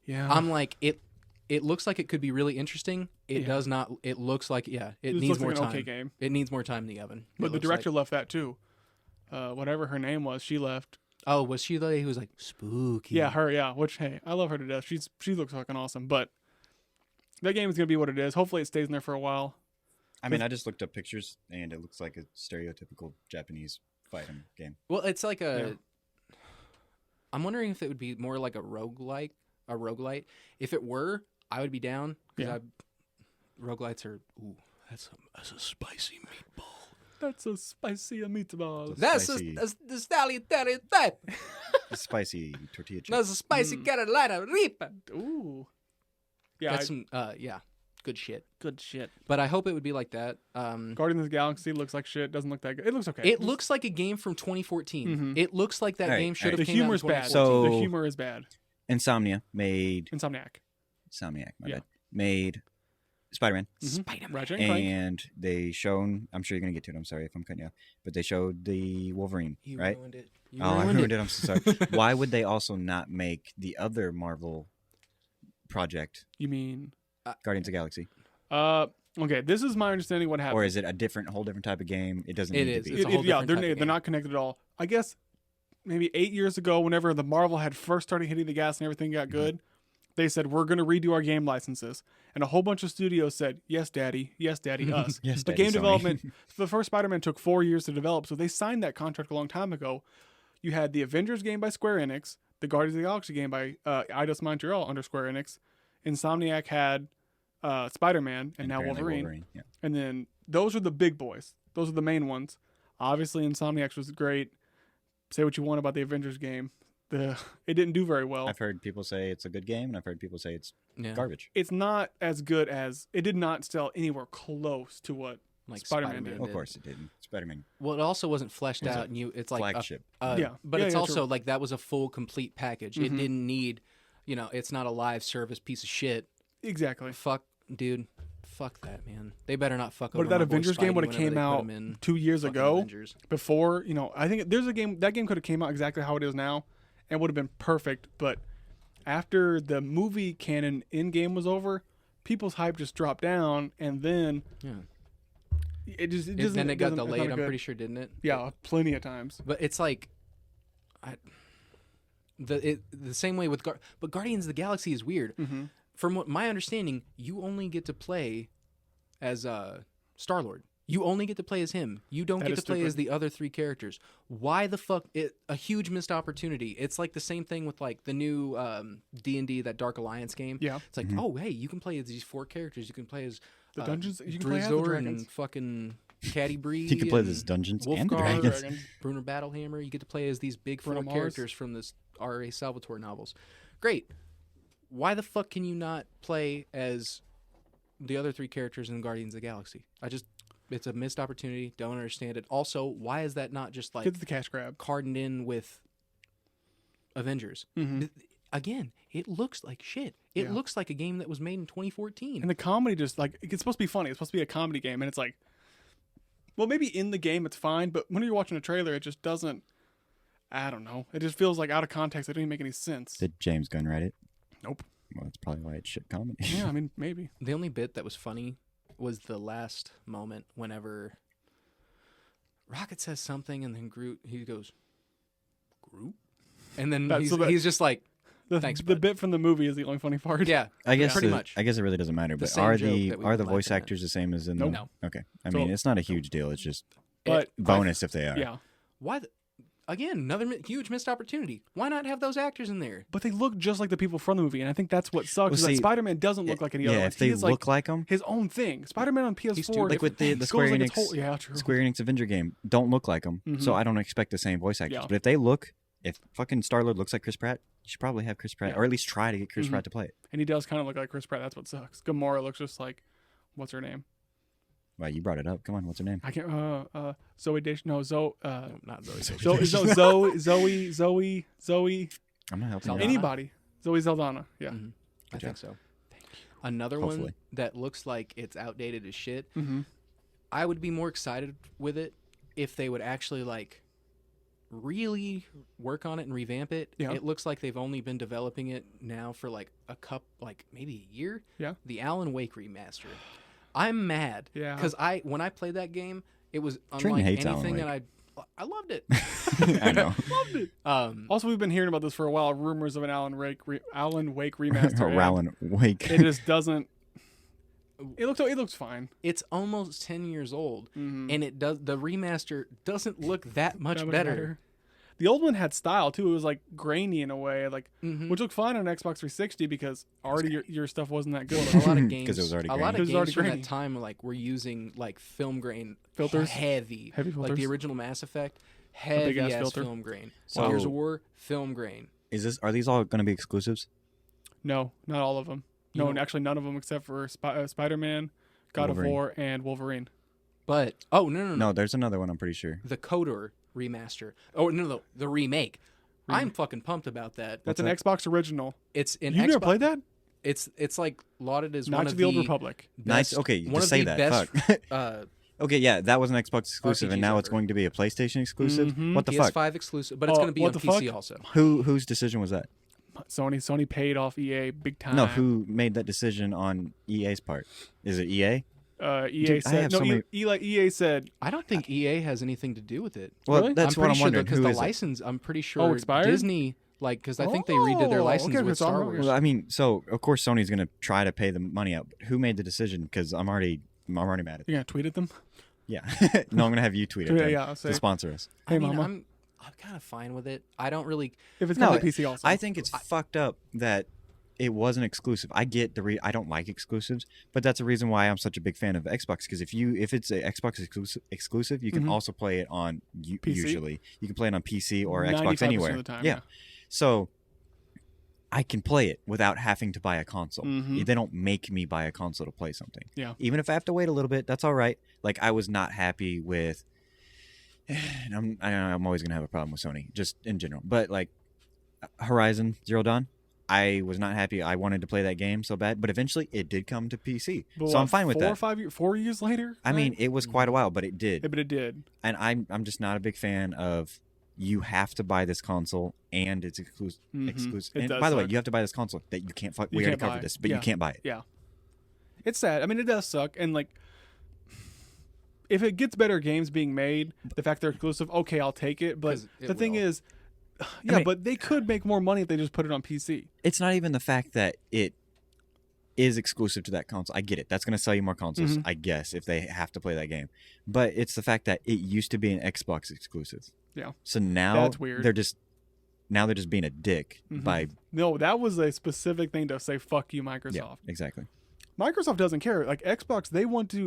Yeah, I'm like it. It looks like it could be really interesting. It Yeah. does not. It looks like it This needs looks more like an time. okay game. It needs more time in the oven. But It the looks director like. left that too. Whatever her name was, she left. Oh, was she the lady who was like spooky? Yeah, her. Yeah, which hey, I love her to death. She looks fucking awesome. But that game is gonna be what it is. Hopefully, it stays in there for a while. I mean, I just looked up pictures, and it looks like a stereotypical Japanese fighting game. Well, it's like a. Yeah. I'm wondering if it would be more like a roguelite. If it were, I would be down. Yeah. Roguelites are. Ooh, that's a spicy meatball. That's a spicy meatball. Spicy. That's the stallion type. The spicy tortilla chip. That's a spicy Carolina Reaper. Ooh. Yeah, That's some. Yeah, good shit. good shit. But I hope it would be like that. Guardians of the Galaxy looks like shit. Doesn't look that good. It looks okay. It looks like a game from 2014. Mhm. It looks like that Alright, game should have the came out in humor's bad. 2014. The So- humor is bad. Insomnia made Insomniac. Insomniac. My Yeah. bad. Made Spider-Man, Spider-Man. Ratchet and Clank. and they shown. I'm sure you're gonna get to it. I'm sorry if I'm cutting you off, but they showed the Wolverine, You right? ruined it. You Oh, I ruined ruined it. I'm so sorry. Why would they also not make the other Marvel project, You mean? Guardians of the Galaxy, Okay. This is my understanding. What happened? or is it a whole different type of game? It doesn't It need is. to be. It's a whole yeah, different type of they're game. not connected at all. I guess maybe 8 years ago, whenever the Marvel had first started hitting the gas and everything got good, they said we're going to redo our game licenses, and a whole bunch of studios said, "Yes, daddy. Yes, daddy. Us." Yes, The Daddy, game Sony. development. The first Spider-Man took 4 years to develop, so they signed that contract a long time ago. You had the Avengers game by Square Enix, the Guardians of the Galaxy game by Eidos Montreal under Square Enix. Insomniac had Spider-Man and now apparently Wolverine. Yeah. And then those are the big boys. Those are the main ones. Obviously, Insomniac was great. Say what you want about the Avengers game. It didn't do very well. I've heard people say it's a good game, and I've heard people say it's Yeah. garbage. It's not as good as it did not sell anywhere close to what Like Spider-Man did. Of course it didn't. Spider-Man Well, it also wasn't fleshed It's a out, and it's like flagship. Yeah. But Yeah, it's yeah, also true. like that was a full, complete package. It Mhm. didn't need, it's not a live service piece of shit. exactly. Fuck, dude. Fuck that, man. They better not fuck But over if that my boy Avengers game Spidey would have whenever came they put out him in 2 years fucking ago, Avengers. before I think there's a game that game could have came out exactly how it is now, and would have been perfect. But after the movie canon Endgame was over, people's hype just dropped down, and then it doesn't. Then it got doesn't- it's delayed. not I'm good. pretty sure, didn't it? Yeah, plenty of times. But it's like, the same way with but Guardians of the Galaxy is weird. From what my understanding, you only get to play as Star-Lord. You only get to play as him. You don't That get is to play stupid. as the other 3 characters. Why the fuck? A huge missed opportunity. It's like the same thing with like the new D&D, that Dark Alliance game. Yeah. It's like, oh hey, you can play as these 4 characters. You can play as The dungeons. You can play as the Drizor dragons. and fucking Caddy Bree. You can play and as Dungeons and Wolfgar, Dragons. Bruner Battlehammer. You get to play as these big 4 Bruno Mars. characters from this R.A. Salvatore novels. Great. Why the fuck can you not play as the other 3 characters in Guardians of the Galaxy? It's a missed opportunity. Don't understand it. Also, why is that not just like Get the cash grab. carded in with Avengers? Again, it looks like shit. It Yeah. looks like a game that was made in 2014. And the comedy just like it's supposed to be funny. It's supposed to be a comedy game, and it's like, well, maybe in the game it's fine, but when you're watching a trailer, it just doesn't. I don't know. It just feels like out of context. It doesn't even make any sense. Did James Gunn write it? Nope. Well, that's probably why it's shit comedy. Yeah, I mean maybe. The only bit that was funny was the last moment whenever Rocket says something and then Groot, he goes, Groot? And then he's just like, Thanks, The bud. bit from the movie is the only funny part. yeah, I guess pretty it, much. I guess it really doesn't matter. But same are joke the that we are were the voice laughing at. actors the same as in Nope. the? No. Okay. I So- mean, it's not a huge deal. It's just But bonus if they are. yeah, Why? Again, another huge missed opportunity. Why not have those actors in there? but they look just like the people from the movie, and I think that's what sucks. Well, is that see, Spider-Man doesn't look like any other. Yeah, ones. if they He is look like them, his own thing. Spider-Man on PS4, like with the goes Square like Enix, its whole, yeah, true. Square Enix Avenger game, don't look like them. So I don't expect the same voice actors. Yeah. But if fucking Star-Lord looks like Chris Pratt, you should probably have Chris Pratt, or at least try to get Chris Pratt to play it. And he does kind of look like Chris Pratt. That's what sucks. Gamora looks just like, what's her name? Wow, you brought it up. Come on, what's her name? I can't. Zoe Desch. No, Zoe. No, not Zoe. Zoe. I'm not helping you. Saldana? out. Anybody. Zoe Saldana. Yeah. I think so. Another Hopefully. one that looks like it's outdated as shit. Mm-hmm. I would be more excited with it if they would actually like really work on it and revamp it. Yeah. It looks like they've only been developing it now for like maybe a year. Yeah. The Alan Wake remaster. I'm mad. Yeah. Because when I played that game, it was Trina unlike hates Alan anything that I loved it. I know. Loved it. Um, Also, we've been hearing about this for a while. Rumors of an Alan Wake remaster. Or and Alan Wake. It just doesn't. It looks fine. it's almost 10 years old, Mhm. and the remaster doesn't look that much That better. The old one had style too. It was like grainy in a way, like Mhm. which looked fine on Xbox 360 because already your stuff wasn't that good. A lot of games, 'Cause it was already a lot grainy. It of was already games from grainy. that time like were using like film grain Filters? heavy Heavy like filters? the original Mass Effect, heavy big-ass ass filter. film grain. So- Gears of War, film grain. Are these all going to be exclusives? No, not all of them. You No, know- actually none of them except for Spider-Man, God Wolverine. of War, and Wolverine. But no, No, there's another one. I'm pretty sure. the KOTOR remaster. Oh no, the remake. I'm fucking pumped about that. That's What's an Xbox original. It's an You Xbox. never played that? It's like lauded as Not one to of the Old Republic. Nice. best- Okay, one just of say the that. best, Fuck. Okay, yeah, that was an Xbox exclusive, and RPGs now it's ever. going to be a PlayStation exclusive. Mhm. What the fuck? PS5 exclusive, but it's Oh, going to be what on the PC fuck? also. Whose decision was that? Sony paid off EA big time. No, who made that decision on EA's part? Is it EA? EA Dude, I said have no. so many- EA said I don't think EA has anything to do with it. Well, Really? that's I'm what pretty I'm sure wondering. because Who the is it? license, I'm pretty sure expired? Disney, like, because I think they redid their Oh, license okay, with so I'm Star wrong. Wars. Well, I mean, so of course Sony's going to try to pay the money out. But who made the decision? Because I'm already mad at it. you're gonna tweet at them. Yeah. No, I'm going to have you tweet at them Yeah, say, to sponsor us. Hey, I mean, mama. I'm kind of fine with it. I don't really. if it's No, coming to PC also. I think it's fucked up that it wasn't exclusive. I get I don't like exclusives, but that's the reason why I'm such a big fan of Xbox. Because if it's an Xbox exclusive, you can Mhm. also play it on PC? usually you can play it on PC or 95% Xbox anywhere. of the time, yeah. So I can play it without having to buy a console. Mhm. They don't make me buy a console to play something. Yeah. Even if I have to wait a little bit, that's all right. Like I was not happy with. And I'm always gonna have a problem with Sony, just in general. But like Horizon Zero Dawn, I was not happy. I wanted to play that game so bad, but eventually it did come to PC, But so I'm what, fine with 4 or that. 5 years, 4 years later. I mean, right? it was quite a while, but it did, Yeah, but it did. and I'm just not a big fan of you have to buy this console and it's exclusive. It And does by the way, suck. you have to buy this console that you can't. We already can't covered buy. this, but Yeah. you can't buy it. Yeah. It's sad. I mean, it does suck. And like, if it gets better games being made, the fact they're exclusive, okay, I'll take it. But 'Cause it the thing will. is, yeah, mean- but they could make more money if they just put it on PC. It's not even the fact that it is exclusive to that console. I get it. That's going to sell you more consoles, I guess, if they have to play that game. But it's the fact that it used to be an Xbox exclusive. Yeah. So now That's weird. they're just being a dick by No, that was a specific thing to say, fuck you, Microsoft. yeah, exactly. Microsoft doesn't care. Like Xbox,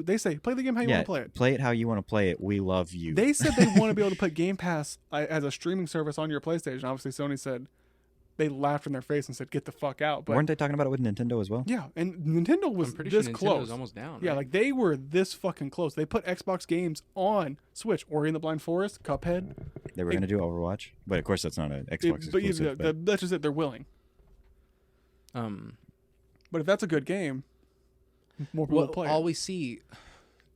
they say, play the game how you want to play it. Play it how you want to play it. We love you. They said they want to be able to put Game Pass as a streaming service on your PlayStation. Obviously, Sony said, they laughed in their face and said, get the fuck out. But Weren't they talking about it with Nintendo as well? yeah, and Nintendo was I'm pretty this sure Nintendo's close. almost down. Yeah, right? like they were this fucking close. They put Xbox games on Switch, Ori and the Blind Forest, Cuphead. They were going to do Overwatch, but of course that's not an Xbox But exclusive. but that's just it. They're willing. But if that's a good game, more people will well, play all it. we see.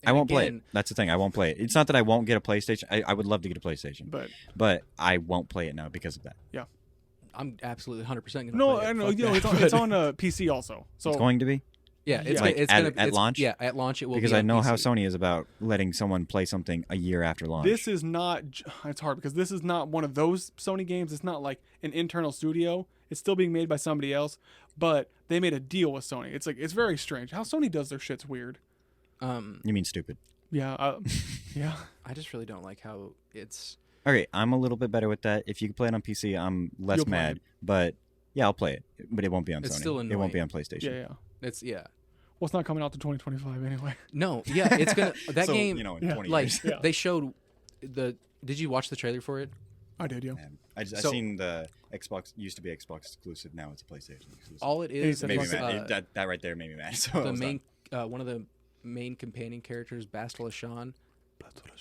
I and won't play it. again, That's the thing. I won't play it. It's not that I won't get a PlayStation. I would love to get a PlayStation, But I won't play it now because of that. I'm absolutely 100% going to no, play it. I know. Fuck You know, that. it's on PC also. So It's going to be Yeah, it's, Like it's at- gonna at it's- launch? Yeah, at launch it will because be I on know PC. how Sony is about letting someone play something a year after launch. this is not. It's hard because this is not one of those Sony games. It's not like an internal studio. It's still being made by somebody else, but they made a deal with Sony. It's like it's very strange how Sony does their shit's weird. You mean stupid? Yeah, yeah. I just really don't like how it's. Okay, I'm a little bit better with that. If you can play it on PC, I'm less You'll play mad. it. But yeah, I'll play it. But it won't be on It's Sony. still It won't be annoying. on PlayStation. Yeah. It's Well, it's not coming out to 2025 anyway. No, yeah, it's gonna that So, game. you know, in Yeah. 20 like years. Yeah. they showed the. Did you watch the trailer for it? I did, yeah. Man, I've So- seen the Xbox used to be Xbox exclusive. Now it's a PlayStation exclusive. All it He is said Made me is fuck mad. That right there made me mad. So I the was main one of the main companion characters, Bastila Shan,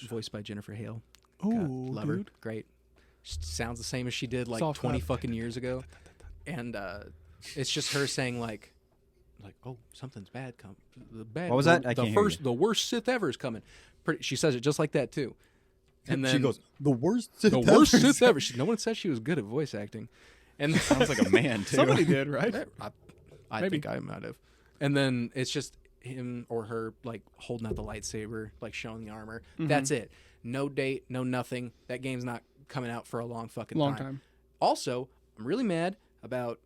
voiced by Jennifer Hale. God, Ooh, love her. dude. Great. Sounds the same as she did like Soft 20 clap. fucking years ago. And it's just her saying like, oh, something's bad come. The bad. What was the, that? I the can't hear first, you. the worst Sith ever is coming. She says it just like that too. And then she goes, the worst. the worst Sith ever. No one said she was good at voice acting. And Sounds like a man too. Somebody did, right? I Maybe. think I might have. And then it's just him or her like holding out the lightsaber, like showing the armor. Mm-hmm. That's it. No date, no nothing. That game's not coming out for a long fucking Long time. Also, I'm really mad about.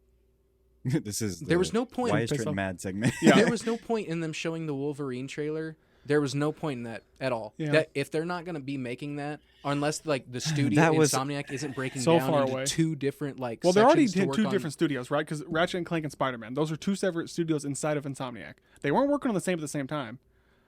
This is. There was no point Why in is piss Trenton off. mad segment? Yeah. There was no point in them showing the Wolverine trailer. There was no point in that at all. Yeah. That if they're not going to be making that, unless like the studio That was- Insomniac isn't breaking So down far into away. two different like. Well, they already sections to did work two on- different studios, right? Because Ratchet and Clank and Spider-Man, those are two separate studios inside of Insomniac. They weren't working on the same at the same time.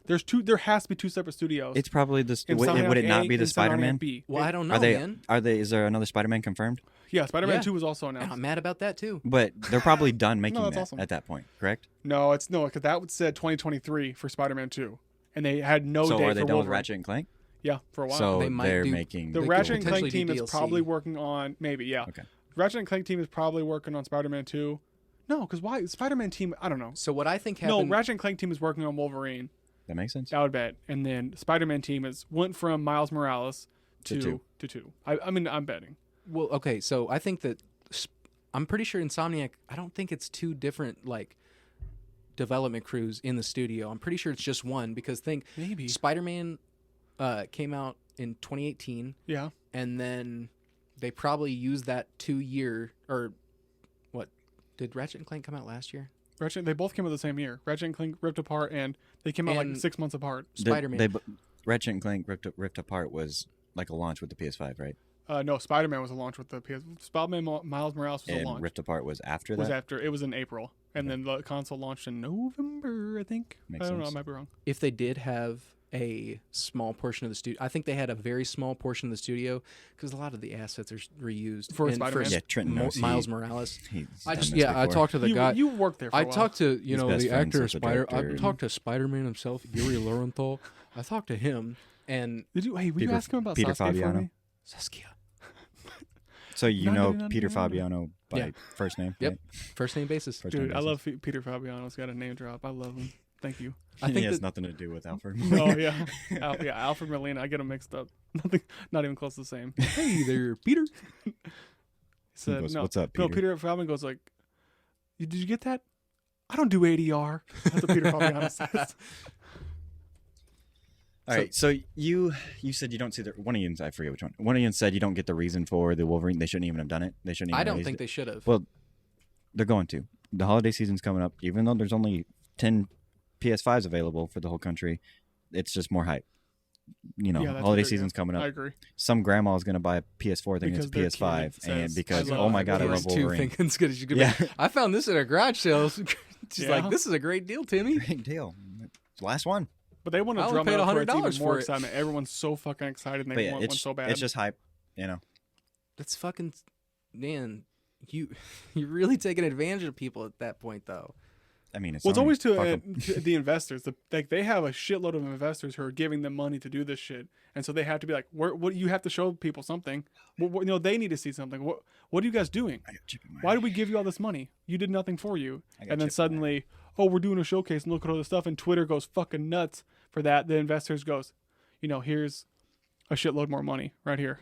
There's two. There has to be two separate studios. It's probably the. Insomniac Would it not A be the and Insomniac Spider-Man? B. Well, I don't know, Are they? man. Are they? Is there another Spider-Man confirmed? Yeah, Spider-Man Yeah. 2 was also And announced. I'm mad about that too. But they're probably done making that's that awesome. at that point, correct? No, it's no, because that would said 2023 for Spider-Man 2, and they had no so date are they for done with Wolverine. Ratchet and Clank? Yeah, for a while. So They might they're do- making. The They could Ratchet and Clank potentially team do is DLC. probably working on maybe, yeah. Okay. Ratchet and Clank team is probably working on Spider-Man 2. No, because why? Spider-Man team, I don't know. So what I think No, happened. Ratchet and Clank team is working on Wolverine. That makes sense. I would bet. And then Spider-Man team went from Miles Morales To to 2. I mean, I'm betting. Well, okay, so I think that I'm pretty sure Insomniac. I don't think it's two different like development crews in the studio. I'm pretty sure it's just one because Maybe. Spider-Man came out in 2018, Yeah. and then they probably used that 2 year or what? Did Ratchet and Clank come out last year? They both came out the same year. Ratchet and Clank ripped apart, and they came out like And- 6 months apart. Spider-Man. Ratchet and Clank ripped apart was like a launch with the PS5, right? No, Spider-Man was a launch with the PS. Spider-Man Miles Morales was a And launch. ripped apart was after was that. after it was in April, and then the console launched in November, I think. Makes I don't know, I sense. might be wrong. If they did have a small portion of the studio, I think they had a very small portion of the studio because a lot of the assets are reused For and Spider-Man? Yeah, Trenton knows he- Miles Morales. He's I done just this I before. talked to the guy. You worked there for a I while. talked to He's best the friends actor with the Spider. I director talked to Spider-Man himself, Yuri Lowenthal. I talked to him and Did you? Hey, will you Peter- ask him about Peter Sasuke for Fabiano. me? Saskia. So you No, know no, no, Peter no, no. Fabiano by Yeah. first name? Yep. right? First name basis. First name Dude, I basis. love Peter Fabiano's got a name drop. I love him. Thank you. I He think has that nothing to do with Alfred. Oh yeah, yeah, Alfred Molina. I get him mixed up. Nothing, not even close to the same. Hey there, Peter. He said, goes, no, "What's up, No, Peter?" Peter Fabian goes like, Did you get that? I don't do ADR. That's what Peter Fabian says. All right, so you said you don't see the one of you. I forget which one. One of you said you don't get the reason for the Wolverine. They shouldn't even have done it. They shouldn't. Even I don't raised think it. they should have. Well, they're going to. The holiday season's coming up. Even though there's only 10 PS5s available for the whole country, it's just more hype. You know, Yeah, that's holiday fair, season's yeah. coming up. I agree. Some grandma is going to buy a PS4 thinking Because their it's PS5, kid and says, because "I love oh my god, I Wolverine love 2 Wolverine. thinking it's good as you could Yeah. be. I found this at a garage sale. She's Yeah. like, this is a great deal, Timmy. Great deal. It's the last one. But they want I to only drum it paid up where it's $100 even more for it. excitement. Everyone's so fucking excited and But they yeah, want one it's so bad. it's just hype. You know. That's fucking, man, you're really taking advantage of people at that point, though. I mean, it's Well, it's Sony. always Fuck to 'em. the investors. Like they have a shitload of investors who are giving them money to do this shit, and so they have to be like, "What? You have to show people something. They need to see something. What are you guys doing? I got chip in my Why did we give you all this money? You did nothing for you." I got And then chip in my suddenly, oh, we're doing a showcase and look at all this stuff, and Twitter goes fucking nuts for that. The investors goes, here's a shitload more money right here.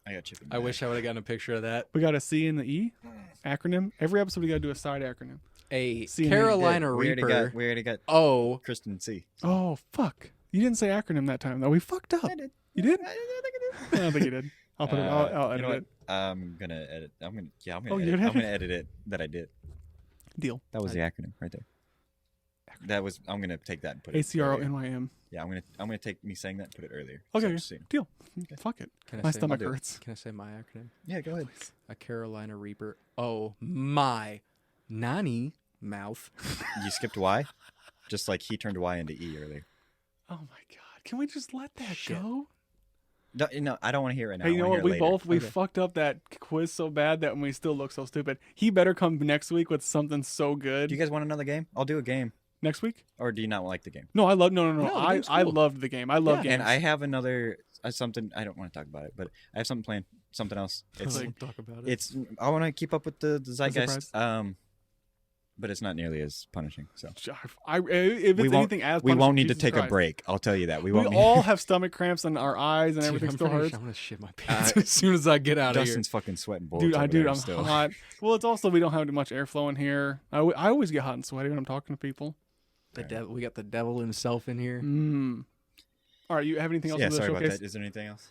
I got chip in my I wish I would have gotten a picture of that. We got a C and the E acronym. Every episode we got to do a side acronym. A See, Carolina we Reaper. already got Oh, Kristen C. Oh fuck! You didn't say acronym that time though. We fucked up. I did. You did? I I don't think you did. I'll put it. I'll you edit know what? it. I'm gonna edit. I'm gonna. Yeah, I'm Oh, gonna. you're edit. I'm gonna gonna edit it. That I did. Deal. That was the acronym right there. That was. I'm gonna take that and put it. A.C.R.O.N.Y.M. Yeah, I'm gonna take me saying that and put it earlier. Okay, So just so you know. deal. Fuck it. can I My say stomach do it. hurts. Can I say my acronym? Yeah, go ahead. A Carolina Reaper. Oh my, Nani mouth. You skipped Y, just like he turned Y into E earlier. Oh my god! Can we just let that Shit. go? No, I don't want to hear it now. Hey, you know what? We We fucked up that quiz so bad that we still look so stupid. He better come next week with something so good. Do you guys want another game? I'll do a game. Next week? Or do you not like the game? No, I love. No. No, the I game's I cool. loved the game. I love games. And I have another something. I don't want to talk about it, but I have something planned. Something else. It's Like, Don't talk about it. it's. I want to keep up with the zeitgeist. surprise. But it's not nearly as punishing. So if it's we won't. anything as We punishing, won't need to Jesus take a Christ. break. I'll tell you that. We We won't. all have stomach cramps and our eyes and Dude, everything I'm still pretty hurts. sure I'm gonna shit my pants as soon as I get out of here. Dustin's fucking sweating bullets. Dude, over I'm there still. hot. Well, it's also we don't have much airflow in here. I always get hot and sweaty when I'm talking to people. The devil. We got the devil himself in here. All right, you have anything else Yeah, for the sorry about showcase? that. Is there anything else?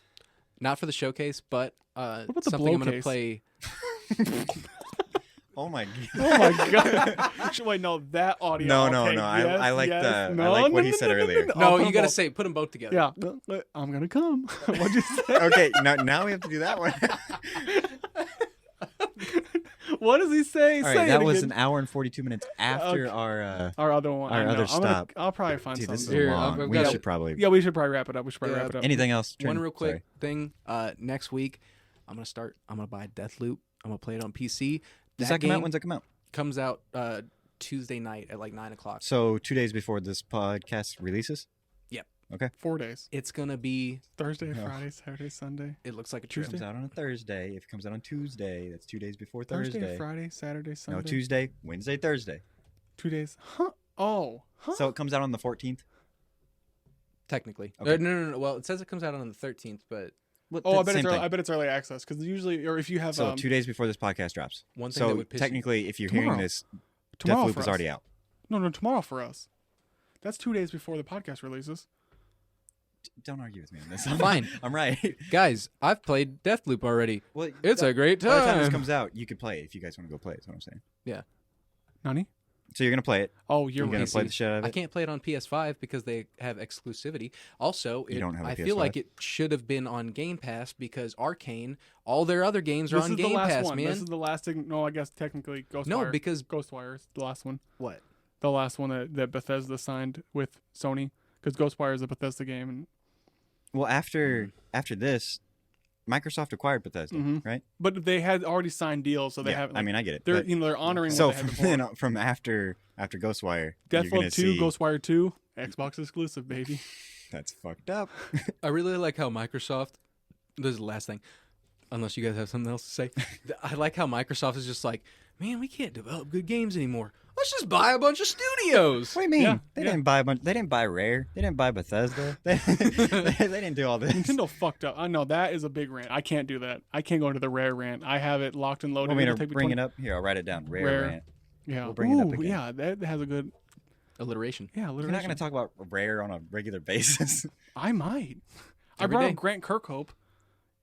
Not for the showcase, but about the something I'm gonna blowcase? play. Oh my god. Oh my god! Wait, no, that audio. No, okay, no. yes, I like yes. the. No, I like what no, he no, said no, no, earlier. no. I'll No, put you them gotta both. say put them both together. Yeah, I'm gonna come. What'd you say? Okay, now we have to do that one. What does he say? All Say right, that it was again. an hour and 42 minutes after Okay. our. Our other one. our I know. other I'm gonna- stop. I'll probably find Dude, this is something. Here, long. I've We got- should probably. Yeah, we should probably wrap it up. Yeah, wrap it up. Anything else? One Trin? real quick Sorry. thing. Next week, I'm gonna buy Deathloop. I'm gonna play it on PC. Does that come out? When's that come out? Comes out Tuesday night at like 9:00. So 2 days before this podcast releases. 4 days. It's gonna be. Thursday, No. Friday, Saturday, Sunday. It looks like a It trip. comes out on a Thursday. If it comes out on Tuesday, that's 2 days before Thursday, Thursday. Friday, Saturday, Sunday. No, Tuesday, Wednesday, Thursday. 2 days. Huh? Oh. Huh? So it comes out on the 14th. Technically. Okay. No. Well, it says it comes out on the 13th, but Oh, I bet Same it's early. thing. I bet it's early access because usually, or if you have So 2 days before this podcast drops. one thing So that would piss you- technically, if you're Tomorrow. hearing this, tomorrow Deathloop for is us. already out. No, tomorrow for us. That's 2 days before the podcast releases. Don't argue with me on this. Fine. I'm right. Guys, I've played Deathloop already. Well, It's a great by the time this time. comes out, you could play it if you guys want to go play it. Is what I'm saying. Nani? So you're gonna play it. Oh, you're You're gonna right. play the shit out of I it. can't play it on PS5 because they have exclusivity. Also, You don't have a I feel PS5? like it should have been on Game Pass because Arcane, all their other games are This on is the Game last Pass, one. man. This is the last thing. No, I guess technically Ghostwire. No, because Ghostwire is the last one. what? The last one that Bethesda signed with Sony because Ghostwire is a Bethesda game. And Well, after this, Microsoft acquired Bethesda, Mhm. right? but they had already signed deals, so they yeah, haven't. I Like, mean, I get it. they're but- they're honoring so what they had from, before. from after Ghostwire, you're gonna Deathloop 2, see Ghostwire 2, Xbox exclusive, baby. that's fucked up. I really like how Microsoft. This is the last thing. unless you guys have something else to say. I like how Microsoft is just like, man, we can't develop good games anymore. Let's just buy a bunch of studios. What do you mean? Yeah, They yeah. didn't buy a bunch. They didn't buy Rare. They didn't buy Bethesda. They didn't do all this. Nintendo fucked up. I know that is a big rant. I can't do that. I can't go into the Rare rant. I have it locked and loaded. Want me It'll to take me bring 20 it up? Here, I'll write it down. Rare Rare. rant. Yeah. We'll bring it up again. Yeah, that has a good. Alliteration. Yeah, You're not alliteration. going to talk about Rare on a regular basis. I might. I Every brought day. up Grant Kirkhope.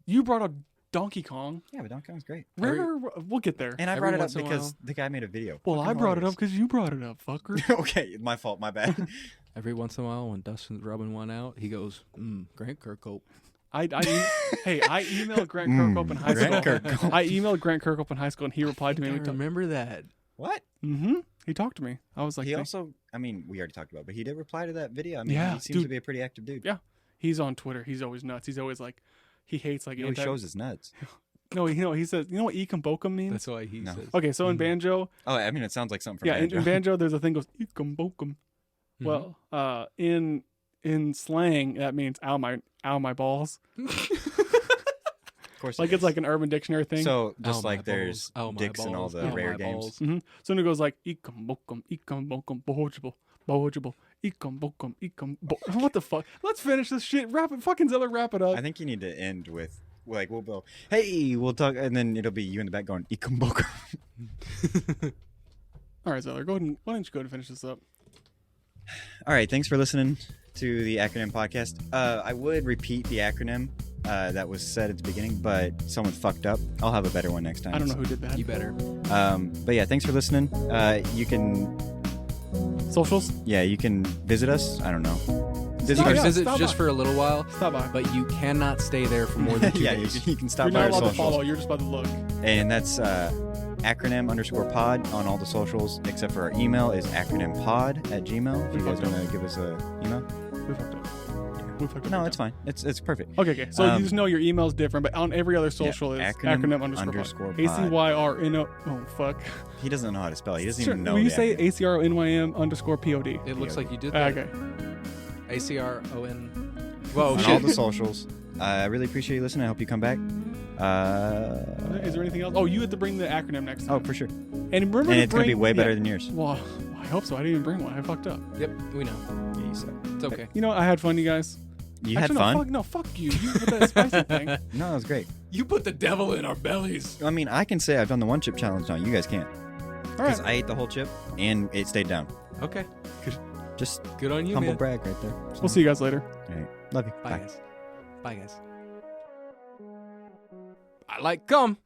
You brought up Donkey Kong. Yeah, but Donkey Kong's great. Rare. We'll get there. And I Every brought it up once in a because while. the guy made a video. Well, I Fucking brought it up hilarious. because you brought it up, fucker. Okay, my fault. My bad. Every once in a while, when Dustin's rubbing one out, he goes, Grant Kirkhope. I emailed Grant Kirkhope in high Grant school. Kirkhope. I emailed Grant Kirkhope in high school, and he replied to me. I And we talked. remember that. What? Mm-hmm. He talked to me. I was like, He thanks. also, I mean, we already talked about it, but he did reply to that video. I mean, Yeah, he seems dude. to be a pretty active dude. Yeah. He's on Twitter. He's always nuts. He's always like, he hates like He always shows his nuts. No, he says, you know what Ekum Bokum means? That's why he No. says. Okay, so in banjo, Oh, I mean, it sounds like something from yeah, Banjo. in banjo, there's a thing goes Ekum Bokum. Mhm. Well, in slang, that means ow my balls. Of course, Like it it's is. like an Urban Dictionary thing. So Ow, just my like there's balls. Ow, my dicks in all balls. the Ow, rare my games. balls. Mm-hmm. So then it goes like Ekum Bokum, bohojable, Ekum Bokum, What the fuck? Let's finish this shit. Wrap it, fucking Zeller, wrap it up. I think you need to end with like we'll go, hey, we'll talk, and then it'll be you in the back going Ikumboku. All right, Zeller, go ahead and why don't you go ahead and finish this up? All right, thanks for listening to the A.C.R.O.N.M podcast. I would repeat the acronym that was said at the beginning, but someone fucked up. I'll have a better one next time. I don't know who did that. You better. But yeah, thanks for listening. You can Socials? you can visit us. I don't know. You Stop can by. visit Stop just by. for a little while, Stop by. but you cannot stay there for more than 2 yeah, days. you can stop You're by not our allowed to socials. follow. You're just about to look. And that's acronym_pod on all the socials, except for our email is acronympod@gmail. If you guys want to give us a email. We fucked up. We fucked up. No, it's fine. It's perfect. Okay. So you just know your email's different, but on every other social is acronym acronym_pod. pod. ACYRNO. Oh fuck. He doesn't know how to spell it. He doesn't Sure. even know. Will you the say acronym. ACRONYM_POD? It looks like you did that. Okay. A.C.R.O.N. Whoa, on all shit. the socials. I really appreciate you listening. I hope you come back. Is there anything else? Oh, you have to bring the acronym next time. Oh, for sure. And remember And to it's going to be bring- way better yeah. than yours. Well, I hope so. I didn't even bring one. I fucked up. Yep, we know. Yeah, you suck. It's okay. You know what? I had fun, you guys. You Actually, had fun? No, fuck you. You with that spicy thing. No, it was great. You put the devil in our bellies. I mean, I can say I've done the one chip challenge now. You guys can't. All Because right. I ate the whole chip and it stayed down. Okay. Just Good on you, humble man. brag right there. We'll see you guys later. All right. Love you. Bye, guys. Bye, guys. I like cum.